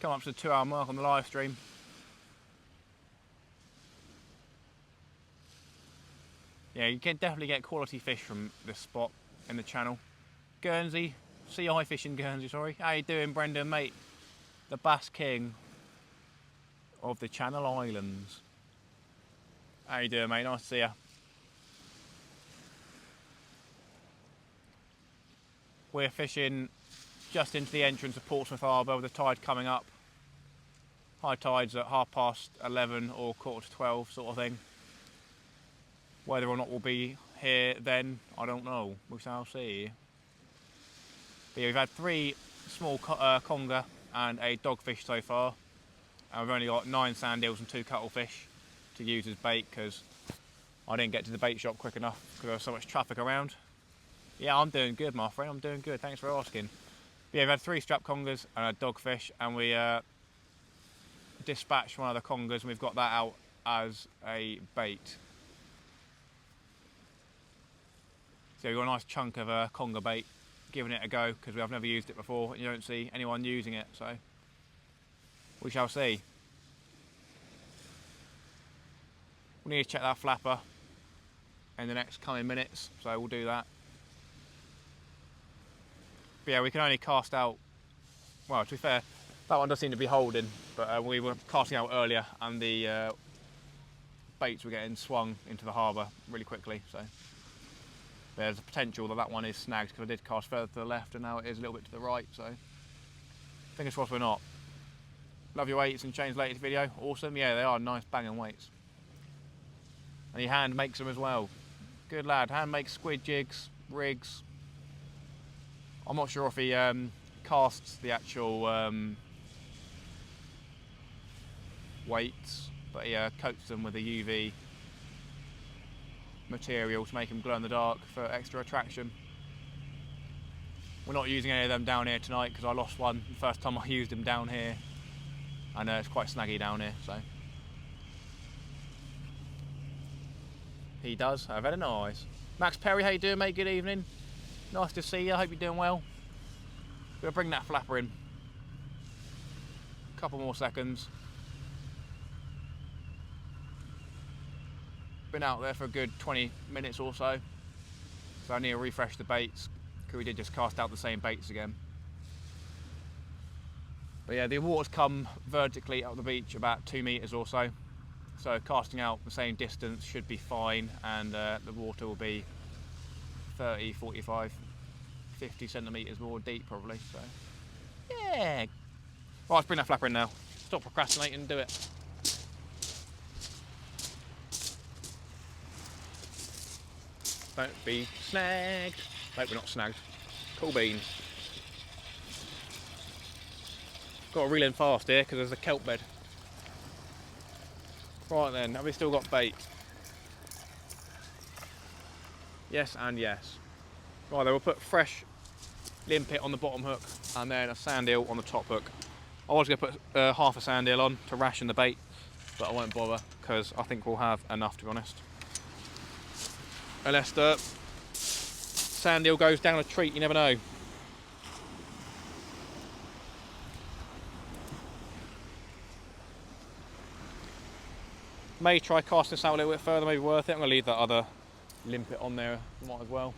up to the 2-hour mark on the live stream. Yeah, you can definitely get quality fish from this spot in the channel. Guernsey, sea eye fishing Guernsey, sorry. How you doing, Brendan, mate? The Bass King of the Channel Islands. How you doing, mate? Nice to see you. We're fishing just into the entrance of Portsmouth Harbour with the tide coming up. High tides at 11:30 or 11:45 sort of thing. Whether or not we'll be here then, I don't know. We shall see. But yeah, we've had 3 small conger and a dogfish so far. And we've only got 9 sand eels and 2 cuttlefish to use as bait because I didn't get to the bait shop quick enough because there was so much traffic around. Yeah, I'm doing good, my friend. I'm doing good. Thanks for asking. But yeah, we've had 3 strap congers and a dogfish, and we dispatched one of the congers, and we've got that out as a bait. So we've got a nice chunk of a conger bait, giving it a go because I've never used it before and you don't see anyone using it, so we shall see. We need to check that flapper in the next coming minutes, so we'll do that. But yeah, we can only cast out, well, to be fair, that one does seem to be holding, but we were casting out earlier and the baits were getting swung into the harbour really quickly, so there's a potential that that one is snagged because I did cast further to the left and now it is a little bit to the right, so fingers crossed we're not. Love your weights and Shane's latest video. Awesome. Yeah, they are nice banging weights. And he hand makes them as well. Good lad. Hand makes squid jigs, rigs. I'm not sure if he casts the actual weights, but he coats them with a UV material to make them glow in the dark for extra attraction. We're not using any of them down here tonight because I lost one the first time I used them down here, and it's quite snaggy down here, so he does have very nice. Max Perry, how you doing, mate? Good evening. Nice to see you. I hope you're doing well. Gonna bring that flapper in. Couple more seconds. Been out there for a good 20 minutes or so, so I need to refresh the baits because we did just cast out the same baits again. But yeah, the water's come vertically up the beach about 2 meters or so, so casting out the same distance should be fine, and the water will be 30, 45, 50 centimeters more deep probably, so yeah. Right, let's bring that flapper in now. Stop procrastinating and do it. Don't be snagged. Nope, we're not snagged. Cool beans. Got to reel in fast here because there's a kelp bed. Right then, have we still got bait? Yes and yes. Right then, we'll put fresh limpet on the bottom hook and then a sand eel on the top hook. I was going to put half a sand eel on to ration the bait, but I won't bother because I think we'll have enough, to be honest. Unless the sand eel goes down a treat, you never know. May try casting this out a little bit further, maybe worth it. I'm going to leave that other limpet on there, might as well.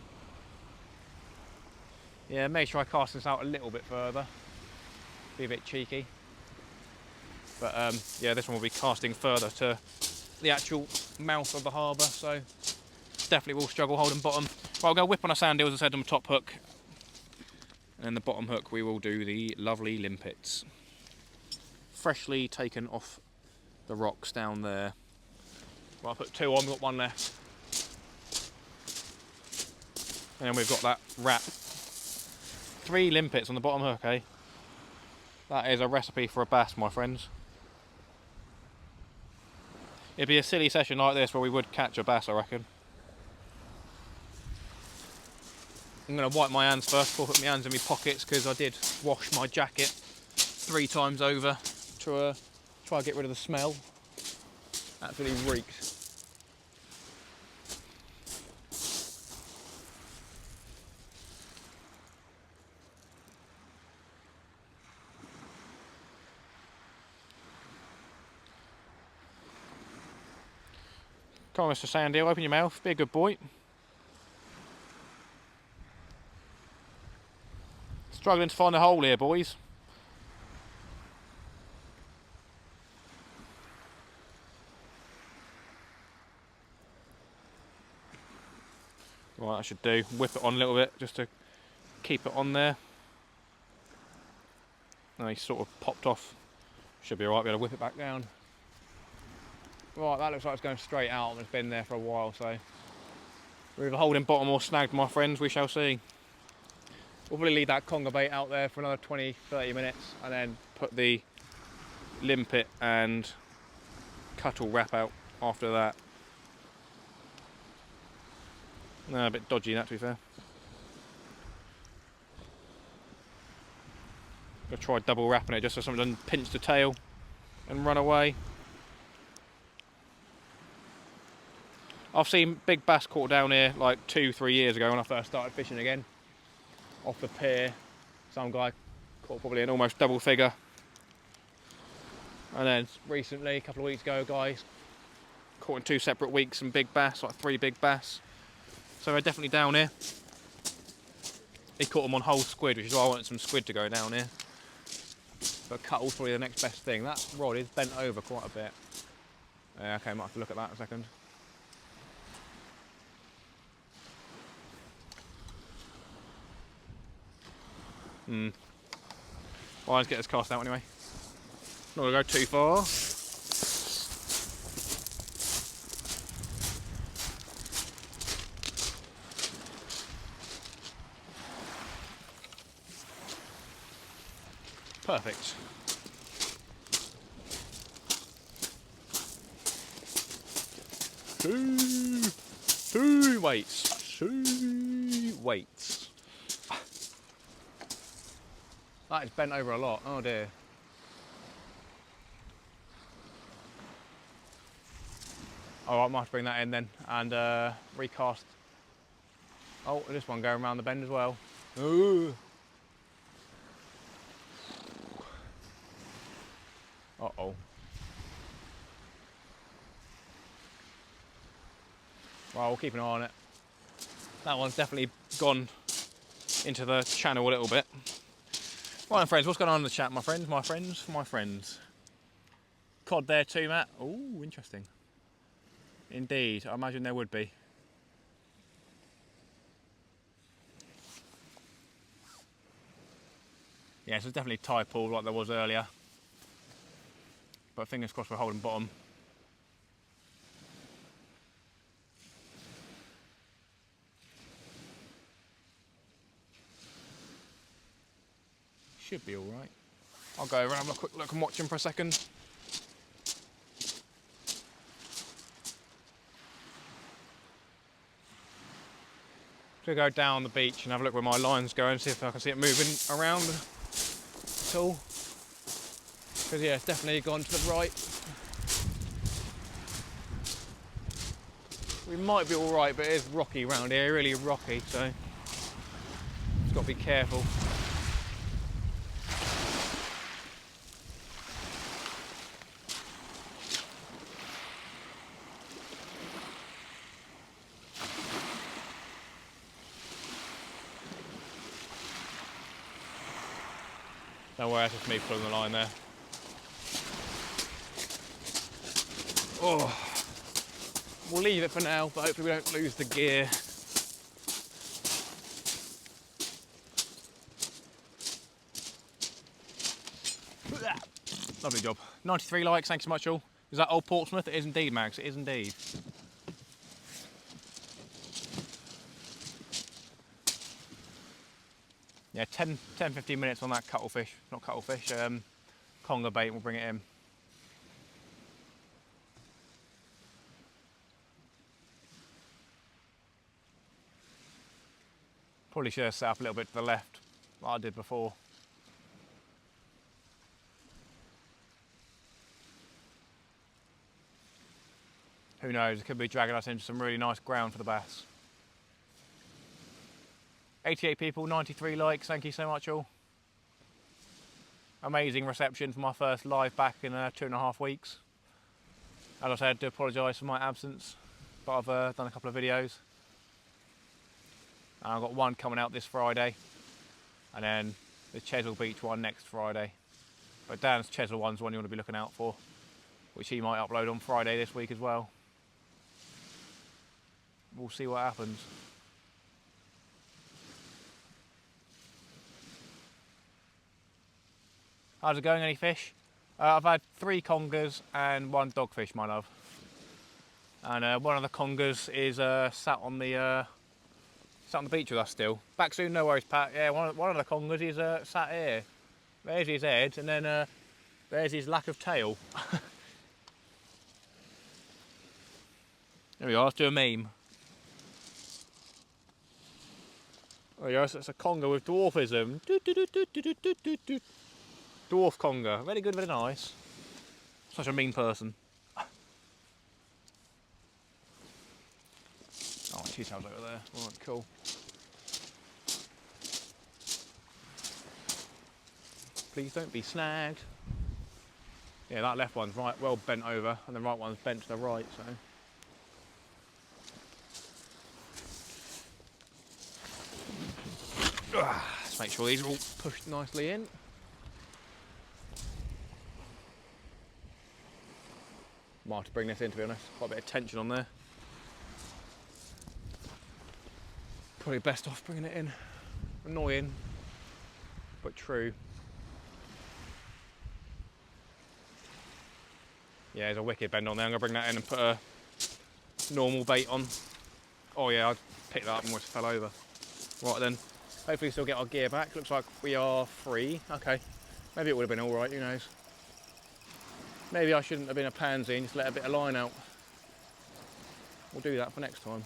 Yeah, may try casting this out a little bit further. Be a bit cheeky. But yeah, this one will be casting further to the actual mouth of the harbour, so definitely will struggle holding bottom. Well, I'll go whip on a sand eel, as I said, on the top hook. And then the bottom hook we will do the lovely limpets. Freshly taken off the rocks down there. Well, I put 2 on, we've got 1 left. And then we've got that wrap. 3 limpets on the bottom hook, eh? That is a recipe for a bass, my friends. It'd be a silly session like this where we would catch a bass, I reckon. I'm going to wipe my hands first before I put my hands in my pockets because I did wash my jacket 3 times over to try to get rid of the smell. Absolutely reeked. Come on, Mr. Sandy, open your mouth. Be a good boy. Struggling to find a hole here, boys. Right, I should do. Whip it on a little bit just to keep it on there. No, he's sort of popped off. Should be alright, be able to whip it back down. Right, that looks like it's going straight out and it's been there for a while, so we're either holding bottom or snagged, my friends, we shall see. We'll probably leave that conger bait out there for another 20-30 minutes and then put the limpet and cuttle wrap out after that. No, a bit dodgy that, to be fair. Gonna try double wrapping it just so something doesn't pinch the tail and run away. I've seen big bass caught down here like 2-3 years ago when I first started fishing again. Off the pier, some guy caught probably an almost double figure. And then recently, a couple of weeks ago, guys caught in 2 separate weeks some big bass, like 3 big bass. So they're definitely down here. He caught them on whole squid, which is why I wanted some squid to go down here. But cuttle's probably the next best thing. That rod is bent over quite a bit. Yeah, okay, might have to look at that in a second. Well, let's get this cast out anyway. Not gonna go too far. Perfect. 2 weights. 2 weights. That is bent over a lot. Oh dear. Oh, I might have to bring that in then and recast. Oh, this one going around the bend as well. Ooh. Uh-oh. Well, we'll keep an eye on it. That one's definitely gone into the channel a little bit. Right then, friends, what's going on in the chat, my friends, my friends, my friends? Cod there too, Matt. Oh, interesting. Indeed, I imagine there would be. Yeah, so it's definitely tie pulled like there was earlier. But fingers crossed we're holding bottom. Should be alright. I'll go around, have a quick look and watch him for a second. Gonna go down the beach and have a look where my line's going, see if I can see it moving around at all. Because yeah, it's definitely gone to the right. We might be alright, but it is rocky around here, really rocky, so just got to be careful. Don't worry, that's just me pulling the line there. Oh, we'll leave it for now, but hopefully we don't lose the gear. Lovely job. 93 likes, thanks so much all. Is that old Portsmouth? It is indeed, Max, it is indeed. Yeah, 10-15 minutes on that cuttlefish, not cuttlefish, conger bait, we'll bring it in. Probably should have set up a little bit to the left, like I did before. Who knows, it could be dragging us into some really nice ground for the bass. 88 people, 93 likes, thank you so much all. Amazing reception for my first live back in 2.5 weeks. As I said, I do apologise for my absence. but I've done a couple of videos. And I've got one coming out this Friday, and then the Chesil Beach one next Friday. But Dan's Chesil one's one you want to be looking out for, which he might upload on Friday this week as well. We'll see what happens. How's it going? Any fish? I've had 3 congers and 1 dogfish, my love. And one of the congers is sat on the beach with us still. Back soon, no worries, Pat. Yeah, one of the congers is sat here. There's his head, and then there's his lack of tail. There we are. Let's do a meme. There we go. So it's a conger with dwarfism. Dwarf conger. Very good, very nice. Such a mean person. Oh, tea towels over there. Alright, cool. Please don't be snagged. Yeah, that left one's right, well bent over, and the right one's bent to the right, so. Let's make sure these are all pushed nicely in. Might have to bring this in, to be honest. Quite a bit of tension on there. Probably best off bringing it in. Annoying, but true. Yeah, there's a wicked bend on there. I'm going to bring that in and put a normal bait on. Oh yeah, I picked that up and almost fell over. Right then, hopefully still get our gear back. Looks like we are free. Okay, maybe it would have been alright, who knows. Maybe I shouldn't have been a pansy and just let a bit of line out. We'll do that for next time.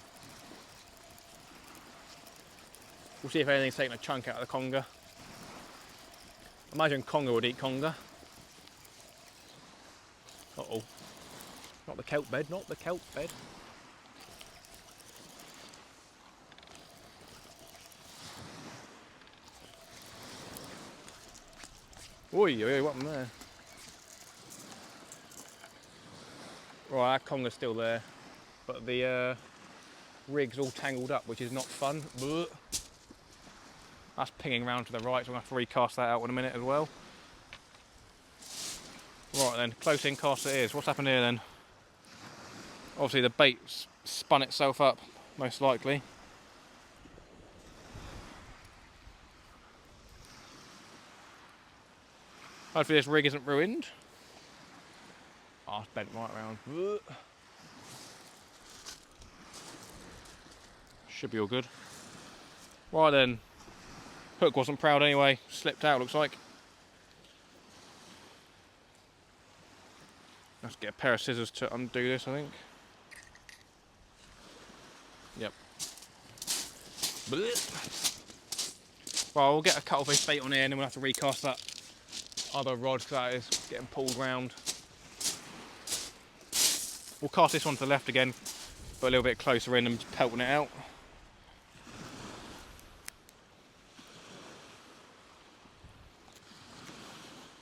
We'll see if anything's taking a chunk out of the conger. Imagine conger would eat conger. Uh-oh. Not the kelp bed, not the kelp bed. Oi, oi, what happened there? Right, our conger's still there, but the rig's all tangled up, which is not fun. Blech. That's pinging round to the right, so I'm going to have to recast that out in a minute as well. Right then, close in cast it is. What's happened here then? Obviously the bait's spun itself up, most likely. Hopefully this rig isn't ruined. Oh, it's bent right round. Should be all good. Right then. Hook wasn't proud anyway, slipped out looks like. Let's get a pair of scissors to undo this, I think. Yep. Well, we'll get a cuttlefish bait on here and then we'll have to recast that other rod because that is getting pulled round. We'll cast this one to the left again, but a little bit closer in and just pelting it out.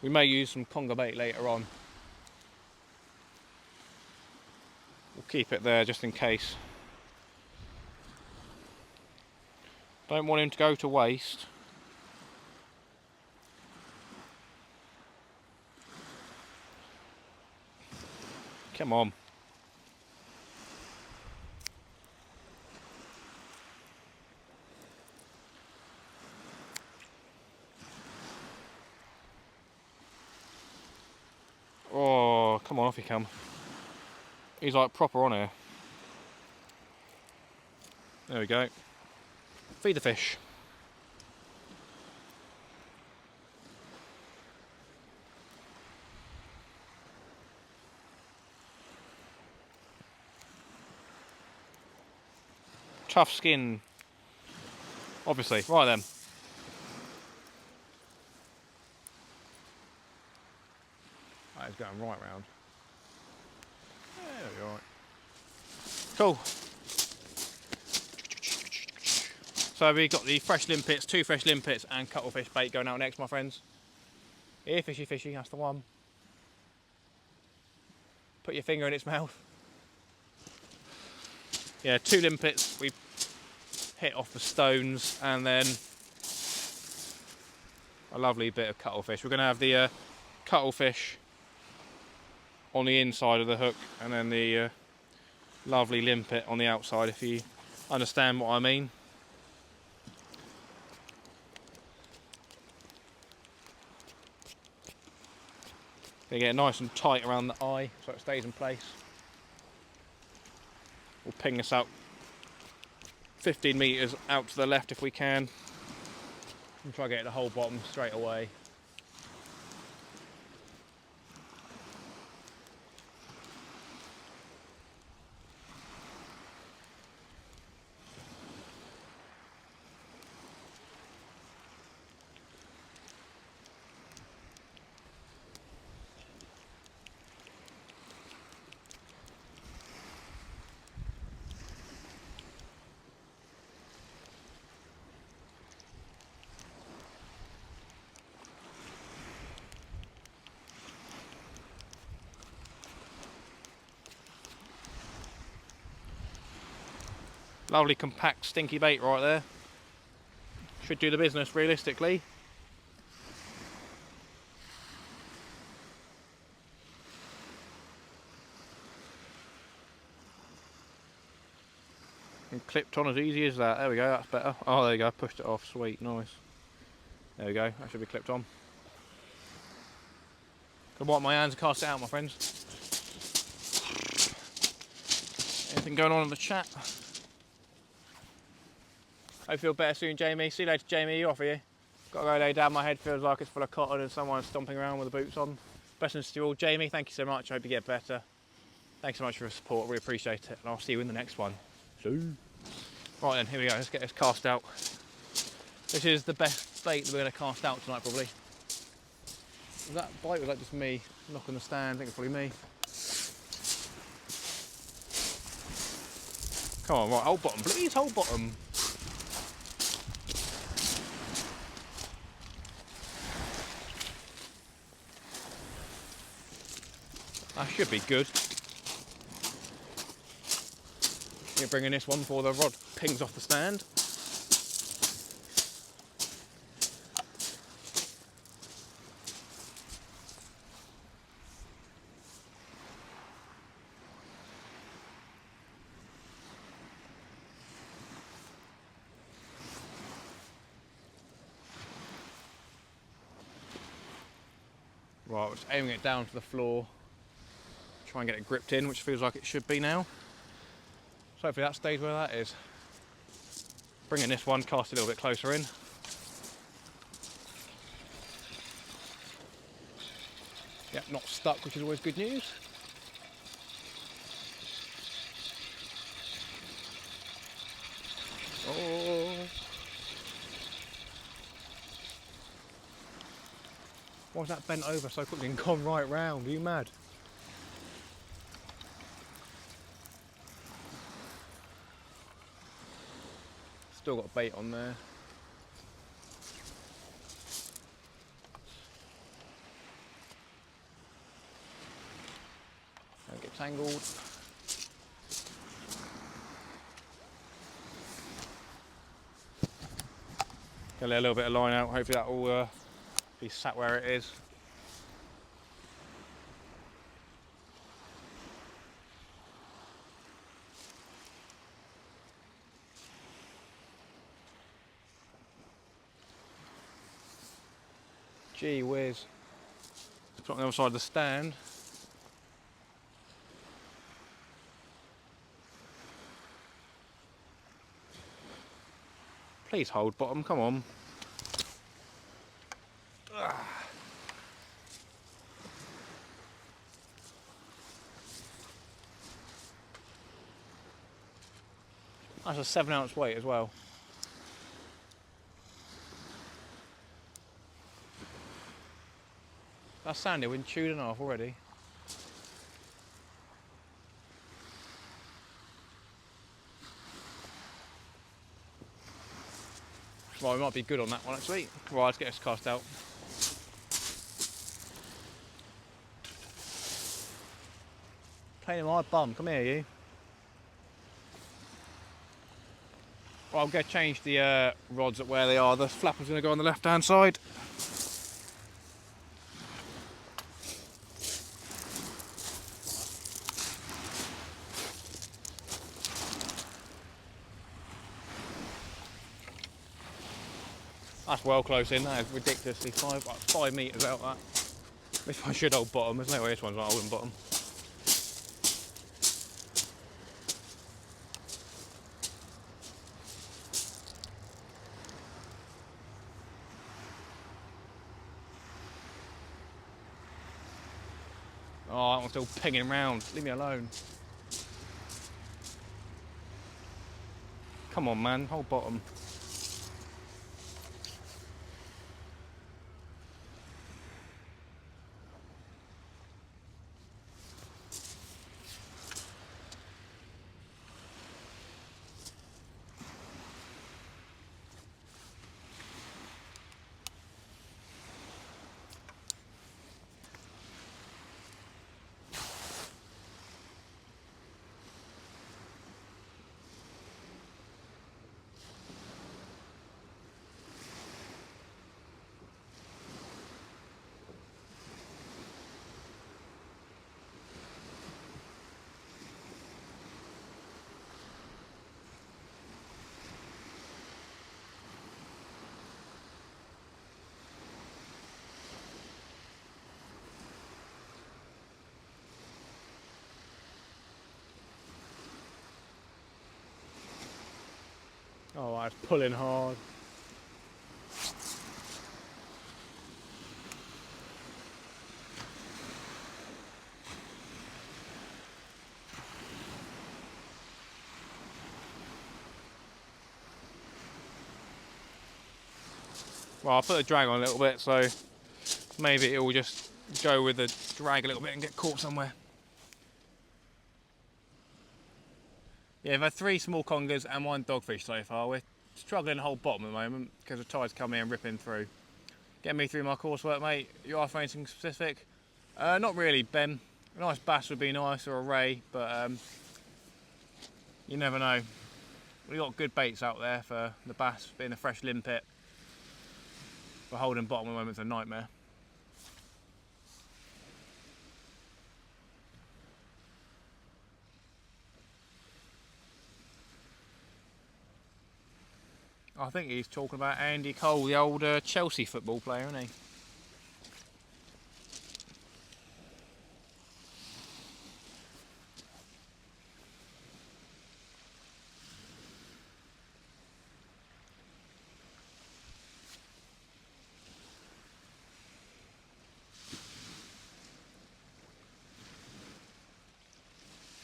We may use some conger bait later on. We'll keep it there just in case. Don't want him to go to waste. Come on. Oh, come on, off you come. He's like proper on here. There we go. Feed the fish. Tough skin. Obviously. Right then. That is going right round. Yeah, that'll be alright. Cool. So we got the fresh limpets, 2 fresh limpets and cuttlefish bait going out next, my friends. Here, fishy, fishy, that's the one. Put your finger in its mouth. yeah, 2 limpets we hit off the stones, and then a lovely bit of cuttlefish. We're going to have the cuttlefish on the inside of the hook, and then the lovely limpet on the outside, if you understand what I mean. Gonna get it nice and tight around the eye so it stays in place. We'll ping this out 15 metres out to the left if we can, and try to get the whole bottom straight away. Lovely compact stinky bait right there. Should do the business realistically. And clipped on as easy as that. There we go, that's better. Oh, there you go, pushed it off, sweet, nice. There we go, that should be clipped on. Can wipe my hands and cast it out, my friends. Anything going on in the chat? Hope you feel better soon, Jamie. See you later, Jamie. You off, are you? Got to go lay down. My head feels like it's full of cotton and someone stomping around with the boots on. Blessings to you all. Jamie, thank you so much. I hope you get better. Thanks so much for your support. We appreciate it. And I'll see you in the next one. Right then, here we go. Let's get this cast out. This is the best bait that we're going to cast out tonight, probably. Was that bite, was that just me knocking the stand? I think it's probably me. Come on, right, hold bottom, please, hold bottom. That should be good. You're bringing this one before the rod pings off the stand. Right, we're just aiming it down to the floor. Try and get it gripped in, which feels like it should be now. So hopefully that stays where that is. Bringing this one, cast a little bit closer in. Yep, not stuck, which is always good news. Oh. Why was that bent over so quickly and gone right round? Are you mad? Still got bait on there. Don't get tangled. Gonna let a little bit of line out. Hopefully that will be sat where it is. Gee whiz. Put it on the other side of the stand. Please hold bottom, come on. That's a 7-ounce weight as well. That's sandy, we've been chewed in half already. Well, we might be good on that one actually. Right, let's get this cast out. Pain in my bum, come here you. Well, I'm going to change the rods at where they are. The flapper's going to go on the left hand side. That's well close in. That is ridiculously 5 metres out. That. This one should hold bottom. There's no way this one's not holding bottom. Oh, that one's still pinging around. Leave me alone. Come on, man. Hold bottom. Oh, that's pulling hard. Well, I'll put the drag on a little bit, so maybe it will just go with the drag a little bit and get caught somewhere. Yeah, I've had 3 small congers and 1 dogfish so far. We're struggling to hold bottom at the moment because the tide's coming and ripping through. Get me through my coursework, mate. You after anything specific? Not really, Ben. A nice bass would be nice, or a ray, but you never know. We've got good baits out there for the bass, being a fresh limpet. But holding bottom at the moment's a nightmare. I think he's talking about Andy Cole, the old Chelsea football player, isn't he?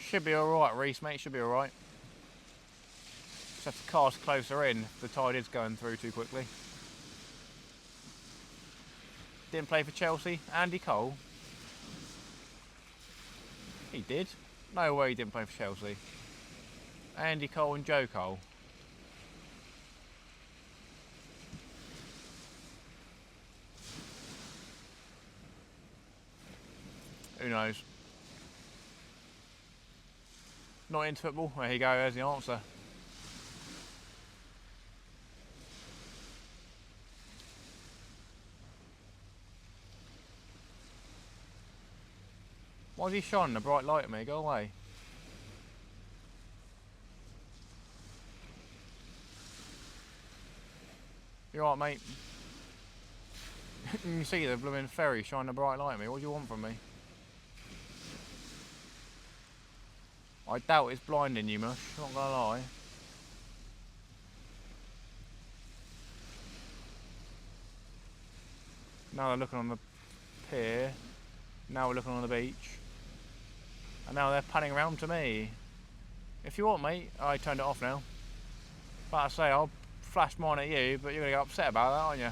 Should be alright, Reese, mate, should be alright. Just have to cast closer in if the tide is going through too quickly. Didn't play for Chelsea, Andy Cole. He did. No way he didn't play for Chelsea. Andy Cole and Joe Cole. Who knows? Not into football? There you go, there's the answer. Why is he shining a bright light at me? Go away. You alright, mate? You can see the blooming ferry shining a bright light at me. What do you want from me? I doubt it's blinding you much, not gonna lie. Now they're looking on the pier. Now we're looking on the beach. And now they're panning around to me. If you want, mate, I turned it off now. But I say, I'll flash mine at you, but you're gonna get upset about that, aren't you?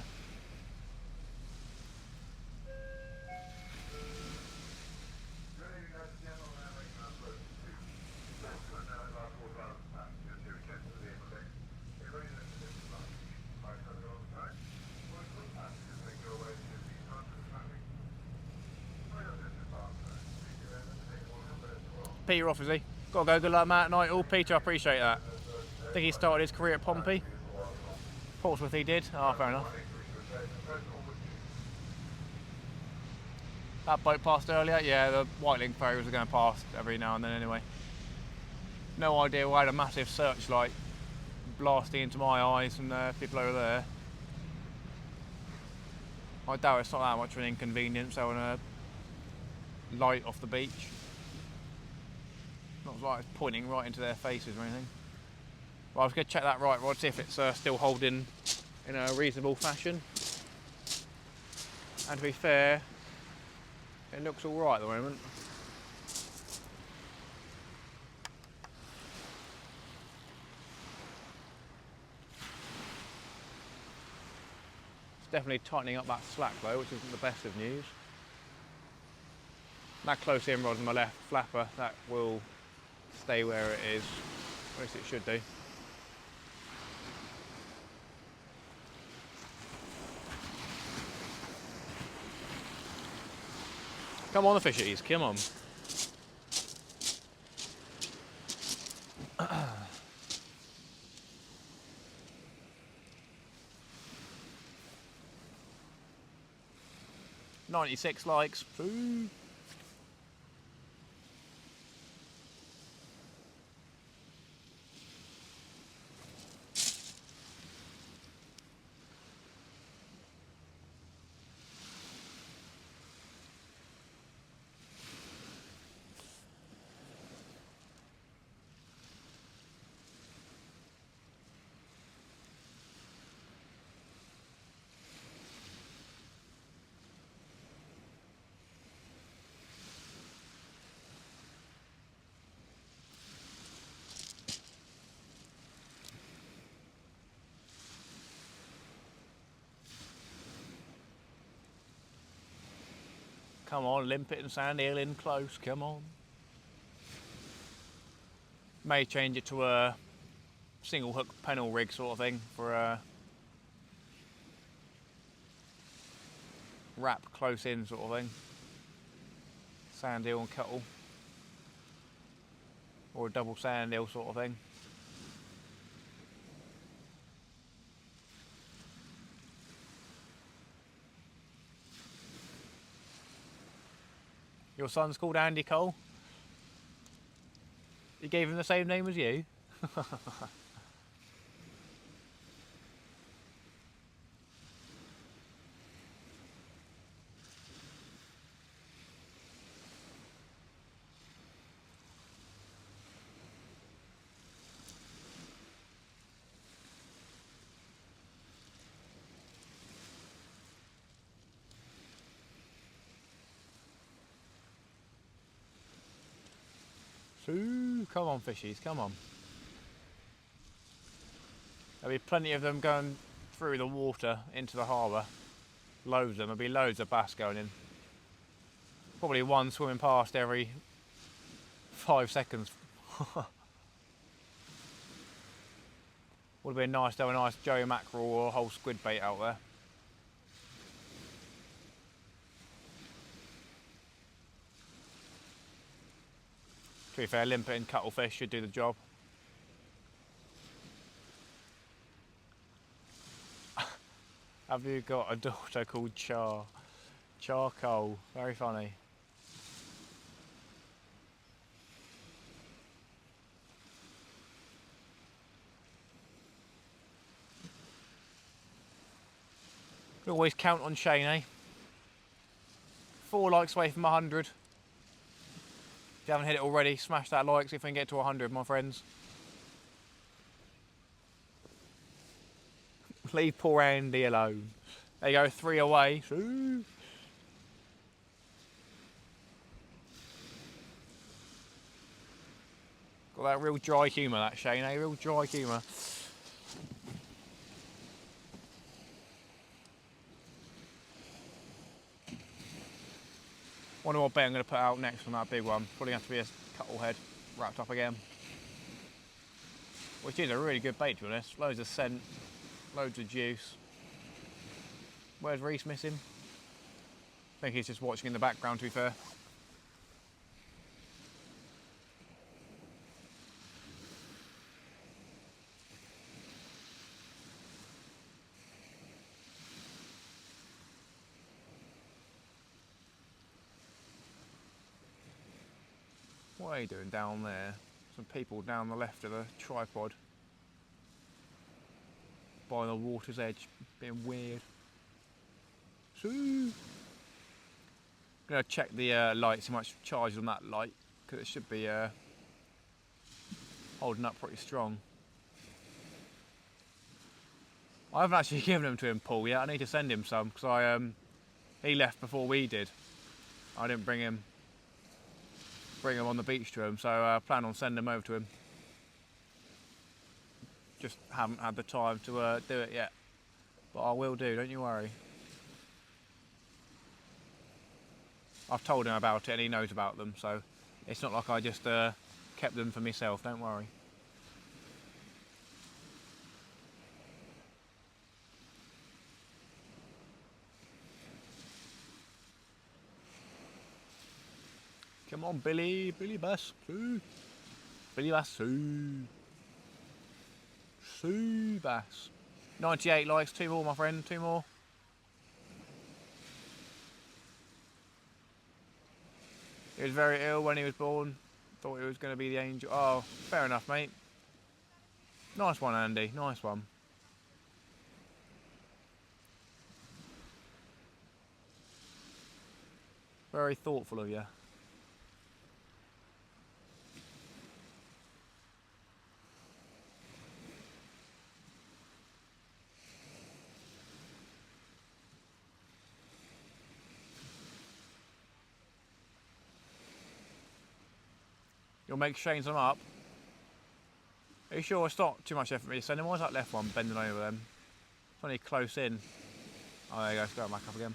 Peter off, is he? Gotta go, good luck, Matt, night all. Peter, I appreciate that. I think he started his career at Pompey. Portsmouth he did. Ah, fair enough. That boat passed earlier? Yeah, the whiteling ferries are going to pass every now and then anyway. No idea why I had a massive searchlight blasting into my eyes from the people over there. I doubt it's not that much of an inconvenience having a light off the beach. Not like it's pointing right into their faces or anything. Well, I was going to check that right rod, see if it's still holding in a reasonable fashion. And to be fair, it looks alright at the moment. It's definitely tightening up that slack though, which isn't the best of news. That close in rod on my left flapper, that will stay where it is. At least it should do. Come on the fishies, come on. .96 likes. Ooh. Come on, limpet and sand eel in close, come on. May change it to a single hook pennel rig sort of thing for a wrap close in sort of thing. Sand eel and cuttle. Or a double sand eel sort of thing. Your son's called Andy Cole? You gave him the same name as you? Ooh, come on fishies, come on. There'll be plenty of them going through the water into the harbour. Loads of them, there'll be loads of bass going in. Probably one swimming past every 5 seconds. Would have been nice to have a nice Joey mackerel or a whole squid bait out there. To be fair, limpet and cuttlefish should do the job. Have you got a daughter called Charcoal? Very funny. Can always count on Shane, eh? 4 likes away from 100. If you haven't hit it already, smash that like, see if we can get to 100, my friends. Leave poor Andy alone. There you go, 3 away. Ooh. Got that real dry humour, that Shane, eh? Real dry humour. Wonder what bait I'm going to put out next on that big one. Probably have to be a cuttle head wrapped up again. Which is a really good bait, to be honest. Loads of scent, loads of juice. Where's Reese missing? I think he's just watching in the background, to be fair. What are you doing down there? Some people down the left of the tripod. By the water's edge. Being weird. So, I'm going to check the light, see how much charge on that light. Because it should be holding up pretty strong. I haven't actually given them to him, Paul, yet. I need to send him some because he left before we did. I didn't bring him on the beach to him, so I plan on sending him over to him. Just haven't had the time to do it yet, but I will do. Don't you worry. I've told him about it and he knows about them, so it's not like I just kept them for myself. Don't worry. Come on, Billy Bass, Billy Bass, Sue Bass. 98 likes, 2 more, my friend, 2 more. He was very ill when he was born. Thought he was going to be the angel. Oh, fair enough, mate. Nice one, Andy. Nice one. Very thoughtful of you. You'll make Shane's them up. Are you sure it's not too much effort for me to send him? Why is that left one bending over them? It's only close in. Oh, there you go, it's going back up again.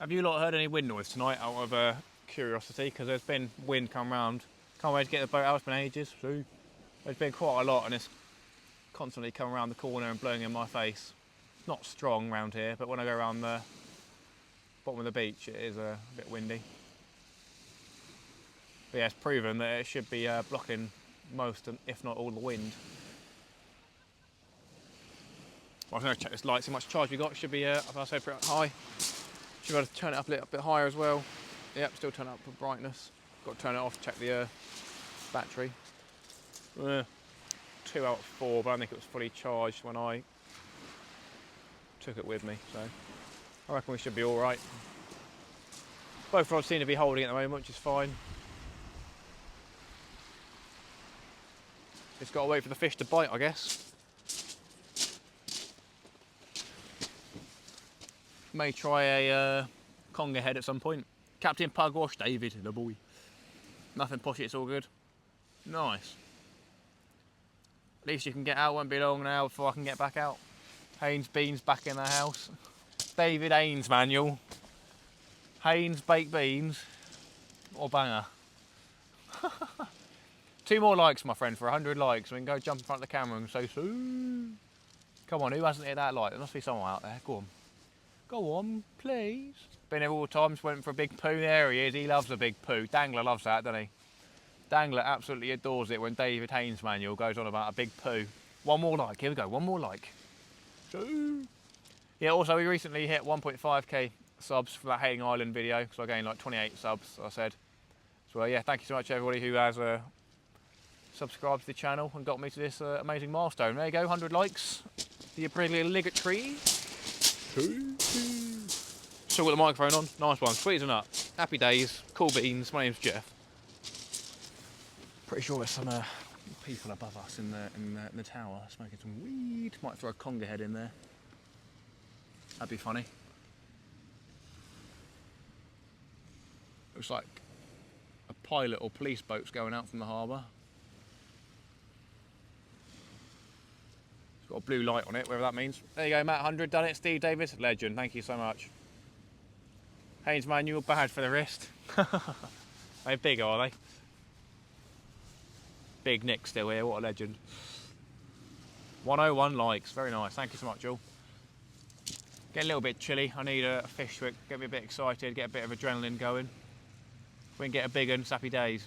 Have you lot heard any wind noise tonight out of curiosity? Because there's been wind come round. Can't wait to get the boat out, it's been ages. So there's been quite a lot and it's constantly coming around the corner and blowing in my face. It's not strong round here, but when I go around the bottom of the beach it is a bit windy. But yeah, it's proven that it should be blocking most, if not all, the wind. Well, I'm going to check this light, see how much charge we got. It should be, as I said, pretty high. Should be able to turn it up a little bit higher as well. Yep, still turn it up for brightness. Got to turn it off, check the battery. 2 out of 4, but I don't think it was fully charged when I took it with me. So I reckon we should be all right. Both rods seem to be holding at the moment, which is fine. Just got to wait for the fish to bite, I guess. May try a conger head at some point. Captain Pugwash, David, the boy. Nothing poshy, it's all good. Nice. At least you can get out, won't be long now before I can get back out. Haynes Beans back in the house. David Haynes manual. Haynes baked beans. Or banger. 2 more likes, my friend, for 100 likes. We can go jump in front of the camera and say, "Sue." Come on, who hasn't hit that like? There must be someone out there. Go on. Go on, please. Been here all the time, just went for a big poo. There he is, he loves a big poo. Dangler loves that, doesn't he? Dangler absolutely adores it when David Haynes manual goes on about a big poo. 1 more like, here we go, 1 more like. Yeah, also we recently hit 1.5k subs for that Haying Island video, so I gained like 28 subs, I said. So yeah, thank you so much everybody who has subscribed to the channel and got me to this amazing milestone. There you go, 100 likes. The obligatory. Still got the microphone on. Nice one. Sweet as a nut. Happy days. Cool beans. My name's Jeff. Pretty sure there's some people above us in the tower smoking some weed. Might throw a conger head in there. That'd be funny. Looks like a pilot or police boat's going out from the harbour. Got a blue light on it, whatever that means. There you go, Matt 100, done it. Steve Davis, legend, thank you so much. Haynes manual, bad for the wrist. They're big, are they? Big Nick still here, what a legend. 101 likes, very nice, thank you so much, all. Getting a little bit chilly, I need a fish to get me a bit excited, get a bit of adrenaline going. If we can get a big one, happy days.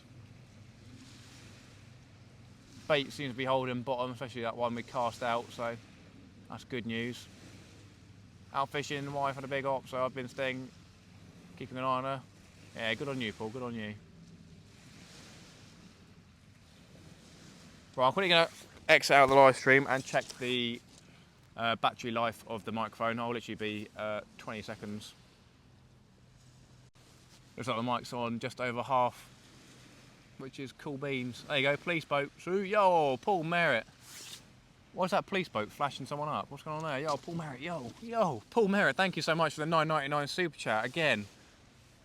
Bait seems to be holding bottom, especially that one we cast out, so that's good news. Out fishing, the wife had a big op, so I've been staying, keeping an eye on her. Yeah, good on you, Paul, good on you. Right, I'm quickly going to exit out of the live stream and check the battery life of the microphone. I'll literally be 20 seconds. Looks like the mic's on just over half, which is cool beans. There you go, police boat. Yo, Paul Merritt. What's that police boat flashing someone up? What's going on there? Yo, Paul Merritt, yo, Paul Merritt, thank you so much for the $9.99 super chat again.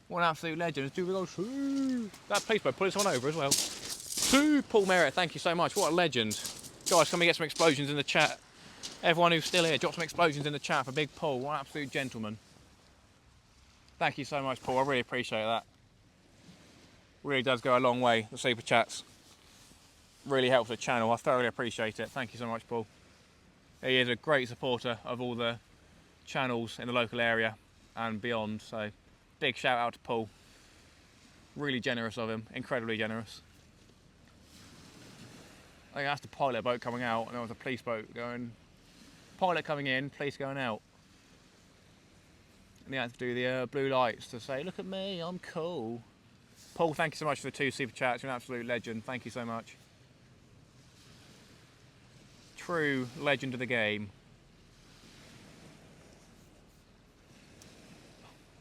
What an absolute legend. Do we go, that police boat pulling someone over as well. Paul Merritt, thank you so much. What a legend. Guys, can we get some explosions in the chat? Everyone who's still here, drop some explosions in the chat for Big Paul. What an absolute gentleman. Thank you so much, Paul. I really appreciate that. Really does go a long way, the super chats. Really helps the channel. I thoroughly appreciate it. Thank you so much, Paul. He is a great supporter of all the channels in the local area and beyond. So, big shout out to Paul. Really generous of him. Incredibly generous. I think that's the pilot boat coming out, and there was a police boat going. Pilot coming in, police going out. And they had to do the blue lights to say, look at me, I'm cool. Paul, thank you so much for the 2 super chats. You're an absolute legend. Thank you so much. True legend of the game.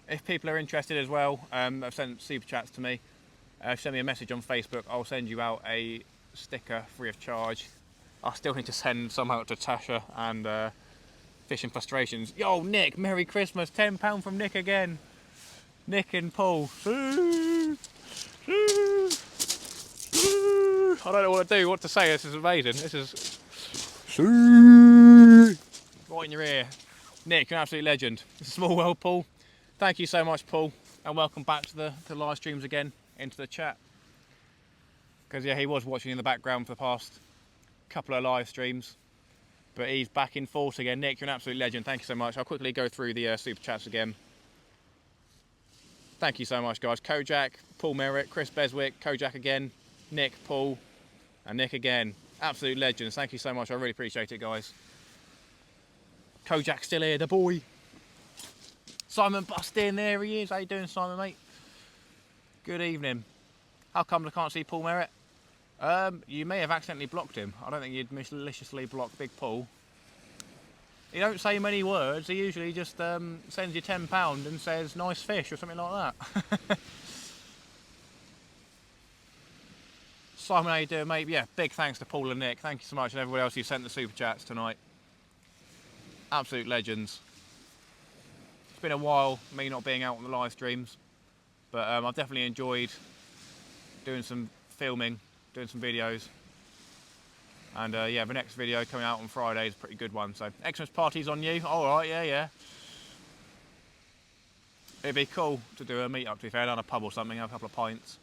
If people are interested as well, they've sent super chats to me. Send me a message on Facebook. I'll send you out a sticker free of charge. I still need to send some out to Tasha and Fishing Frustrations. Yo, Nick, Merry Christmas. £10 from Nick again. Nick and Paul. I don't know what to do, what to say. This is amazing. This is right in your ear. Nick, you're an absolute legend. It's a small world, Paul. Thank you so much, Paul, and welcome back to the live streams again, into the chat. Because yeah, he was watching in the background for the past couple of live streams, but he's back in force again. Nick, you're an absolute legend. Thank you so much. I'll quickly go through the super chats again. Thank you so much, guys. Kojak, Paul Merritt, Chris Beswick, Kojak again, Nick, Paul, and Nick again. Absolute legends. Thank you so much. I really appreciate it, guys. Kojak's still here, the boy. Simon Bustin, there he is. How you doing, Simon, mate? Good evening. How come I can't see Paul Merritt? You may have accidentally blocked him. I don't think you'd maliciously block Big Paul. He don't say many words. He usually just sends you £10 and says nice fish or something like that. Simon, how you doing, mate? Yeah, big thanks to Paul and Nick. Thank you so much, and everybody else who sent the super chats tonight. Absolute legends. It's been a while, me not being out on the live streams, but I've definitely enjoyed doing some filming, doing some videos. And yeah, the next video coming out on Friday is a pretty good one. So, Xmas party's on you. All right, yeah. It'd be cool to do a meet-up, to be fair, down a pub or something, have a couple of pints.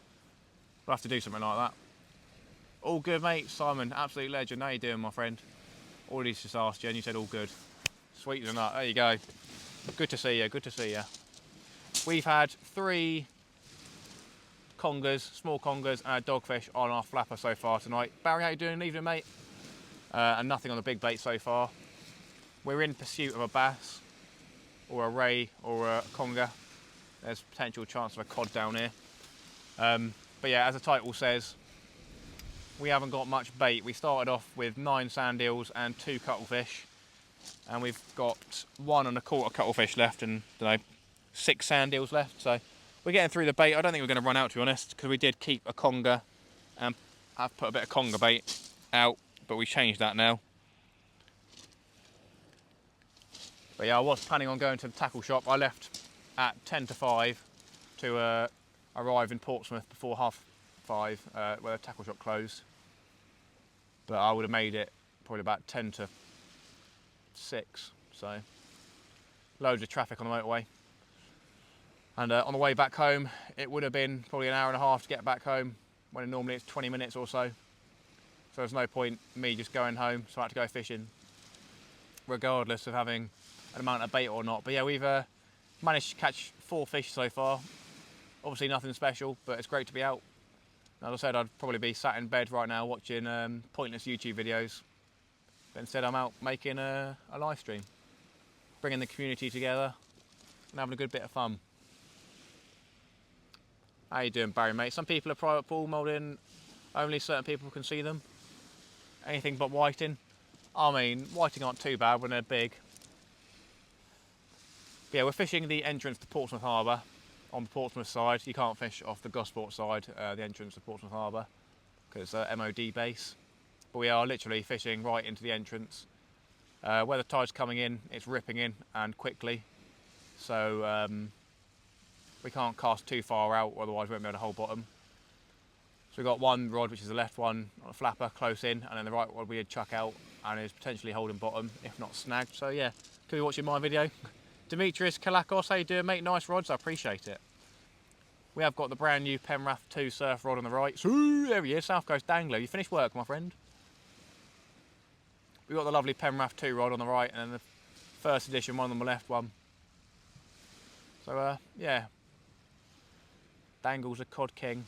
We'll have to do something like that. All good, mate. Simon, absolute legend. How you doing, my friend? Already just asked you, and you said all good. Sweet as a nut. There you go. Good to see you. Good to see you. We've had 3 congers, small congers, and a dogfish on our flapper so far tonight. Barry, how you doing? Evening, mate. And nothing on the big bait so far. We're in pursuit of a bass, or a ray, or a conger. There's potential chance of a cod down here. But yeah, as the title says, we haven't got much bait. We started off with 9 sand eels and 2 cuttlefish, and we've got 1 1/4 cuttlefish left and 6 sand eels left. So we're getting through the bait. I don't think we're going to run out, to be honest, because we did keep a conger and I've put a bit of conger bait out, but we changed that now. But yeah, I was planning on going to the tackle shop. I left at 10 to 5 to arrive in Portsmouth before 5:30, where the tackle shop closed. But I would have made it probably about 10 to 6, so loads of traffic on the motorway. And on the way back home, it would have been probably an hour and a half to get back home, when normally it's 20 minutes or so. So there's no point me just going home, so I had to go fishing, regardless of having an amount of bait or not. But yeah, we've managed to catch 4 fish so far. Obviously nothing special, but it's great to be out. As I said, I'd probably be sat in bed right now watching pointless YouTube videos. But instead I'm out making a live stream, bringing the community together and having a good bit of fun. How you doing, Barry, mate? Some people are private pool molding, only certain people can see them. Anything but whiting. I mean, whiting aren't too bad when they're big. But yeah, we're fishing the entrance to Portsmouth Harbour. On the Portsmouth side, you can't fish off the Gosport side, the entrance to Portsmouth Harbour, because it's MOD base. But we are literally fishing right into the entrance. Where the tide's coming in, it's ripping in and quickly. So we can't cast too far out, otherwise we won't be able to hold bottom. So we've got one rod, which is the left one, on a flapper, close in, and then the right rod we'd chuck out and is potentially holding bottom, if not snagged. So yeah, could be watching my video. Demetrius Kalakos, how you doing, mate? Nice rods, I appreciate it. We have got the brand new Penrath 2 surf rod on the right. So there he is, South Coast Dangler. You finished work, my friend? We've got the lovely Penrath 2 rod on the right, and then the first edition one on the left one. So yeah, Dangle's a cod king.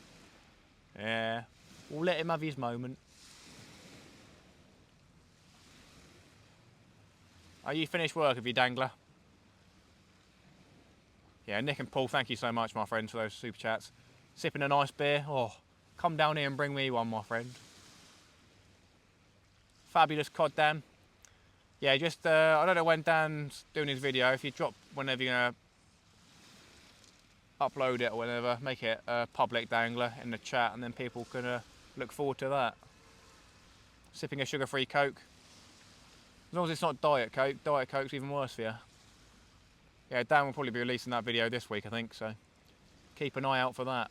Yeah, we'll let him have his moment. Are you finished work, have you, Dangler? Yeah, Nick and Paul, thank you so much, my friends, for those super chats. Sipping a nice beer. Oh, come down here and bring me one, my friend. Fabulous cod, Dan. Yeah, just, I don't know when Dan's doing his video. If you drop whenever you're going to upload it or whenever, make it a public Dangler in the chat, and then people can look forward to that. Sipping a sugar-free Coke. As long as it's not Diet Coke. Diet Coke's even worse for you. Yeah, Dan will probably be releasing that video this week, I think, so keep an eye out for that.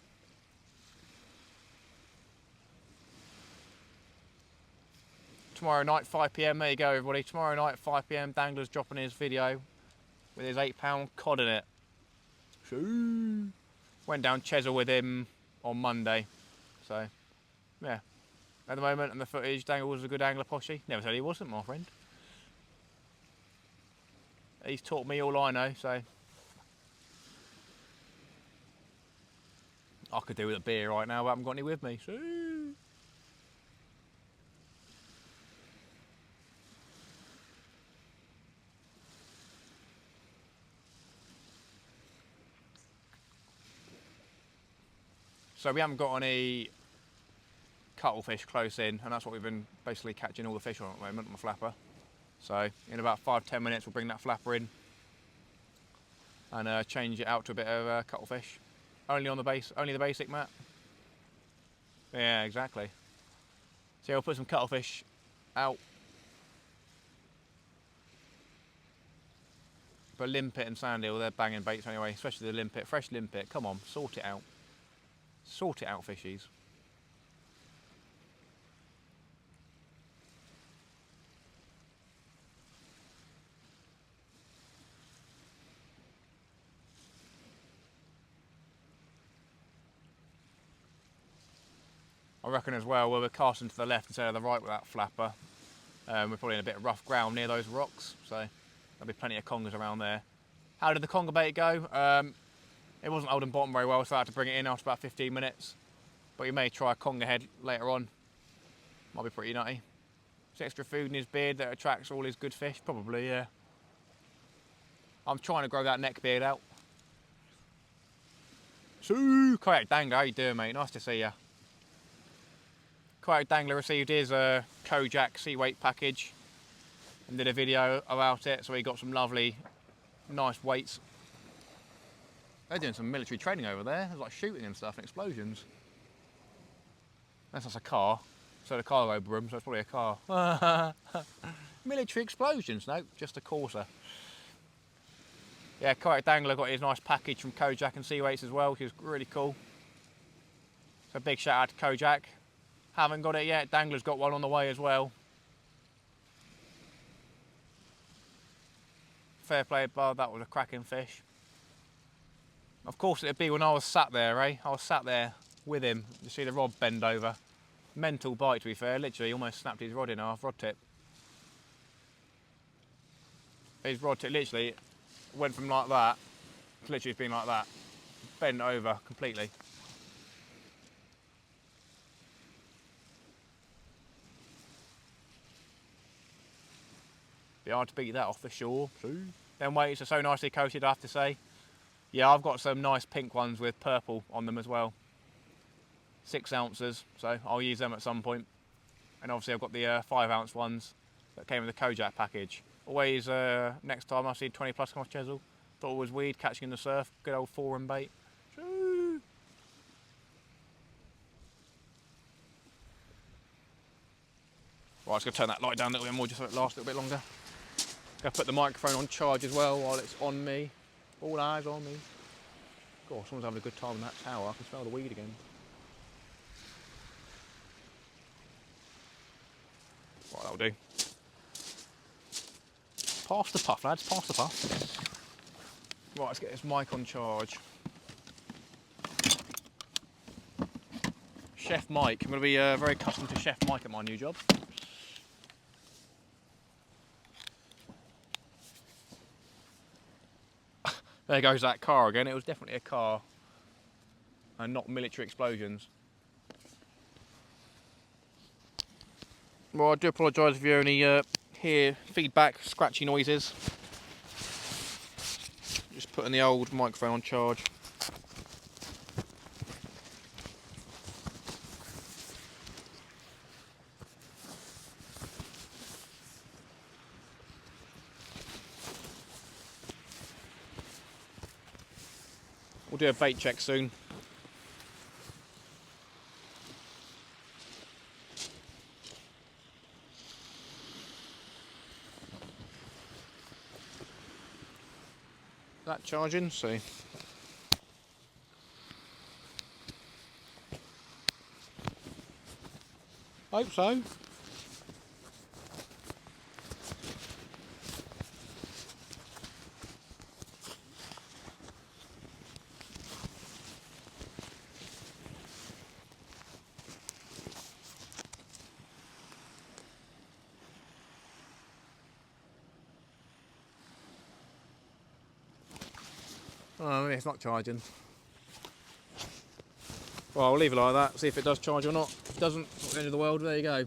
Tomorrow night, 5 PM, there you go, everybody. Tomorrow night, 5 PM, Dangler's dropping his video with his 8-pound cod in it. Shoo. Went down Chesil with him on Monday, so yeah. At the moment, and the footage, Dangle was a good angler posse. Never said he wasn't, my friend. He's taught me all I know, so I could do with a beer right now, but I haven't got any with me. So we haven't got any cuttlefish close in, and that's what we've been basically catching all the fish on at the moment on the flapper. So in about 5-10 minutes we'll bring that flapper in and change it out to a bit of cuttlefish. Only on the base, only the basic, Matt. Yeah, exactly. So we'll put some cuttlefish out. But limpet and sandeel, they're banging baits anyway, especially the limpet. Fresh limpet, come on, sort it out. Sort it out, fishies. I reckon as well, we're casting to the left instead of the right with that flapper. We're probably in a bit of rough ground near those rocks, so there'll be plenty of congers around there. How did the conger bait go? It wasn't holding bottom very well, so I had to bring it in after about 15 minutes. But you may try a conger head later on. Might be pretty nutty. Is extra food in his beard that attracts all his good fish? Probably, yeah. I'm trying to grow that neck beard out. So, Kayak Dangler, how you doing, mate? Nice to see you. Kayak Dangler received his Kojak sea weight package and did a video about it, so he got some lovely, nice weights. They're doing some military training over there. There's like shooting and stuff and explosions. That's a car. So the cargo room, so it's probably a car. Military explosions, no, just a Corsa. Yeah, Kayak Dangler got his nice package from Kojak and Sea Weights as well, which is really cool. So big shout out to Kojak. Haven't got it yet, Dangler's got one on the way as well. Fair play, bud, that was a cracking fish. Of course it'd be when I was sat there, eh? I was sat there with him. You see the rod bend over. Mental bite, to be fair. Literally almost snapped his rod in half, rod tip. His rod tip literally went from like that to literally it's been like that. Bent over completely. Be hard to beat that off the shore. Them weights are so nicely coated, I have to say. Yeah, I've got some nice pink ones with purple on them as well. 6 ounces, so I'll use them at some point. And obviously I've got the 5 ounce ones that came with the Kojak package. Always, next time I see 20 plus come off Chesil, thought it was weed catching in the surf, good old forum bait. Right, I'm just going to turn that light down a little bit more just so it lasts a little bit longer. Going to put the microphone on charge as well while it's on me. All eyes on me. God, someone's having a good time in that tower. I can smell the weed again. Right, that'll do. Pass the puff, lads, pass the puff. Right, let's get this mic on charge. Chef mic. I'm going to be very accustomed to chef mic at my new job. There goes that car again. It was definitely a car and not military explosions. Well, I do apologise if you only hear feedback, scratchy noises. Just putting the old microphone on charge. We'll do a bait check soon. That charging, see. Hope so. Oh, it's not charging. Well, I'll leave it like that, see if it does charge or not. If it doesn't, it's not the end of the world, there you go.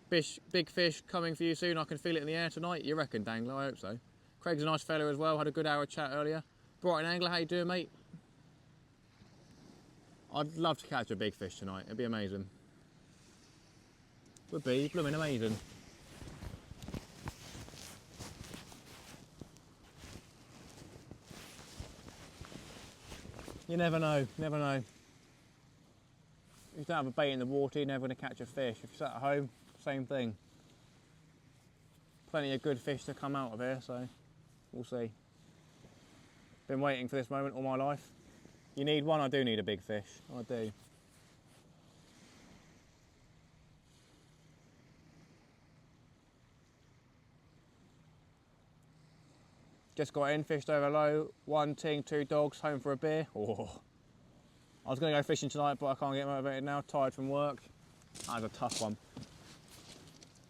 Fish, big fish coming for you soon. I can feel it in the air tonight. You reckon, Dangler? I hope so. Craig's a nice fella as well, had a good hour chat earlier. Brighton Angler, how you doing, mate? I'd love to catch a big fish tonight, it'd be amazing. Would be blooming amazing. You never know, never know. If you don't have a bait in the water, you're never going to catch a fish. If you're sat at home, same thing. Plenty of good fish to come out of here, so we'll see. Been waiting for this moment all my life. You need one? I do need a big fish, I do. Just got in, fished over low, 1 ting, 2 dogs, home for a beer. Oh. I was going to go fishing tonight, but I can't get motivated now, tired from work. That was a tough one.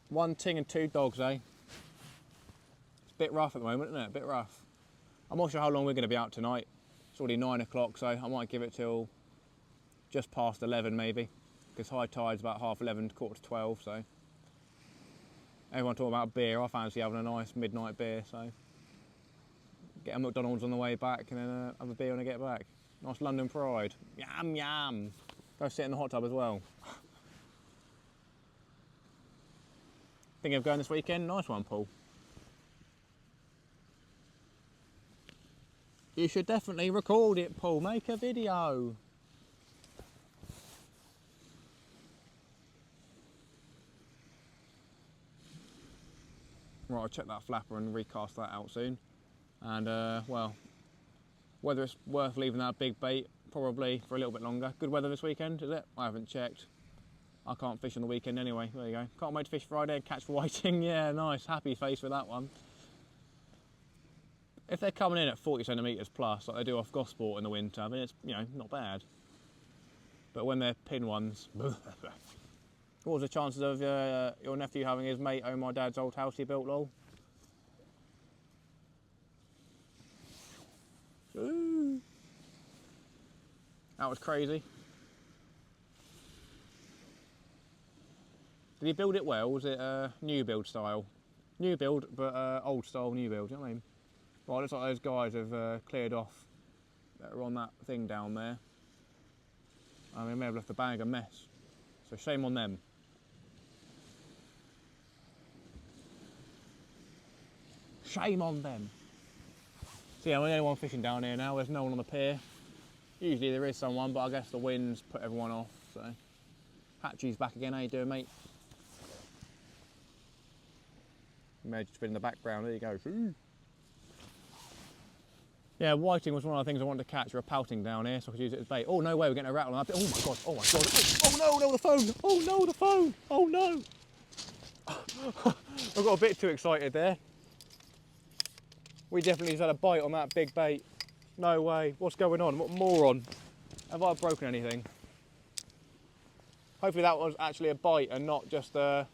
1 ting and 2 dogs, eh? It's a bit rough at the moment, isn't it? A bit rough. I'm not sure how long we're going to be out tonight. It's already 9 o'clock, so I might give it till just past 11 maybe, because high tide's about half 11, quarter to 12, so. Everyone talking about beer, I fancy having a nice midnight beer, so. Get a McDonald's on the way back and then have a beer when I get back. Nice London Pride. Yum, yum. Go sit in the hot tub as well. Thinking of going this weekend? Nice one, Paul. You should definitely record it, Paul. Make a video. Right, I'll check that flapper and recast that out soon. And, well, whether it's worth leaving that big bait, probably for a little bit longer. Good weather this weekend, is it? I haven't checked. I can't fish on the weekend anyway. There you go. Can't wait to fish Friday and catch for whiting. Yeah, nice. Happy face with that one. If they're coming in at 40 centimetres plus, like they do off Gosport in the winter, I mean, it's, you know, not bad. But when they're pin ones, what was the chances of your nephew having his mate own my dad's old house he built, lol? Ooh. That was crazy. Did he build it well? Was it new build style? New build, but old style new build, do you know what I mean? Well, it looks like those guys have cleared off that are on that thing down there. I mean, they may have left the bag a mess. So shame on them. Shame on them. So yeah, I'm the only one fishing down here now. There's no one on the pier. Usually there is someone, but I guess the wind's put everyone off, so. Hatchie's back again, how you doing, mate? May just been in the background, there you go. Ooh. Yeah, whiting was one of the things I wanted to catch, or a pouting down here, so I could use it as bait. Oh, no way, we're getting a rattle on that bit. Oh my god, oh my god. Oh no, the phone! Oh no, the phone! Oh no! I got a bit too excited there. We definitely just had a bite on that big bait. No way, what's going on? What moron? Have I broken anything? Hopefully that was actually a bite and not just the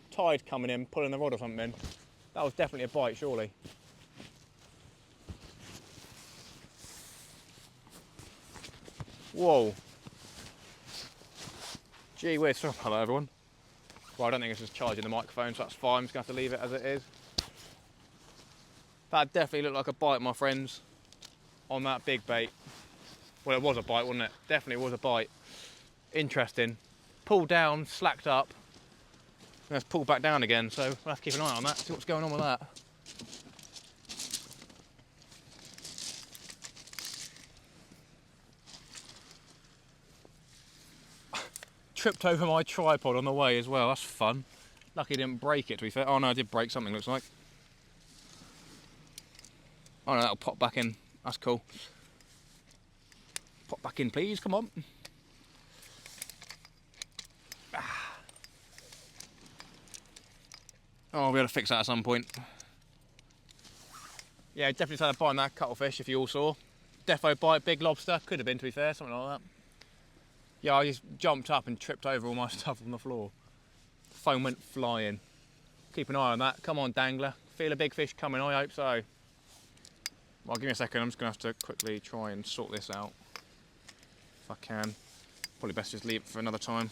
tide coming in, pulling the rod or something. That was definitely a bite, surely. Whoa. Gee whiz, sorry about that, everyone. Well, I don't think it's just charging the microphone, so that's fine. I'm just going to have to leave it as it is. That definitely looked like a bite, my friends, on that big bait. Well, it was a bite, wasn't it? Definitely was a bite. Interesting. Pulled down, slacked up, and it's pulled back down again, so we'll have to keep an eye on that, see what's going on with that. Tripped over my tripod on the way as well, that's fun. Lucky I didn't break it, to be fair. Oh no, I did break something, looks like. Oh no, that'll pop back in, that's cool. Pop back in, please, come on. Oh, I'll be able to fix that at some point. Yeah, definitely had a bite on that cuttlefish, if you all saw. Defo bite, big lobster, could have been, to be fair, something like that. Yeah, I just jumped up and tripped over all my stuff on the floor. Foam went flying. Keep an eye on that. Come on, dangler. Feel a big fish coming, I hope so. Well, give me a second, I'm just going to have to quickly try and sort this out. If I can. Probably best just leave it for another time.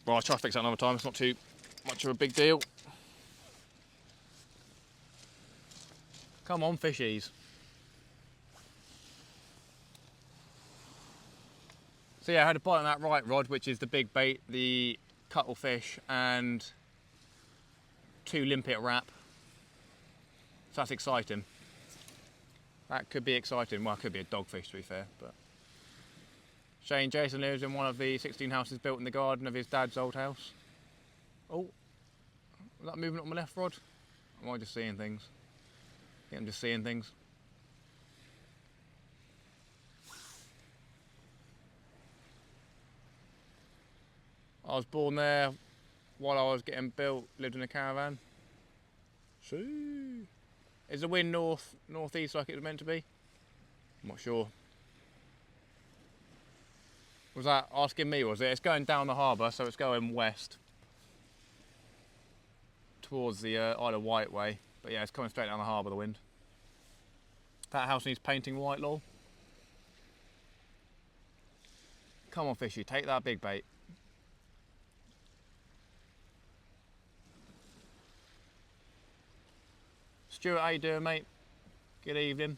Well, I'll try to fix that another time, it's not too much of a big deal. Come on, fishies. So yeah, I had a bite on that right rod, which is the big bait, the cuttlefish, and 2 limpet wrap. So that's exciting. That could be exciting. Well, it could be a dogfish, to be fair, but. Shane Jason lives in one of the 16 houses built in the garden of his dad's old house. Oh, was that movement on my left rod? Or am I just seeing things? I think I'm just seeing things. I was born there while I was getting built, lived in a caravan. See. Is the wind northeast like it was meant to be? I'm not sure. Was that asking me, was it? It's going down the harbour, so it's going west. Towards the Isle of Wight way. But yeah, it's coming straight down the harbour, the wind. That house needs painting white, lol. Come on, fishy, take that big bait. Stuart, how you doing, mate? Good evening.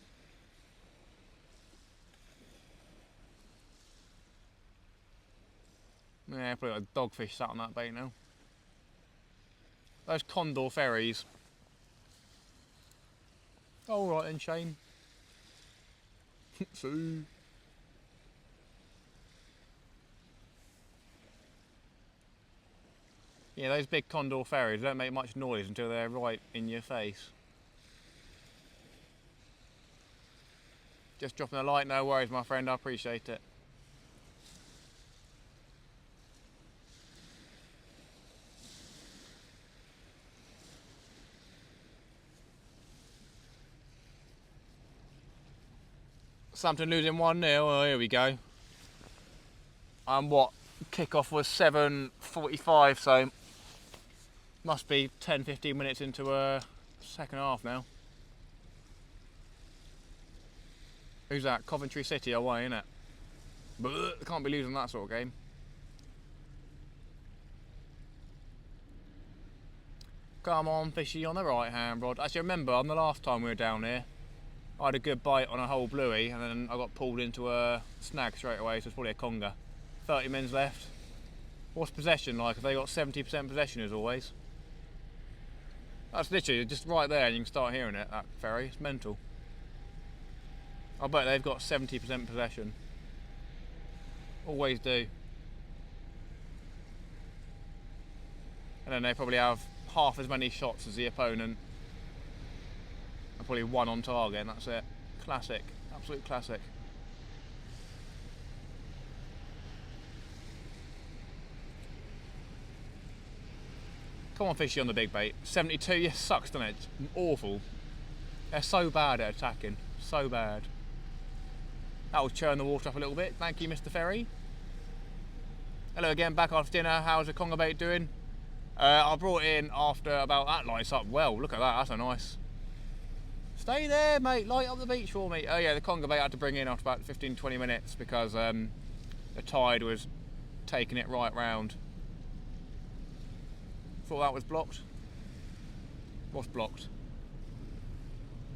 Yeah, probably like a dogfish sat on that bait now. Those condor ferries. All right then, Shane. See. Yeah, those big condor ferries don't make much noise until they're right in your face. Just dropping a light, no worries, my friend, I appreciate it. Southampton losing 1-0. Oh, here we go. And what? Kick-off was 7:45, so must be 10-15 minutes into second half now. Who's that? Coventry City away, innit? But can't be losing that sort of game. Come on, fishy on the right hand rod. Actually, remember on the last time we were down here, I had a good bite on a whole bluey and then I got pulled into a snag straight away, so it's probably a conger. 30 mins left. What's possession like? Have they got 70% possession as always? That's literally just right there and you can start hearing it, that ferry. It's mental. I bet they've got 70% possession. Always do. And then they probably have half as many shots as the opponent. And probably one on target and that's it. Classic. Absolute classic. Come on, fishy on the big bait. 72, yeah, sucks, doesn't it? It's awful. They're so bad at attacking. So bad. That will churn the water up a little bit. Thank you, Mr. Ferry. Hello again, back after dinner. How's the conger bait doing? I brought it in after about that lights up well. Look at that, that's a nice. Stay there, mate. Light up the beach for me. Oh yeah, the conger bait I had to bring in after about 15-20 minutes because the tide was taking it right round. Thought that was blocked. What's blocked?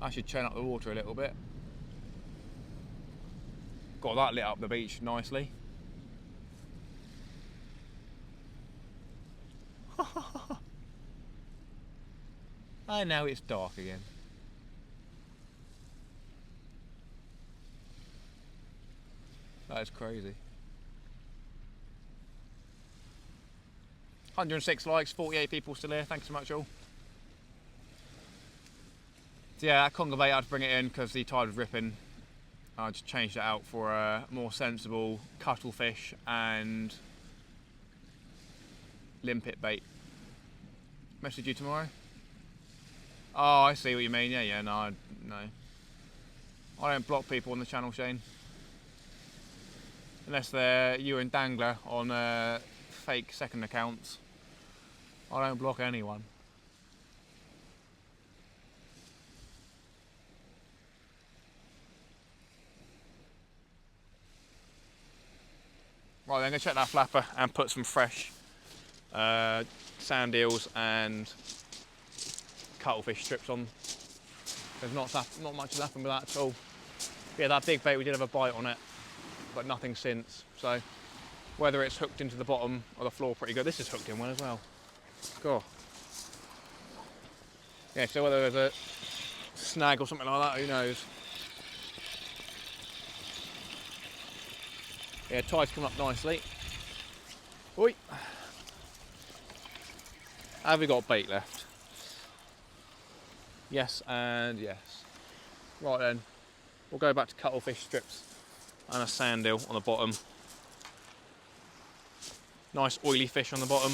I should churn up the water a little bit. Got that lit up the beach nicely. And now it's dark again. That is crazy. 106 likes, 48 people still here. Thanks so much all. So yeah, that conger bait I had to bring it in because the tide was ripping. I just changed it out for a more sensible cuttlefish and limpet bait. Message you tomorrow? Oh, I see what you mean. Yeah, no. I don't block people on the channel, Shane. Unless they're you and Dangler on fake second accounts. I don't block anyone. Right, then I'm going to check that flapper and put some fresh sand eels and cuttlefish strips on. There's not much has happened with that at all. Yeah, that big bait, we did have a bite on it, but nothing since. So whether it's hooked into the bottom or the floor pretty good. This is hooked in well as well. Cool. Yeah, so whether there's a snag or something like that, who knows. Yeah, tide's come up nicely. Oi. Have we got bait left? Yes and yes. Right then, we'll go back to cuttlefish strips and a sand eel on the bottom. Nice oily fish on the bottom.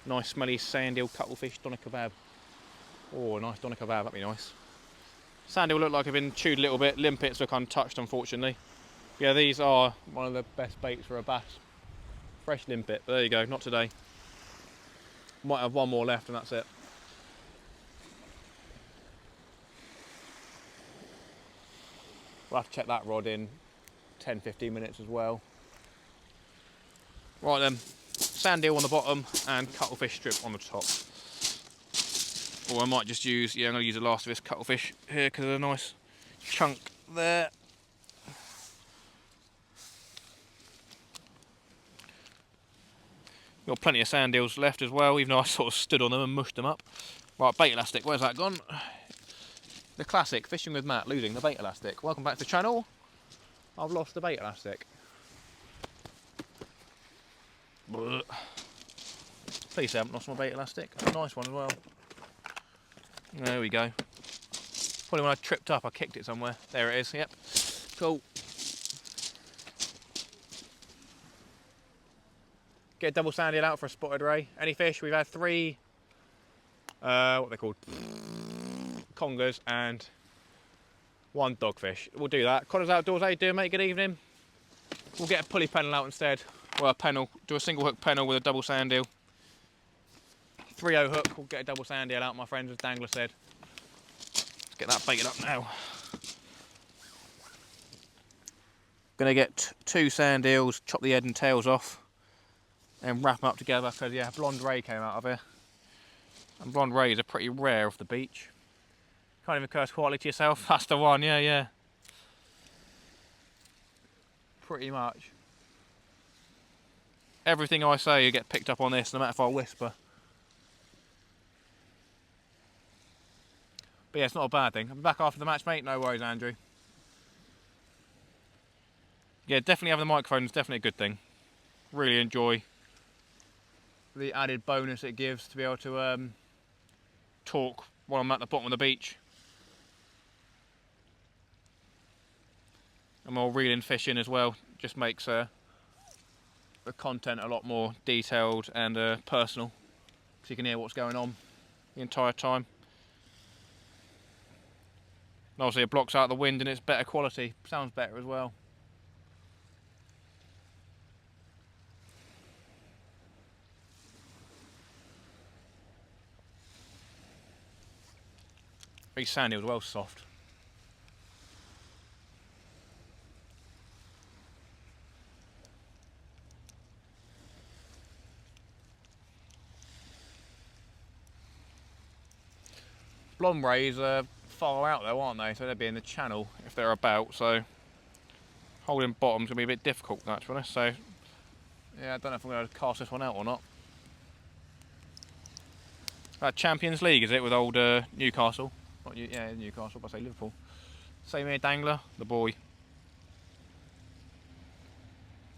Nice smelly sand eel cuttlefish doner kebab. Oh, a nice doner kebab, that'd be nice. Sand eel look like they've been chewed a little bit. Limpets look untouched, unfortunately. Yeah, these are one of the best baits for a bass. Fresh limpet, but there you go, not today. Might have one more left and that's it. We'll have to check that rod in 10-15 minutes as well. Right then, sand eel on the bottom and cuttlefish strip on the top. Or I might just use, yeah, I'm going to use the last of this cuttlefish here because there's a nice chunk there. Got plenty of sand eels left as well, even though I sort of stood on them and mushed them up. Right, bait elastic, where's that gone? The classic, fishing with Matt, losing the bait elastic. Welcome back to the channel. I've lost the bait elastic. Please say I haven't lost my bait elastic. That's a nice one as well. There we go. Probably when I tripped up, I kicked it somewhere. There it is, yep. Cool. Get a double sand eel out for a spotted ray. Any fish? We've had 3, what are they called? Congers and 1 dogfish. We'll do that. Connor's Outdoors, how you doing, mate? Good evening. We'll get a pulley pennel out instead. Well, a pennel. Do a single hook pennel with a double sand eel. 3/0 hook. We'll get a double sand eel out, my friends, as Dangler said. Let's get that baited up now. Gonna get 2 sand eels, chop the head and tails off, and wrap them up together because, yeah, blonde ray came out of here. And blonde rays are pretty rare off the beach. Can't even curse quietly to yourself. That's the one, yeah. Pretty much. Everything I say you get picked up on this, no matter if I whisper. But yeah, it's not a bad thing. I'll be back after the match, mate. No worries, Andrew. Yeah, definitely having the microphone is definitely a good thing. Really enjoy the added bonus it gives to be able to talk while I'm at the bottom of the beach. And while reeling fish in as well, just makes the content a lot more detailed and personal, so you can hear what's going on the entire time. And obviously it blocks out the wind and it's better quality, sounds better as well. These sand eels are well soft. Blonde rays are far out though, aren't they? So they'd be in the channel if they're about, so holding bottom's gonna be a bit difficult, to be honest. So yeah, I don't know if I'm gonna cast this one out or not. Champions League, is it, with old Newcastle? Not yeah, Newcastle, but I say Liverpool. Same here, Dangler, the boy.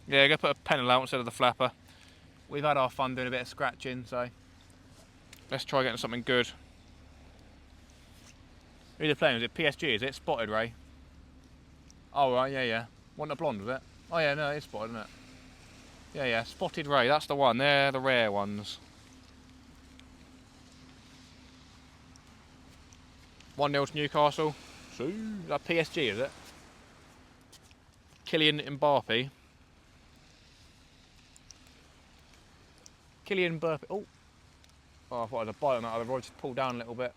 Yeah, go put a pennel out instead of the flapper. We've had our fun doing a bit of scratching, so let's try getting something good. Who are they playing? Is it PSG? Is it Spotted Ray? Oh right, yeah. Wasn't a blonde, was it? Oh yeah, no, it's spotted, isn't it? Yeah, Spotted Ray. That's the one. They're the rare ones. 1-0 to Newcastle. So that PSG, is it? Kylian Mbappe. Kylian Mbappe. Oh, I thought I was a bite on that other rod. Just pulled down a little bit.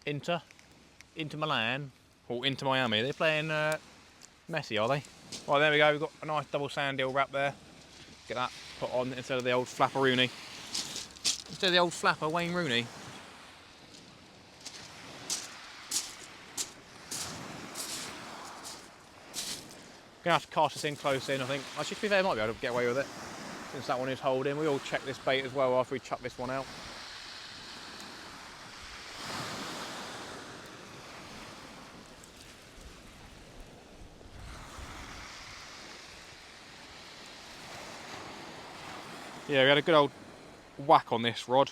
Inter Milan, or Inter Miami. They're playing Messi, are they? Right, there we go. We've got a nice double sand eel wrap there. Get that put on instead of the old flapper Rooney. Instead of the old flapper Wayne Rooney. Gonna have to cast this in close in, I think. Actually, to be fair, I might be able to get away with it since that one is holding. We all check this bait as well after we chuck this one out. Yeah, we had a good old whack on this rod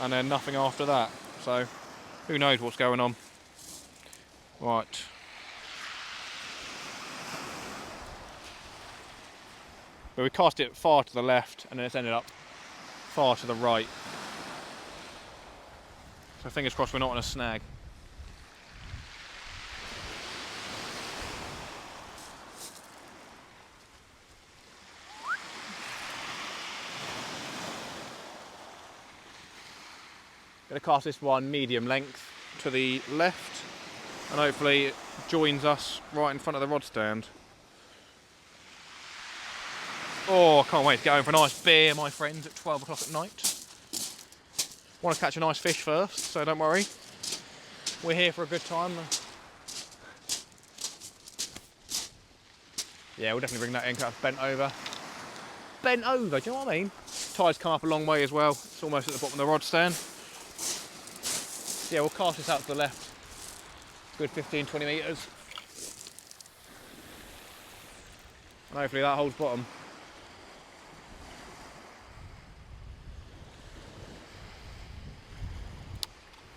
and then nothing after that, so who knows what's going on. Right, but we cast it far to the left and then it's ended up far to the right, so fingers crossed we're not on a snag. Going to cast this one medium length to the left and hopefully it joins us right in front of the rod stand. Oh, I can't wait to get home for a nice beer, my friends, at 12 o'clock at night. Want to catch a nice fish first, so don't worry. We're here for a good time. Yeah, we'll definitely bring that in, 'cause that's bent over. Bent over, do you know what I mean? Tide's come up a long way as well. It's almost at the bottom of the rod stand. Yeah, we'll cast this out to the left. Good 15-20 metres. And hopefully that holds bottom.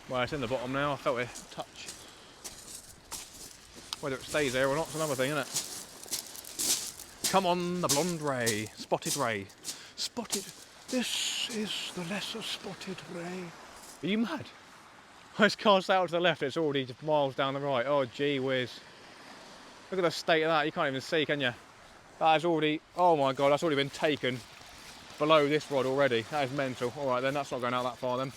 Well, it's in the bottom now. I felt it touch. Whether it stays there or not is another thing, isn't it? Come on, the blonde ray. Spotted ray. Spotted. This is the lesser spotted ray. Are you mad? I just cast out to the left. It's already just miles down the right. Oh, gee whiz. Look at the state of that. You can't even see, can you? That has already... Oh, my God. That's already been taken below this rod already. That is mental. All right, then. That's not going out that far, then.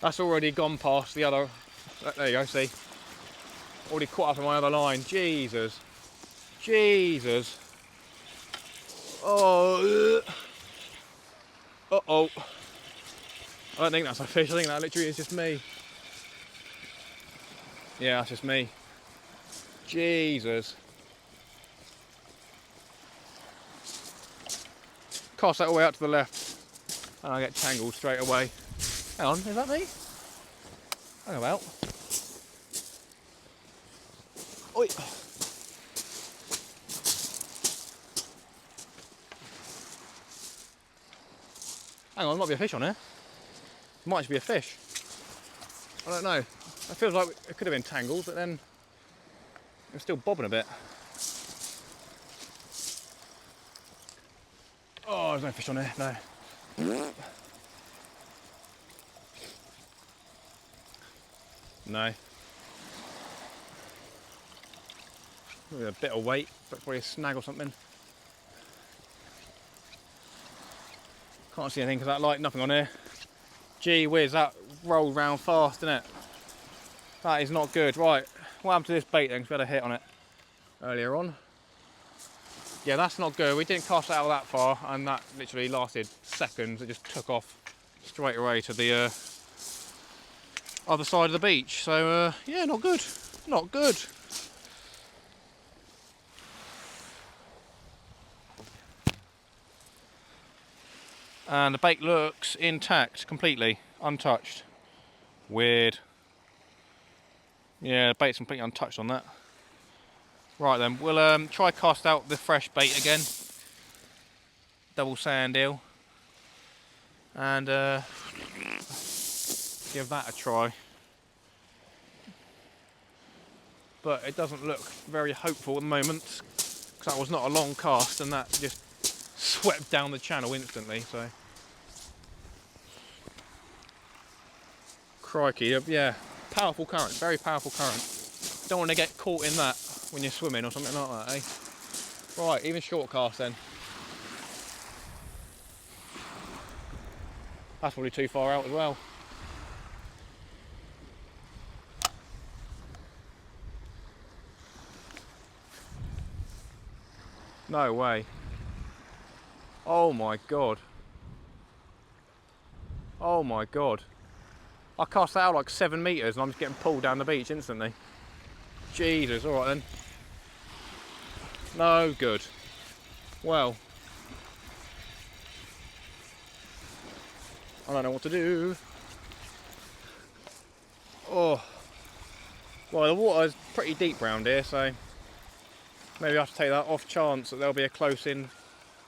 That's already gone past the other... There you go, see? Already caught up in my other line. Jesus. Jesus. Oh. Uh-oh. I don't think that's a fish. I think that literally is just me. Yeah, that's just me. Jesus. Cast that all the way out to the left. And I get tangled straight away. Hang on, is that me? Hang about. Oi. Hang on, there might be a fish on here. It might just be a fish. I don't know. It feels like it could have been tangled, but then it's still bobbing a bit. Oh, there's no fish on here, no. No. Maybe a bit of weight, but probably a snag or something. Can't see anything because that light, nothing on here. Gee whiz, that rolled round fast, didn't it? That is not good. Right, what happened to this bait then? 'Cause we had a hit on it earlier on. Yeah, that's not good. We didn't cast it out that far, and that literally lasted seconds. It just took off straight away to the other side of the beach. So, yeah, not good. Not good. And the bait looks intact, completely untouched. Weird. Yeah, the bait's completely untouched on that. Right then, we'll try cast out the fresh bait again. Double sand eel. And give that a try. But it doesn't look very hopeful at the moment, because that was not a long cast and that just swept down the channel instantly, so. Crikey, yeah, powerful current, very powerful current. Don't want to get caught in that when you're swimming or something like that, eh? Right, even short cast then. That's probably too far out as well. No way. Oh my God. Oh my God. I cast that out like 7 metres and I'm just getting pulled down the beach instantly. Jesus, alright then. No good. Well. I don't know what to do. Oh. Well, the water is pretty deep round here, so maybe I have to take that off chance that there'll be a close-in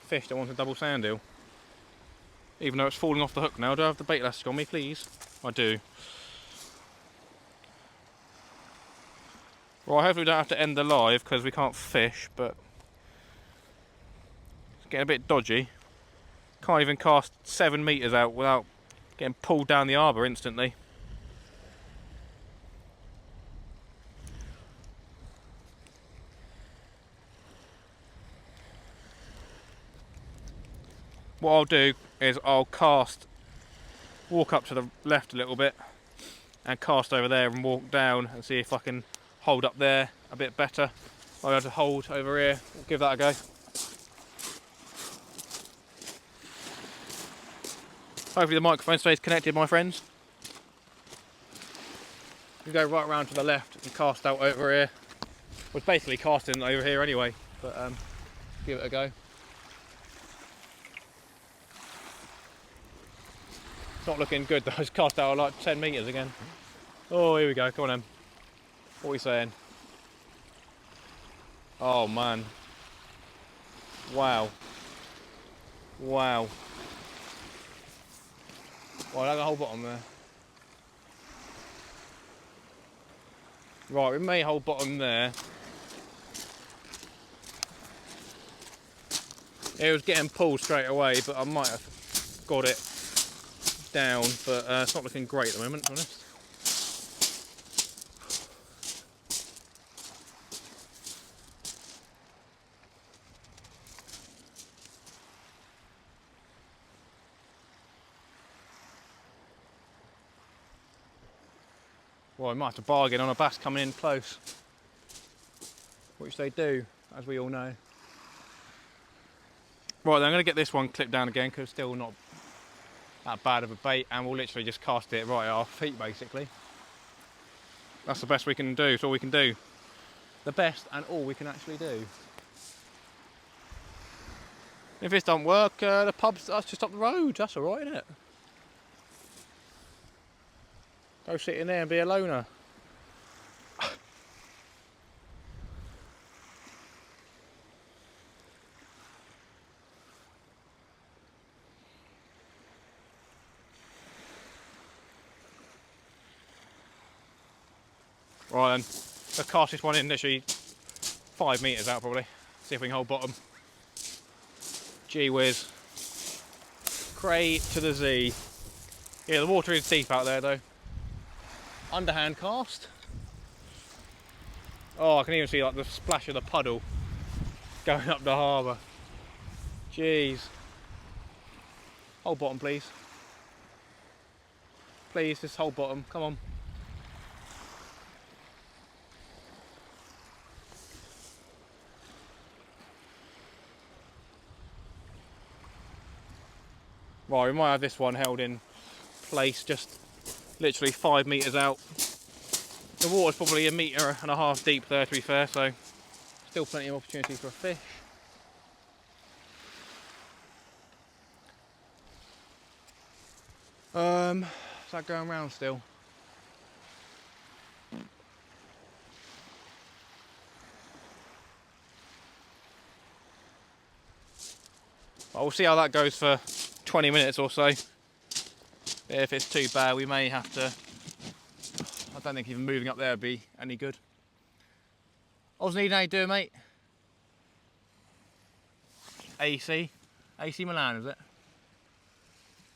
fish that wants a double sand eel. Even though it's falling off the hook now. Do I have the bait elastic on me, please? I do. Well, hopefully we don't have to end the live because we can't fish, but it's getting a bit dodgy. Can't even cast 7 metres out without getting pulled down the harbour instantly. What I'll do is I'll walk up to the left a little bit and cast over there and walk down and see if I can hold up there a bit better. I'll have to hold over here. We'll give that a go. Hopefully the microphone stays connected, my friends. You go right round to the left and cast out over here. We're basically casting over here anyway, but give it a go. It's not looking good though. It's cast out like 10 metres again. Oh, here we go. Come on then. What are we saying? Oh man. Wow. Wow. Well, I got the whole bottom there. Right, we may hold bottom there. It was getting pulled straight away, but I might have got it down, but it's not looking great at the moment, to be honest. Well, we might have to bargain on a bass coming in close, which they do, as we all know. Right, then I'm going to get this one clipped down again because it's still not that bad of a bait, and we'll literally just cast it right at our feet basically. That's the best we can do, it's all we can do. The best and all we can actually do. If this don't work, the pub's just up the road, that's alright, isn't it? Go sit in there and be a loner. Right then, I'll cast this one in literally 5 metres out probably. See if we can hold bottom. Gee whiz. Cray to the Z. Yeah, the water is deep out there though. Underhand cast. Oh, I can even see like the splash of the puddle going up the harbour. Jeez. Hold bottom please. Please, just hold bottom, come on. Right, we might have this one held in place just literally 5 metres out. The water's probably 1.5 metres deep there to be fair, so still plenty of opportunity for a fish. Is that going round still? Well, we'll see how that goes for 20 minutes or so. If it's too bad, we may have to... I don't think even moving up there would be any good. Osney, how you doing, mate? AC? AC Milan, is it?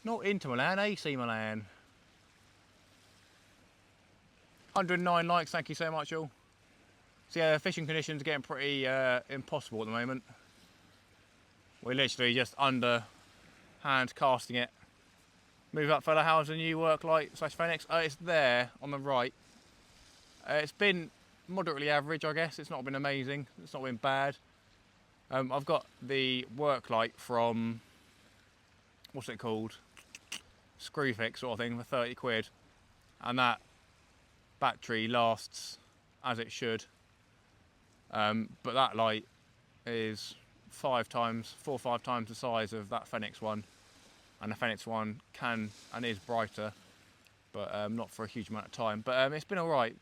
Not Inter Milan, AC Milan. 109 likes, thank you so much, all. So yeah, fishing conditions are getting pretty impossible at the moment. We're literally just under hand casting it. Move up, fella. How's the new work light / Phoenix? It's there on the right. It's been moderately average, I guess. It's not been amazing. It's not been bad. I've got the work light from, what's it called? Screwfix sort of thing for 30 quid. And that battery lasts as it should. But that light is 4 or 5 times the size of that Phoenix one. And the Phoenix one can and is brighter, but not for a huge amount of time. But it's been alright.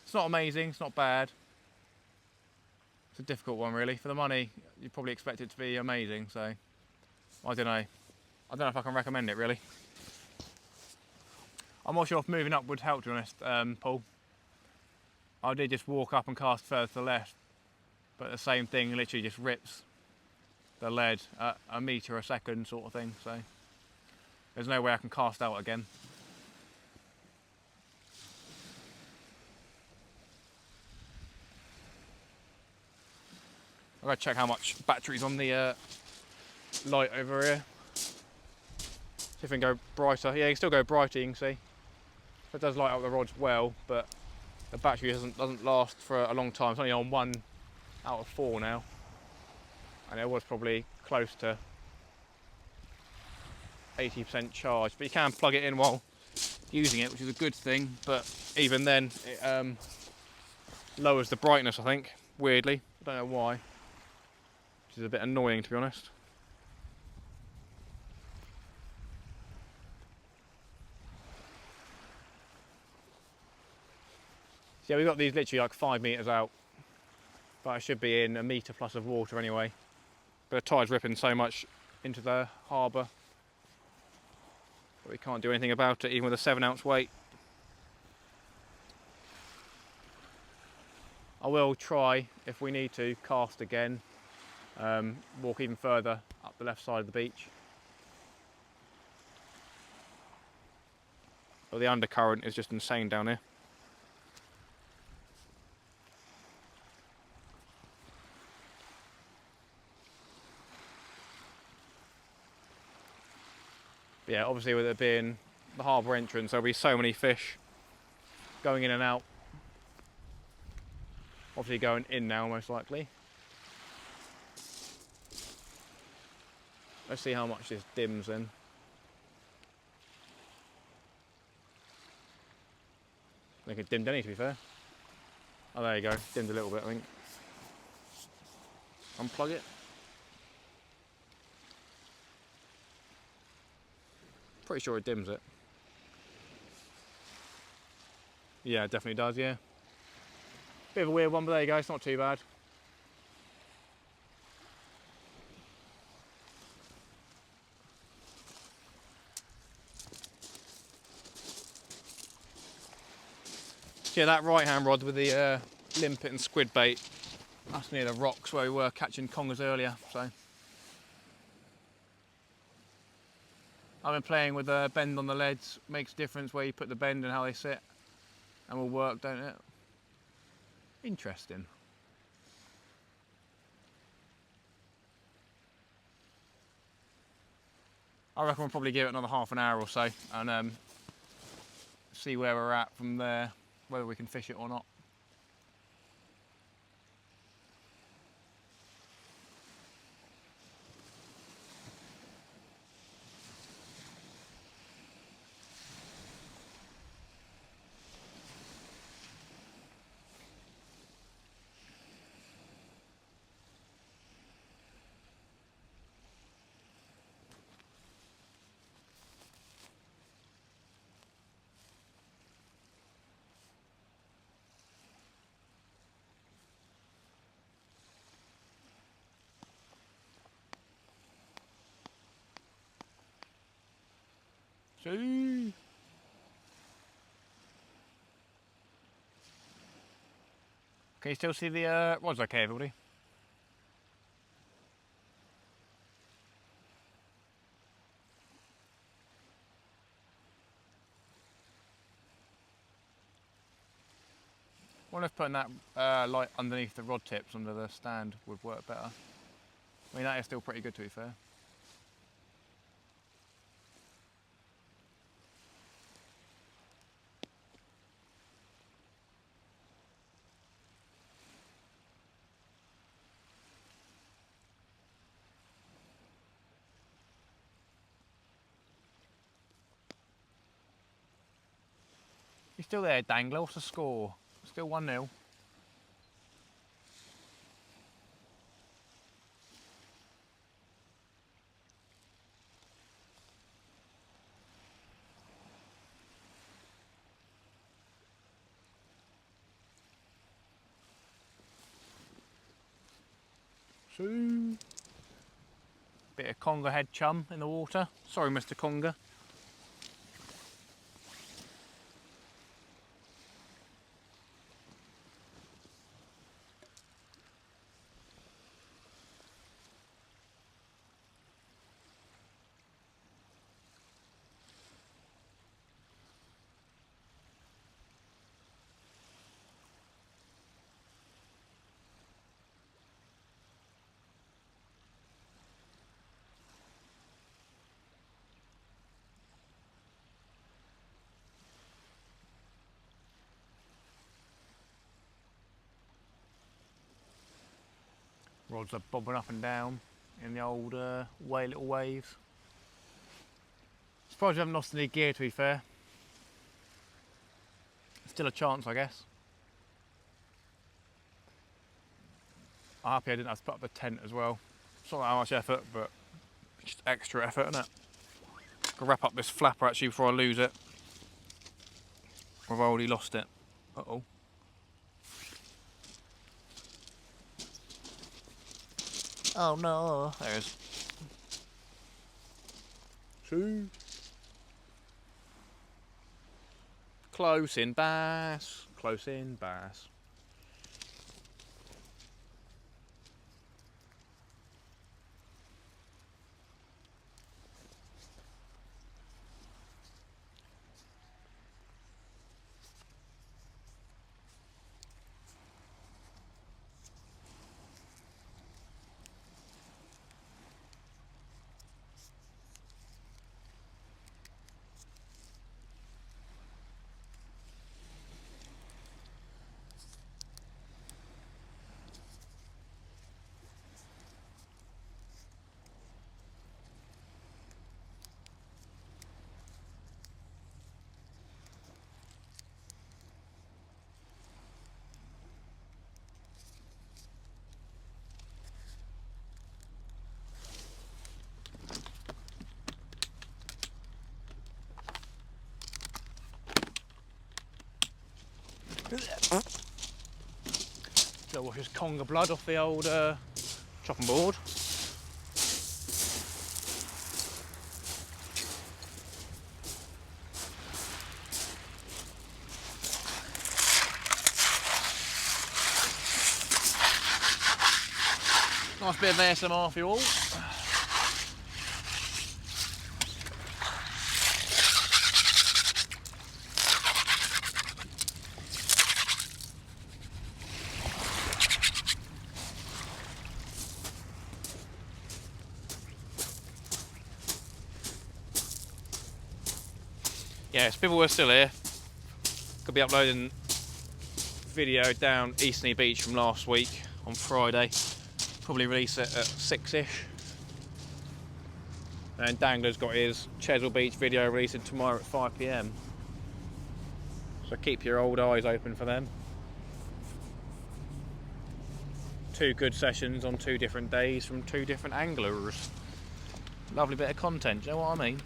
It's not amazing, it's not bad. It's a difficult one really. For the money, you'd probably expect it to be amazing, so I don't know. I don't know if I can recommend it really. I'm not sure if moving up would help, to be honest, Paul. I did just walk up and cast further to the left, but the same thing literally just rips the lead at 1 metre a second sort of thing, so there's no way I can cast out again. I've got to check how much battery's on the light over here. See if we can go brighter. Yeah, you can still go brighter, you can see. So it does light up the rods well, but the battery doesn't last for a long time. It's only on 1 out of 4 now. And it was probably close to 80% charged. But you can plug it in while using it, which is a good thing. But even then, it lowers the brightness, I think, weirdly. I don't know why. Which is a bit annoying, to be honest. So yeah, we've got these literally like 5 metres out, but I should be in 1 metre plus of water anyway. But the tide's ripping so much into the harbour that we can't do anything about it, even with a 7-ounce weight. I will try, if we need to, cast again, walk even further up the left side of the beach. But the undercurrent is just insane down here. But yeah, obviously with it being the harbour entrance, there'll be so many fish going in and out. Obviously going in now, most likely. Let's see how much this dims then. I think it dimmed any, to be fair. Oh, there you go. Dimmed a little bit, I think. Unplug it. Pretty sure it dims it. Yeah, it definitely does, yeah. Bit of a weird one, but there you go. It's not too bad. Yeah, that right-hand rod with the limpet and squid bait, that's near the rocks where we were catching congers earlier. So I've been playing with the bend on the leads. Makes a difference where you put the bend and how they sit, and will work, don't it? Interesting. I reckon we'll probably give it another half an hour or so and see where we're at from there, whether we can fish it or not. See? Can you still see the rods okay, everybody? I wonder if putting that light underneath the rod tips under the stand would work better. I mean, that is still pretty good, to be fair. You're still there, Dangler. What's the score? Still 1-0. See? Bit of conger head chum in the water. Sorry, Mr. Conger. Rods are bobbing up and down in the old little waves. Surprised we haven't lost any gear, to be fair. Still a chance, I guess. I'm happy I didn't have to put up the tent as well. It's not that much effort, but just extra effort, isn't it? I'll wrap up this flapper actually before I lose it. I've already lost it. Uh-oh. Oh no, there it is. See? Close in bass. Close in bass. wash this conger blood off the old chopping board. Nice bit of ASMR for you all. Yes, people were still here. Could be uploading video down Eastney Beach from last week on Friday. Probably release it at 6ish. And Dangler's got his Chesil Beach video releasing tomorrow at 5 PM. So keep your old eyes open for them. 2 good sessions on 2 different days from 2 different anglers. Lovely bit of content, do you know what I mean?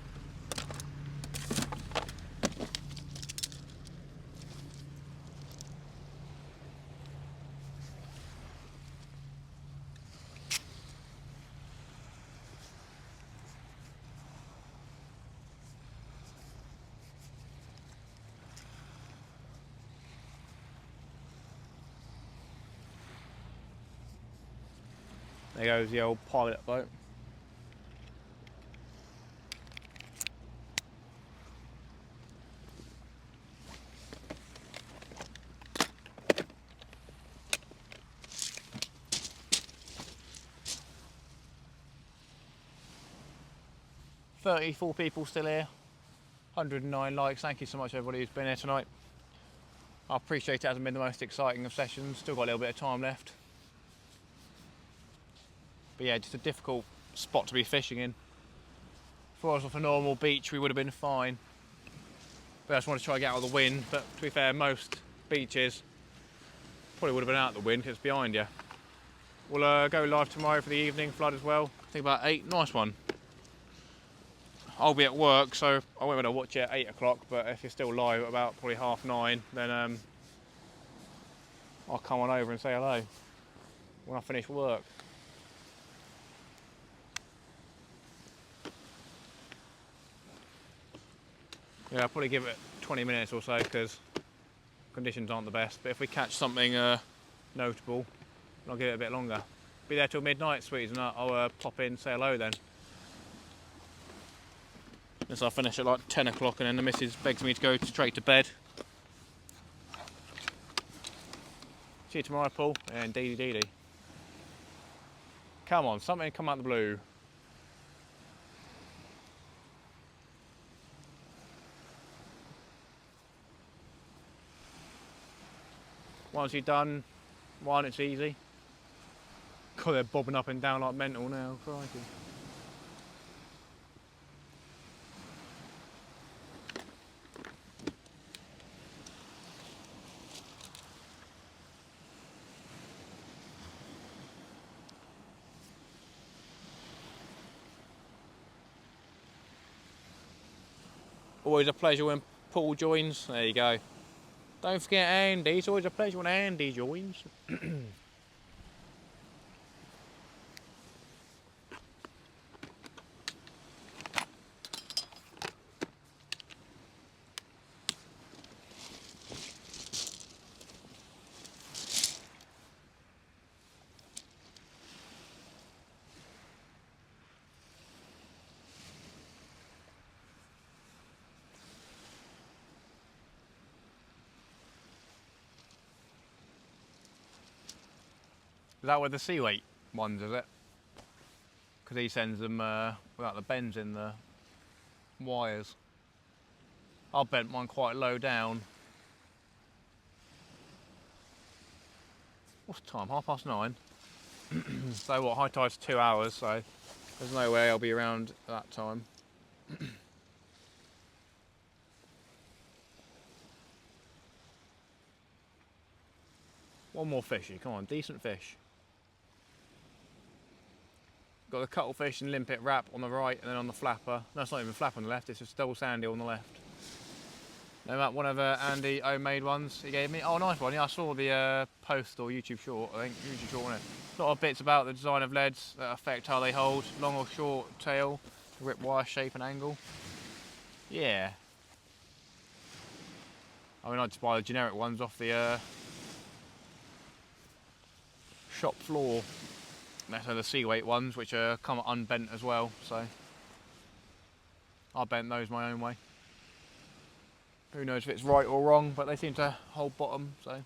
There goes the old pilot boat. "34 people still here, 109 likes. Thank you so much everybody who's been here tonight. I appreciate it hasn't been the most exciting of sessions, still got a little bit of time left. But yeah, just a difficult spot to be fishing in. If it was off a normal beach we would have been fine. But I just wanted to try to get out of the wind, but to be fair, most beaches probably would have been out of the wind because it's behind you. We'll go live tomorrow for the evening flood as well. I think about 8, nice one. I'll be at work, so I won't be able to watch it at 8 o'clock, but if you're still live at about probably 9:30, then I'll come on over and say hello when I finish work. Yeah, I'll probably give it 20 minutes or so because conditions aren't the best, but if we catch something notable, I'll give it a bit longer. Be there till midnight, sweeties, and I'll pop in, say hello then. Unless I finish at like 10 o'clock and then the missus begs me to go straight to bed. See you tomorrow, Paul, and dee. Come on, something come out of the blue. Once you're done, one, it's easy. God, they're bobbing up and down like mental now, crikey. Always a pleasure when Paul joins. There you go. Don't forget Andy. It's always a pleasure when Andy joins. Is that with the sea weight ones, is it? Because he sends them without the bends in the wires. I bent mine quite low down. What's the time? 9:30. So what, high tide's 2 hours, so there's no way I'll be around at that time. One more fishy, come on, decent fish. Got the cuttlefish and limpet wrap on the right, and then on the flapper. No, it's not even flapper on the left, it's just double sandy on the left. No, Matt, one of Andy homemade ones he gave me. Oh, nice one. Yeah, I saw the post or YouTube short, I think. YouTube short, wasn't it? A lot of bits about the design of leads that affect how they hold. Long or short tail, grip wire shape and angle. Yeah. I mean, I just buy the generic ones off the shop floor. That's the sea-weight ones, which come unbent as well, so I bent those my own way. Who knows if it's right or wrong, but they seem to hold bottom, so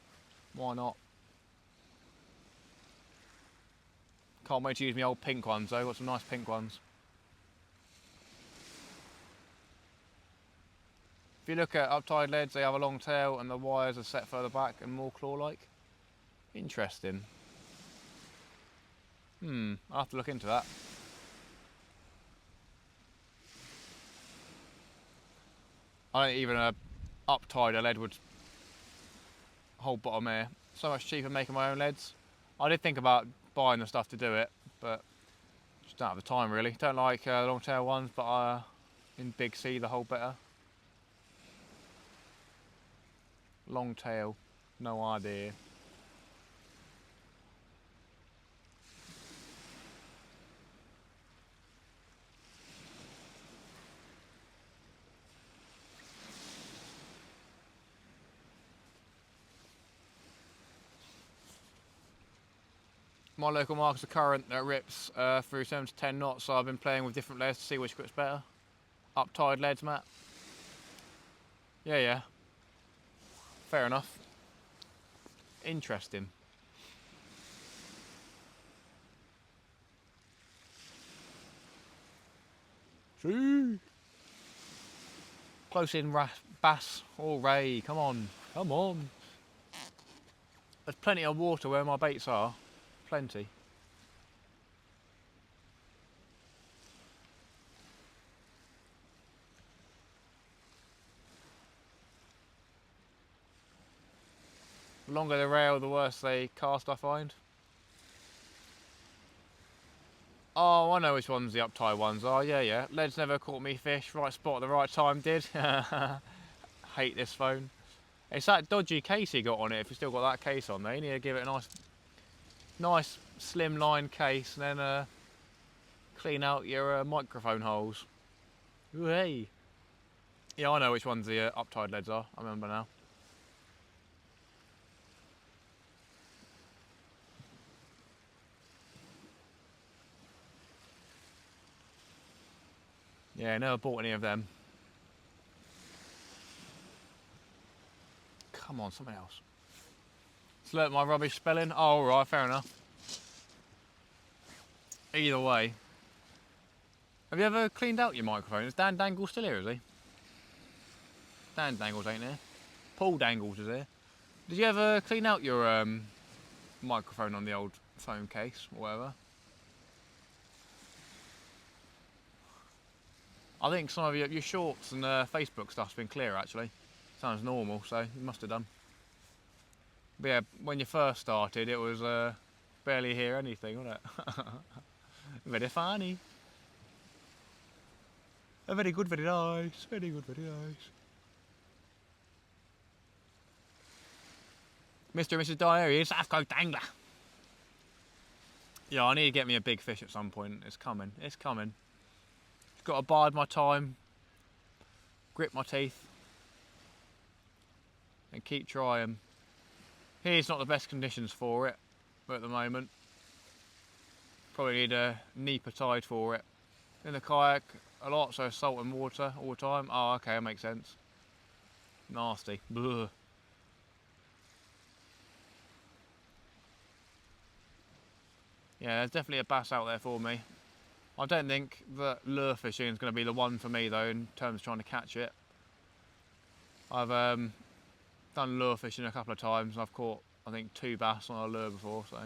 why not? Can't wait to use my old pink ones though, got some nice pink ones. If you look at uptied leads, they have a long tail and the wires are set further back and more claw-like. Interesting. I'll have to look into that. I don't even uptied a lead would hold bottom here. So much cheaper making my own leads. I did think about buying the stuff to do it, but just don't have the time really. Don't like long tail ones, but in big sea the hold better. Long tail, no idea. My local market's a current that rips through 7 to 10 knots, so I've been playing with different leads to see which grips better. Uptied leads, Matt. Yeah. Fair enough. Interesting. See? Close in bass or ray, come on. There's plenty of water where my baits are. Plenty. The longer the rail, the worse they cast, I find. Oh, I know which ones the uptie ones are. Yeah. Lead's never caught me fish. Right spot at the right time did. Hate this phone. It's that dodgy case you got on it. If you still got that case on there, you need to give it a nice slimline case, and then clean out your microphone holes. Ooh, hey. Yeah, I know which ones the uptied leads are. I remember now. Yeah, never bought any of them. Come on, something else. It's learnt my rubbish spelling. Oh, right, fair enough. Either way. Have you ever cleaned out your microphone? Is Dan Dangle still here, is he? Dan Dangles ain't here. Paul Dangles is here. Did you ever clean out your microphone on the old phone case or whatever? I think some of your shorts and Facebook stuff's been clear actually. Sounds normal, so you must have done. But yeah, when you first started, it was barely hear anything, wasn't it? Very funny. Very good, very nice. Very good, very nice. Mr. and Mrs. Diary, South Coast Angler. Yeah, I need to get me a big fish at some point. It's coming. It's coming. Just got to bide my time, grip my teeth, and keep trying. Here's not the best conditions for it at the moment. Probably need a Nipa tide for it. In the kayak a lot, so salt and water all the time. Oh, okay, that makes sense. Nasty. Blech. Yeah, there's definitely a bass out there for me. I don't think that lure fishing is going to be the one for me though in terms of trying to catch it. I've done lure fishing a couple of times and I've caught I think 2 bass on a lure before, so,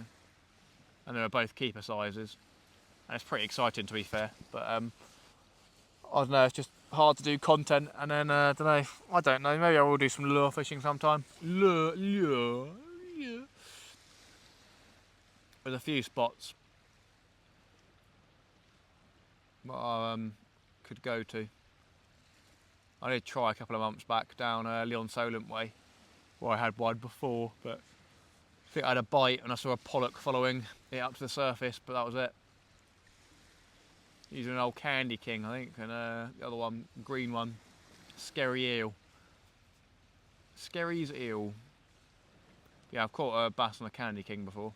and they were both keeper sizes. And it's pretty exciting to be fair, but I don't know, it's just hard to do content, and then I don't know, maybe I will do some lure fishing sometime. Lure. There's a few spots that I could go to. I did try a couple of months back down Leon Solent way, where I had one before, but I think I had a bite and I saw a pollock following it up to the surface, but that was it. Using an old Candy King, I think, and the other one, green one, Scary Eel. Skerry's eel. Yeah, I've caught a bass on a Candy King before.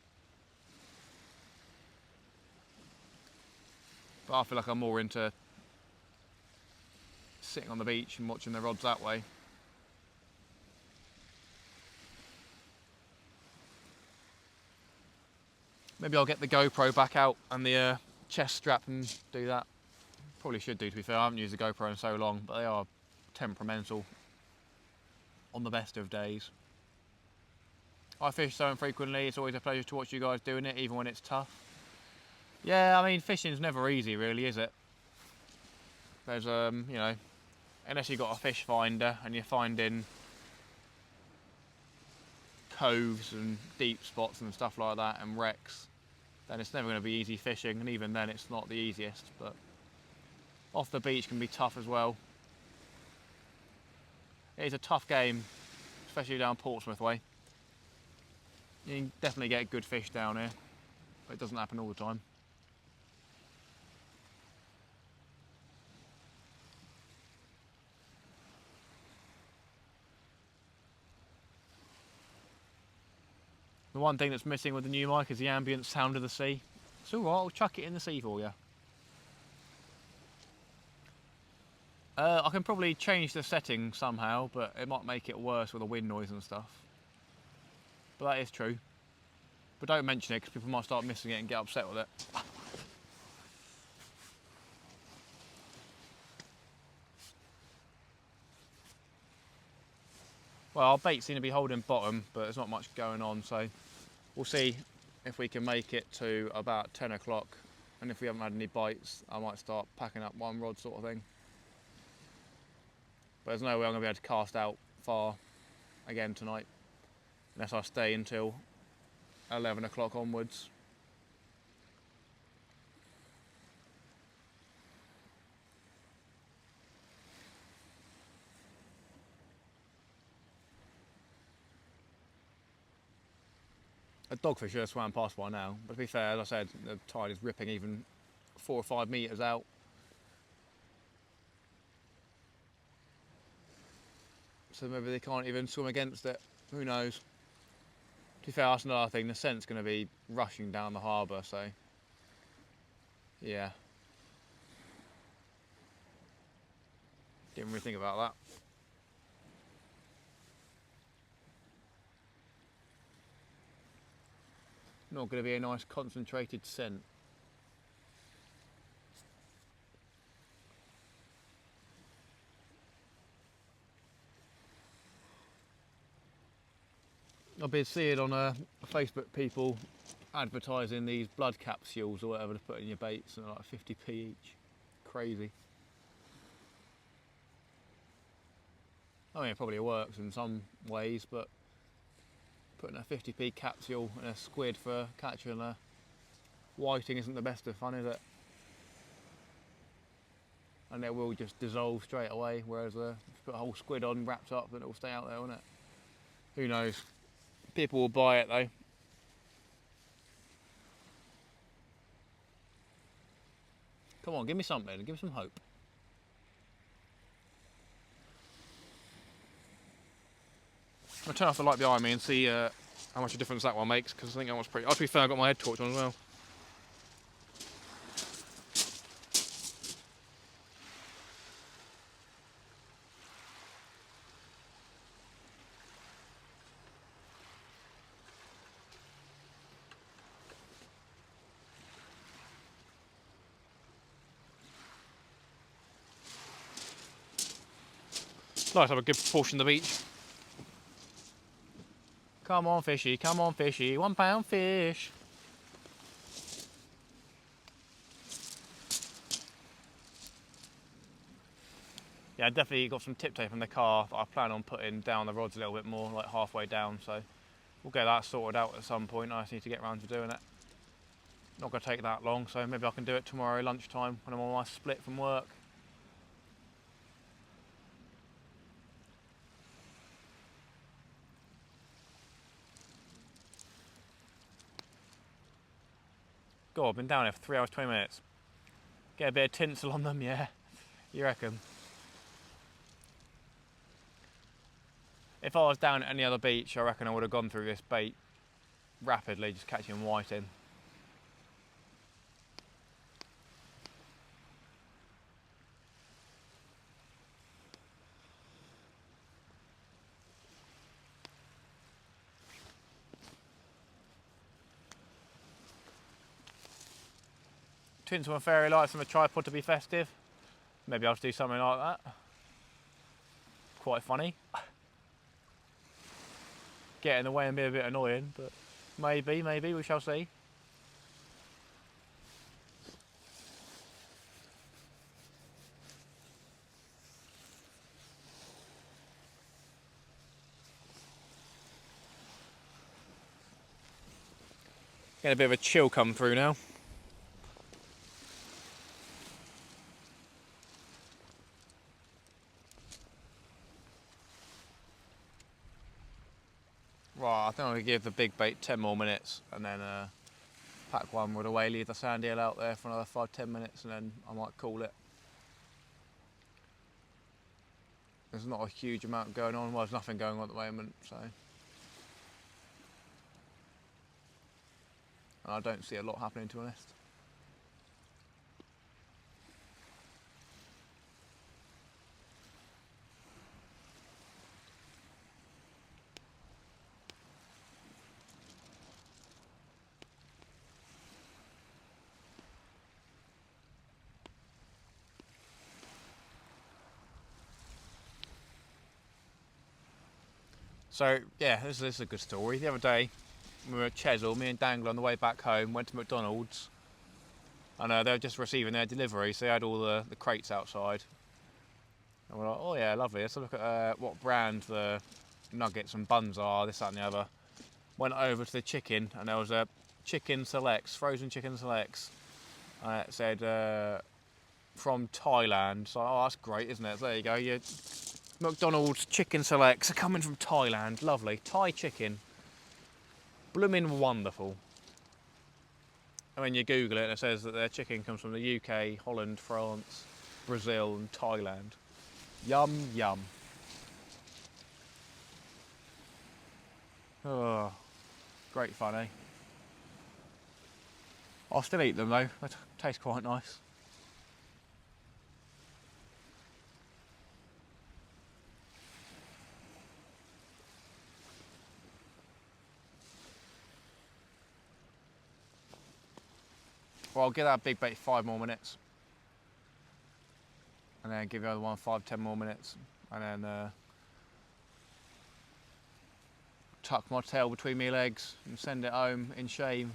But I feel like I'm more into sitting on the beach and watching the rods that way. Maybe I'll get the GoPro back out and the chest strap and do that. Probably should do, to be fair. I haven't used the GoPro in so long, but they are temperamental on the best of days. I fish so infrequently, it's always a pleasure to watch you guys doing it, even when it's tough. Yeah, I mean, fishing's never easy, really, is it? There's, you know, unless you've got a fish finder and you're finding coves and deep spots and stuff like that and wrecks, then it's never going to be easy fishing, and even then it's not the easiest. But off the beach can be tough as well. It is a tough game, especially down Portsmouth way. You can definitely get good fish down here, but it doesn't happen all the time. The one thing that's missing with the new mic is the ambient sound of the sea. It's alright, I'll chuck it in the sea for you. I can probably change the setting somehow, but it might make it worse with the wind noise and stuff. But that is true. But don't mention it, because people might start missing it and get upset with it. Well, our bait seem to be holding bottom, but there's not much going on, so we'll see if we can make it to about 10 o'clock. And if we haven't had any bites, I might start packing up one rod sort of thing. But there's no way I'm going to be able to cast out far again tonight, unless I stay until 11 o'clock onwards. A dogfish should have swam past by now, but to be fair, as I said, the tide is ripping even 4 or 5 metres out. So maybe they can't even swim against it, who knows. To be fair, that's another thing, the scent's going to be rushing down the harbour, so yeah. Didn't really think about that. Not going to be a nice concentrated scent. I've been seeing on Facebook people advertising these blood capsules or whatever to put in your baits, and they're like 50p each. Crazy. I mean, it probably works in some ways, but putting a 50p capsule in a squid for catching a whiting isn't the best of fun, is it? And it will just dissolve straight away, whereas if you put a whole squid on wrapped up, then it will stay out there, won't it? Who knows? People will buy it though. Come on, give me something, give me some hope. I'll turn off the light behind me and see how much a difference that one makes, because I think that one's pretty... Oh, to be fair, I've got my head torch on as well. It's nice to have a good proportion of the beach. Come on fishy, 1 pound fish. Yeah, I definitely got some tip tape in the car that I plan on putting down the rods a little bit more, like halfway down, so we'll get that sorted out at some point. I just need to get around to doing it. Not going to take that long, so maybe I can do it tomorrow lunchtime when I'm on my split from work. God, I've been down here for 3 hours 20 minutes. Get a bit of tinsel on them, yeah. You reckon? If I was down at any other beach, I reckon I would have gone through this bait rapidly, just catching whiting. Tinsel and fairy lights on a tripod to be festive. Maybe I'll do something like that. Quite funny. Get in the way and be a bit annoying, but maybe, we shall see. Getting a bit of a chill come through now. Right, I think I'm going to give the big bait 10 more minutes and then pack one with a whale, leave the sand eel out there for another 5-10 minutes and then I might call it. There's not a huge amount going on, well there's nothing going on at the moment, so. And I don't see a lot happening, to be honest. So yeah, this is a good story. The other day, we were at Chesil, me and Dangle on the way back home, went to McDonald's, and they were just receiving their delivery, so they had all the crates outside. And we're like, oh yeah, lovely, let's look at what brand the nuggets and buns are, this, that and the other. Went over to the chicken, and there was a chicken selects, frozen chicken selects, and it said from Thailand, so oh that's great, isn't it? So there you go, your McDonald's chicken selects are coming from Thailand, lovely. Thai chicken, blooming wonderful. And when you Google it, it says that their chicken comes from the UK, Holland, France, Brazil and Thailand. Yum, yum. Oh, great fun, eh? I'll still eat them though, they taste quite nice. Well, I'll give that big bait 5 more minutes. And then give the other one 5-10 more minutes. And then tuck my tail between my legs and send it home in shame.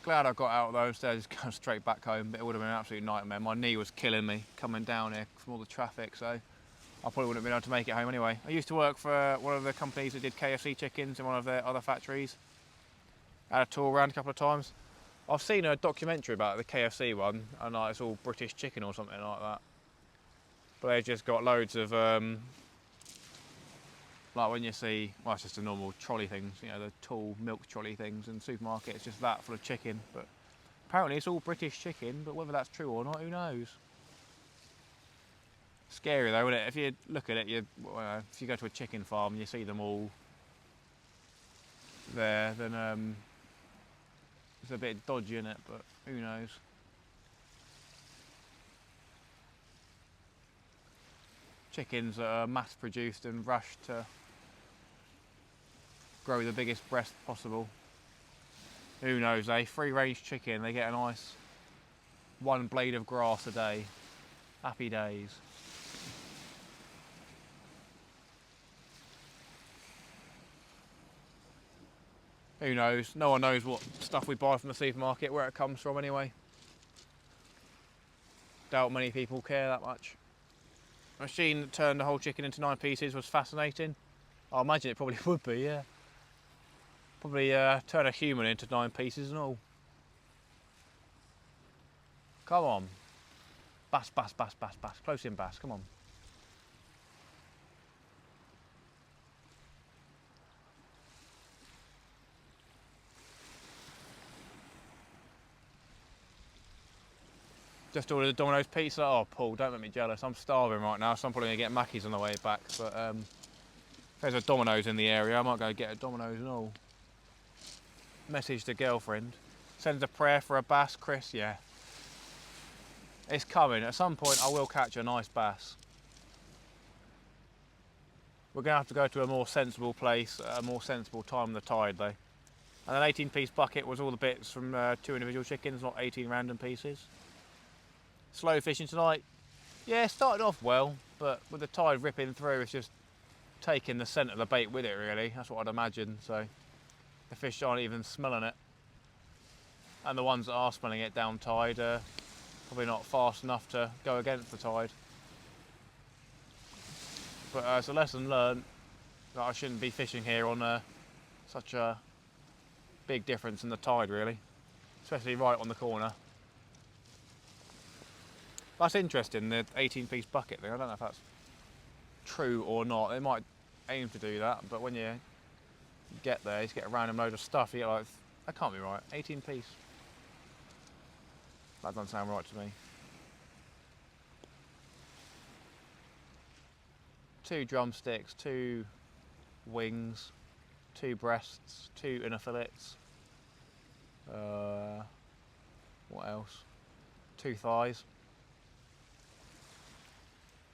Glad I got out though, instead of just going straight back home, but it would have been an absolute nightmare. My knee was killing me coming down here from all the traffic, so I probably wouldn't have been able to make it home anyway. I used to work for one of the companies that did KFC chickens in one of their other factories. I had a tour around a couple of times. I've seen a documentary about the KFC one, and like, it's all British chicken or something like that. But they've just got loads of, like when you see, well it's just the normal trolley things, you know, the tall milk trolley things in the supermarket, it's just that full of chicken. But apparently it's all British chicken, but whether that's true or not, who knows? Scary though, isn't it? If you look at it, if you go to a chicken farm and you see them all there, then it's a bit dodgy, isn't it? But who knows? Chickens that are mass produced and rushed to grow the biggest breast possible. Who knows, eh? Free range chicken, they get a nice 1 blade of grass a day. Happy days. Who knows? No one knows what stuff we buy from the supermarket, where it comes from anyway. Doubt many people care that much. The machine that turned the whole chicken into 9 pieces was fascinating. I imagine it probably would be, yeah. Probably turn a human into 9 pieces and all. Come on. Bass, bass, bass, bass, bass. Close in bass, come on. Just ordered a Domino's pizza. Oh, Paul, don't make me jealous. I'm starving right now, so I'm probably going to get Mackey's on the way back. But if there's a Domino's in the area, I might go get a Domino's and all. Message to girlfriend. Sends a prayer for a bass, Chris. Yeah. It's coming. At some point, I will catch a nice bass. We're going to have to go to a more sensible place at a more sensible time of the tide, though. And an 18-piece bucket was all the bits from 2 individual chickens, not 18 random pieces. Slow fishing tonight. Yeah, it started off well, but with the tide ripping through, it's just taking the scent of the bait with it, really. That's what I'd imagine. So the fish aren't even smelling it. And the ones that are smelling it down tide are probably not fast enough to go against the tide. But it's a lesson learned that I shouldn't be fishing here on such a big difference in the tide, really. Especially right on the corner. That's interesting, the 18-piece bucket thing. I don't know if that's true or not. They might aim to do that, but when you get there, you just get a random load of stuff. You get like, that can't be right. 18-piece. That doesn't sound right to me. 2 drumsticks, 2 wings, 2 breasts, 2 inner fillets. What else? 2 thighs.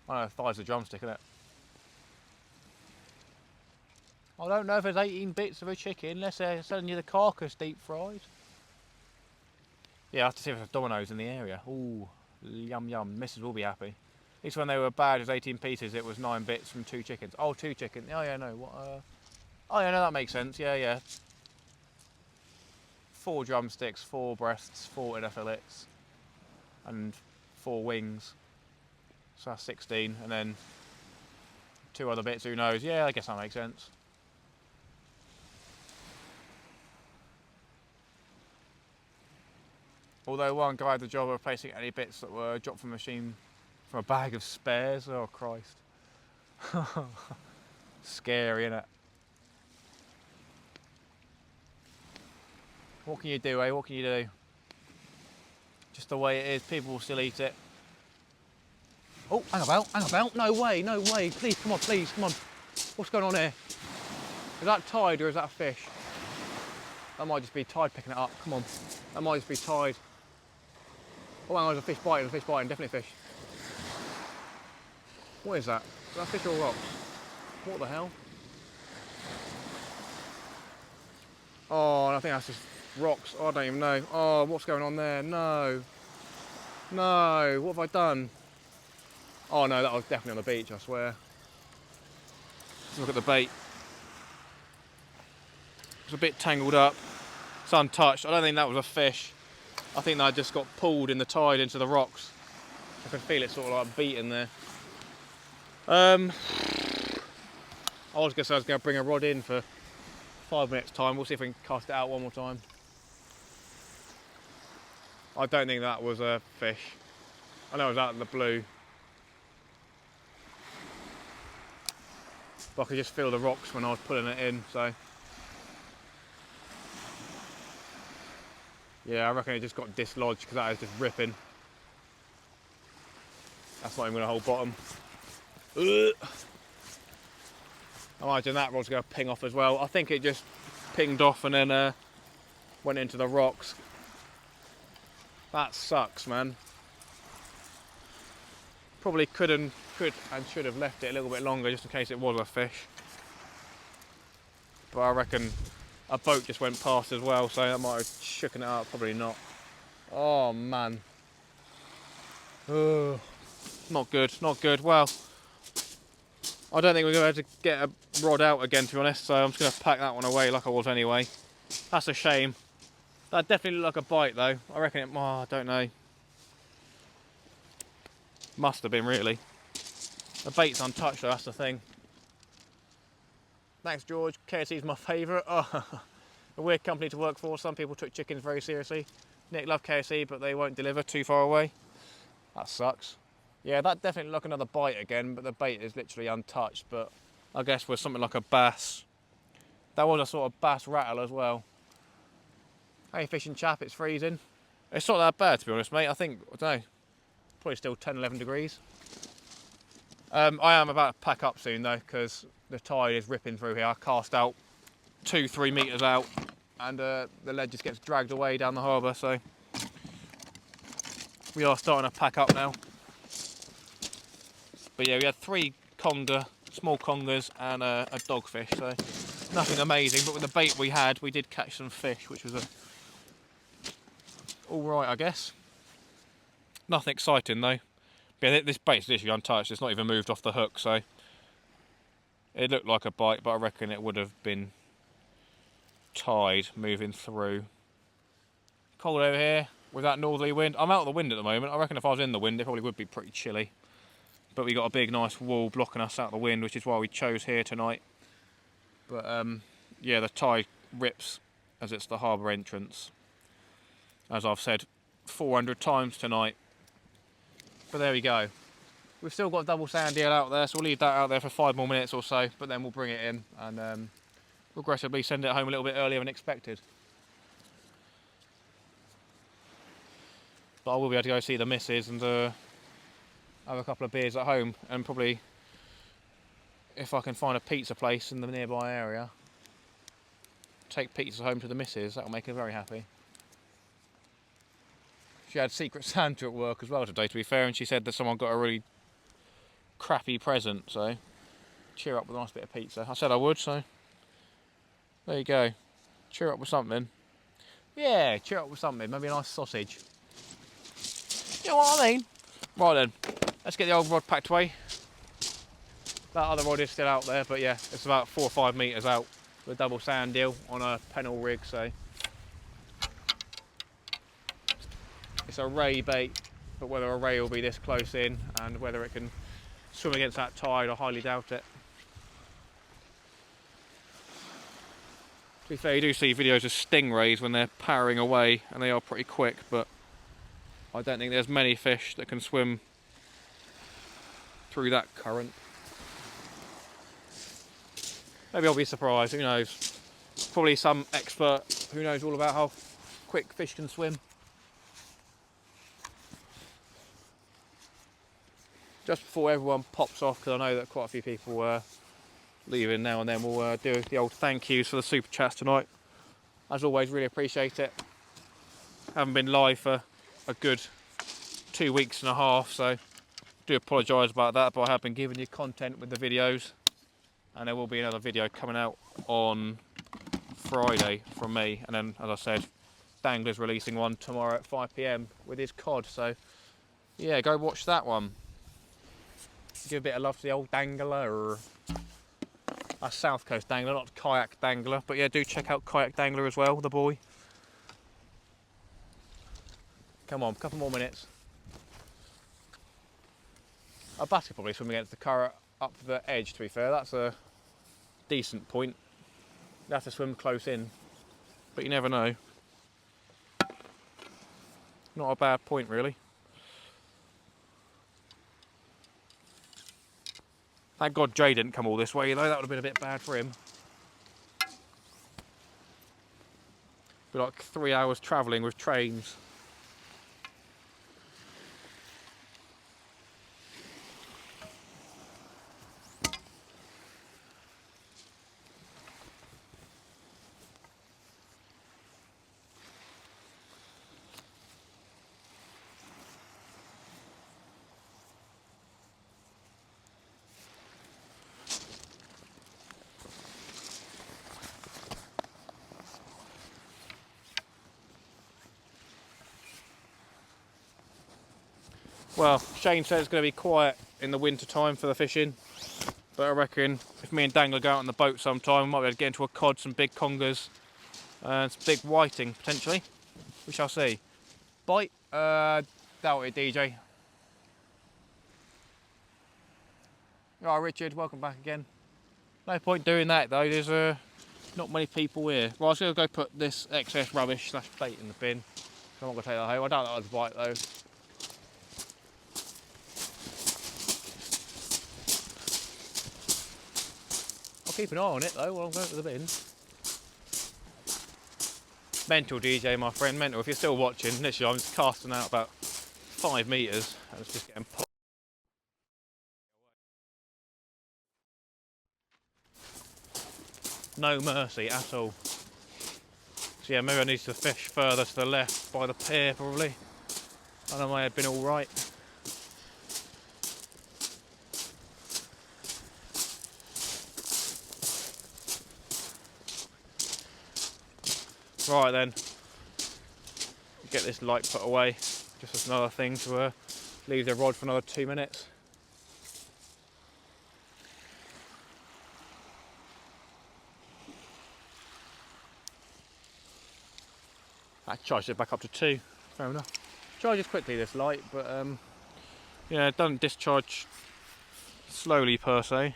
I know thigh's a drumstick, isn't it? I don't know if there's 18 bits of a chicken unless they're selling you the carcass deep fried. Yeah, I have to see if there's Domino's in the area. Ooh, yum yum. Mrs. will be happy. At least when they were bad as 18 pieces, it was 9 bits from 2 chickens. Oh, 2 chickens. Oh yeah, no. What? Oh yeah, no, that makes sense. Yeah, yeah. 4 drumsticks, 4 breasts, 4 inner fillets, and 4 wings. So that's 16, and then 2 other bits. Who knows? Yeah, I guess that makes sense. Although one guy had the job of replacing any bits that were dropped from a machine from a bag of spares. Oh Christ. Scary, innit? What can you do, eh? What can you do? Just the way it is, people will still eat it. Oh, hang about, no way, please, come on, What's going on here? Is that tide or is that a fish? That might just be tide picking it up, come on. That might just be tide. Oh, hang on, there's a fish biting, definitely a fish. What is that? Is that a fish or a rock? What the hell? Oh, I think that's just rocks. Oh, I don't even know. Oh, what's going on there? No. No, what have I done? Oh no, that was definitely on the beach, I swear. Let's look at the bait. It's a bit tangled up. It's untouched. I don't think that was a fish. I think that just got pulled in the tide into the rocks. I can feel it sort of like beating there. I was going to say I was going to bring a rod in for 5 minutes time. We'll see if we can cast it out one more time. I don't think that was a fish. I know it was out in the blue. But I could just feel the rocks when I was pulling it in, so. Yeah, I reckon it just got dislodged because that is just ripping. That's not even going to hold bottom. I imagine that rod's going to ping off as well. I think it just pinged off and then went into the rocks. That sucks, man. Probably could and should have left it a little bit longer just in case it was a fish. But I reckon a boat just went past as well, so that might have shooken it up. Probably not. Oh man. Oh, not good, not good. Well, I don't think we're going to be able to get a rod out again, to be honest, so I'm just going to pack that one away like I was anyway. That's a shame. That definitely looked like a bite though. I reckon it, oh, I don't know. Must have been, really. The bait's untouched though, that's the thing. Thanks George, KFC's my favourite. Oh, a weird company to work for. Some people took chickens very seriously. Nick loved KFC, but they won't deliver too far away. That sucks. Yeah, that definitely looked like another bite again, but the bait is literally untouched. But I guess with something like a bass, that was a sort of bass rattle as well. Hey fishing chap, it's freezing. It's not that bad, to be honest, mate. I think, I don't know, probably still 10, 11 degrees. I am about to pack up soon though, because the tide is ripping through here. I cast out 2-3 metres out, and the lead just gets dragged away down the harbour, so we are starting to pack up now. But yeah, we had 3 conger, small congers, and a dogfish, so nothing amazing, but with the bait we had, we did catch some fish, which was alright, I guess. Nothing exciting though. But yeah, this bait's literally untouched, it's not even moved off the hook, so it looked like a bite, but I reckon it would have been tide moving through. Cold over here with that northerly wind. I'm out of the wind at the moment. I reckon if I was in the wind, it probably would be pretty chilly. But we got a big, nice wall blocking us out of the wind, which is why we chose here tonight. But yeah, the tide rips as it's the harbour entrance. As I've said 400 times tonight. But there we go. We've still got double sand eel out there, so we'll leave that out there for 5 more minutes or so, but then we'll bring it in and progressively send it home a little bit earlier than expected. But I will be able to go see the missus and have a couple of beers at home, and probably, if I can find a pizza place in the nearby area, take pizza home to the missus. That'll make her very happy. She had Secret Santa at work as well today, to be fair, and she said that someone got a really crappy present, so cheer up with a nice bit of pizza. I said I would, so there you go. Cheer up with something. Yeah, cheer up with something. Maybe a nice sausage. You know what I mean? Right then, let's get the old rod packed away. That other rod is still out there, but yeah, it's about 4 or 5 metres out with a double sand deal on a pennel rig, so it's a ray bait, but whether a ray will be this close in and whether it can swim against that tide, I highly doubt it. To be fair, you do see videos of stingrays when they're powering away, and they are pretty quick, but I don't think there's many fish that can swim through that current. Maybe I'll be surprised, who knows. Probably some expert who knows all about how quick fish can swim. Just before everyone pops off, because I know that quite a few people are leaving now and then, we'll do the old thank yous for the super chats tonight. As always, really appreciate it. Haven't been live for a good 2.5 weeks, so do apologise about that, but I have been giving you content with the videos, and there will be another video coming out on Friday from me, and then, as I said, Dangler's releasing one tomorrow at 5 PM with his cod, so yeah, go watch that one. Give a bit of love to the old Dangler. That's South Coast Dangler, not Kayak Dangler, but yeah, do check out Kayak Dangler as well, the boy. Come on, a couple more minutes. A bass could probably swim against the current up the edge, to be fair. That's a decent point. You have to swim close in, but you never know. Not a bad point, really. Thank God Jay didn't come all this way, though. That would have been a bit bad for him. Be like 3 hours travelling with trains. Well, Shane said it's going to be quiet in the winter time for the fishing, but I reckon if me and Dangler go out on the boat sometime, we might be able to get into a cod, some big congers, and some big whiting potentially. We shall see. Bite? Doubt it, DJ. Alright, Richard, welcome back again. No point doing that though, there's not many people here. Well, I was going to go put this excess rubbish / bait in the bin. I'm not going to take that home. I doubt that would bite though. Keep an eye on it though while I'm going to the bin. Mental DJ, my friend, mental. If you're still watching, literally I'm just casting out about 5 metres and it's just getting put. No mercy at all. So yeah, maybe I need to fish further to the left by the pier probably. And I may have been alright. Right then, get this light put away. Just as another thing to leave the rod for another 2 minutes. I charged it back up to 2. Fair enough. Charges quickly this light, but yeah, it doesn't discharge slowly per se.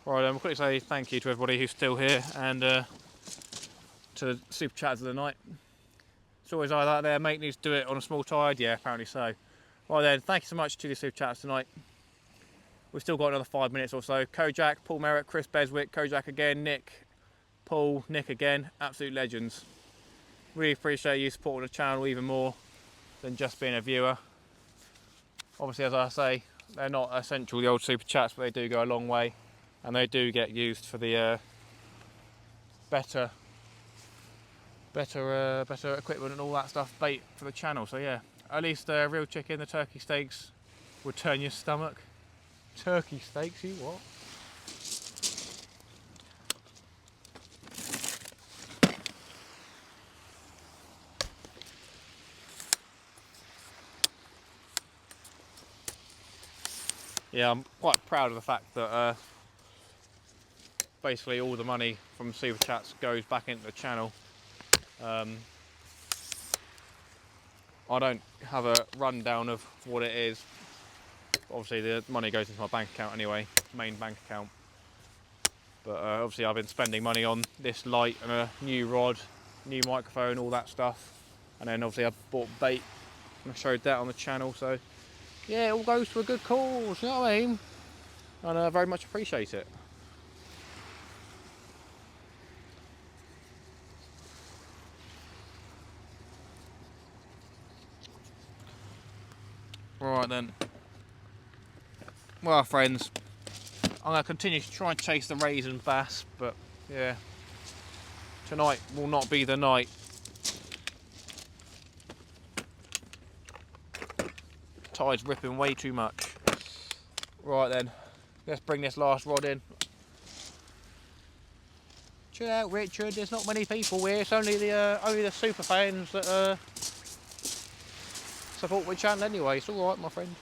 Right, we'll quickly say thank you to everybody who's still here and to the super chatters of the night. It's always like that there, mate needs to do it on a small tide. Yeah, apparently so. Right then, thank you so much to the super chatters tonight. We've still got another 5 minutes or so. Kojak, Paul Merritt, Chris Beswick, Kojak again, Nick, Paul, Nick again, absolute legends. Really appreciate you supporting the channel even more than just being a viewer. Obviously, as I say, they're not essential, the old super chats, but they do go a long way. And they do get used for the better equipment and all that stuff, bait for the channel. So yeah, at least real chicken, the turkey steaks would turn your stomach. Turkey steaks, you what? Yeah, I'm quite proud of the fact that basically all the money from super chats goes back into the channel. I don't have a rundown of what it is. Obviously the money goes into my bank account anyway, main bank account. But obviously I've been spending money on this light and a new rod, new microphone, all that stuff. And then obviously I bought bait and I showed that on the channel. So yeah, it all goes to a good cause, you know what I mean? And I very much appreciate it. Right then. Well, friends, I'm going to continue to try and chase the rays and bass, but yeah, tonight will not be the night. Tide's ripping way too much. Right then, let's bring this last rod in. Chill out, Richard. There's not many people here. It's only the super fans that support my channel anyway. It's all right, my friend.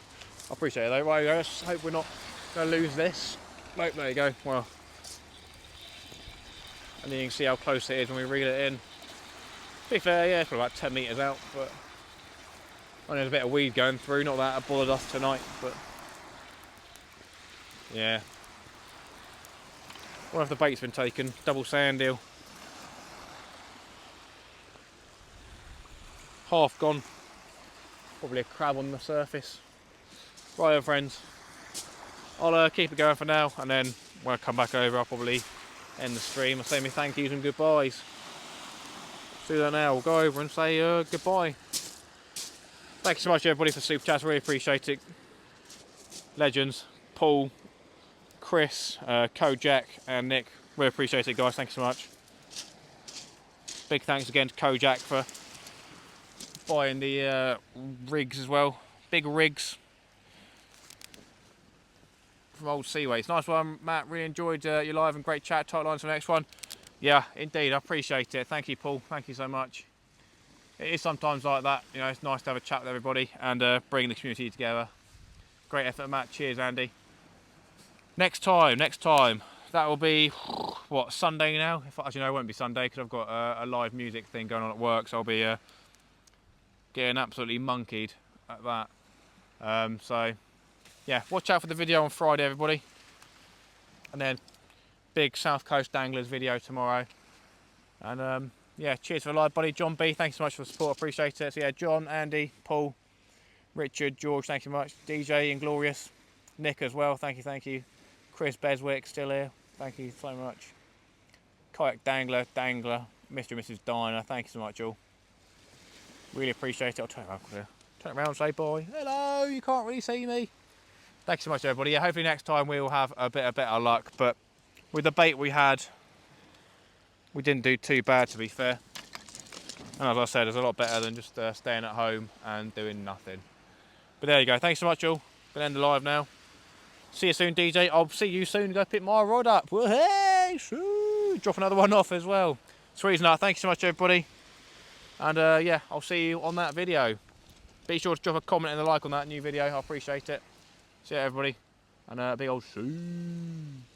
I appreciate it though. Right, I just hope we're not going to lose this. Nope, there you go. Well, and then you can see how close it is when we reel it in. To be fair, yeah, it's probably about 10 metres out, but only there's a bit of weed going through. Not that it bothered us tonight, but yeah. What if the bait's been taken? Double sand deal. Half gone. Probably a crab on the surface. Right then, friends. I'll keep it going for now, and then when I come back over, I'll probably end the stream. I'll say my thank yous and goodbyes. Let's do that now. We'll go over and say goodbye. Thank you so much, everybody, for super chats. Really appreciate it. Legends. Paul, Chris, Kojak, and Nick. Really appreciate it, guys. Thank you so much. Big thanks again to Kojak for buying the rigs as well. Big rigs from Old Seaways. Nice one, Matt. Really enjoyed your live and great chat. Tight lines for the next one. Yeah, indeed. I appreciate it. Thank you, Paul. Thank you so much. It is sometimes like that. You know, it's nice to have a chat with everybody and bring the community together. Great effort, Matt. Cheers, Andy. Next time. That will be, what, Sunday now? Actually, no, it won't be Sunday because I've got a live music thing going on at work. So I'll be getting absolutely monkeyed at that. So, yeah, watch out for the video on Friday, everybody. And then big South Coast Anglers video tomorrow. And yeah, cheers for the live, buddy. John B, thanks so much for the support. Appreciate it. So yeah, John, Andy, Paul, Richard, George, thank you so much. DJ, Inglorious, Nick as well. Thank you. Chris Beswick still here. Thank you so much. Kayak Dangler, Mr. and Mrs. Diner. Thank you so much, all. Really appreciate it. I'll turn around here. Turn around and say bye. Hello, you can't really see me. Thanks so much, everybody. Yeah, hopefully next time we will have a bit of better luck. But with the bait we had, we didn't do too bad, to be fair. And as I said, it's a lot better than just staying at home and doing nothing. But there you go. Thanks so much, all. Gonna end the live now. See you soon, DJ. I'll see you soon. Go pick my rod up. Well, hey, drop another one off as well. Sweet as nut. Thank you so much, everybody. And yeah, I'll see you on that video. Be sure to drop a comment and a like on that new video. I appreciate it. See you, everybody. And big old soon.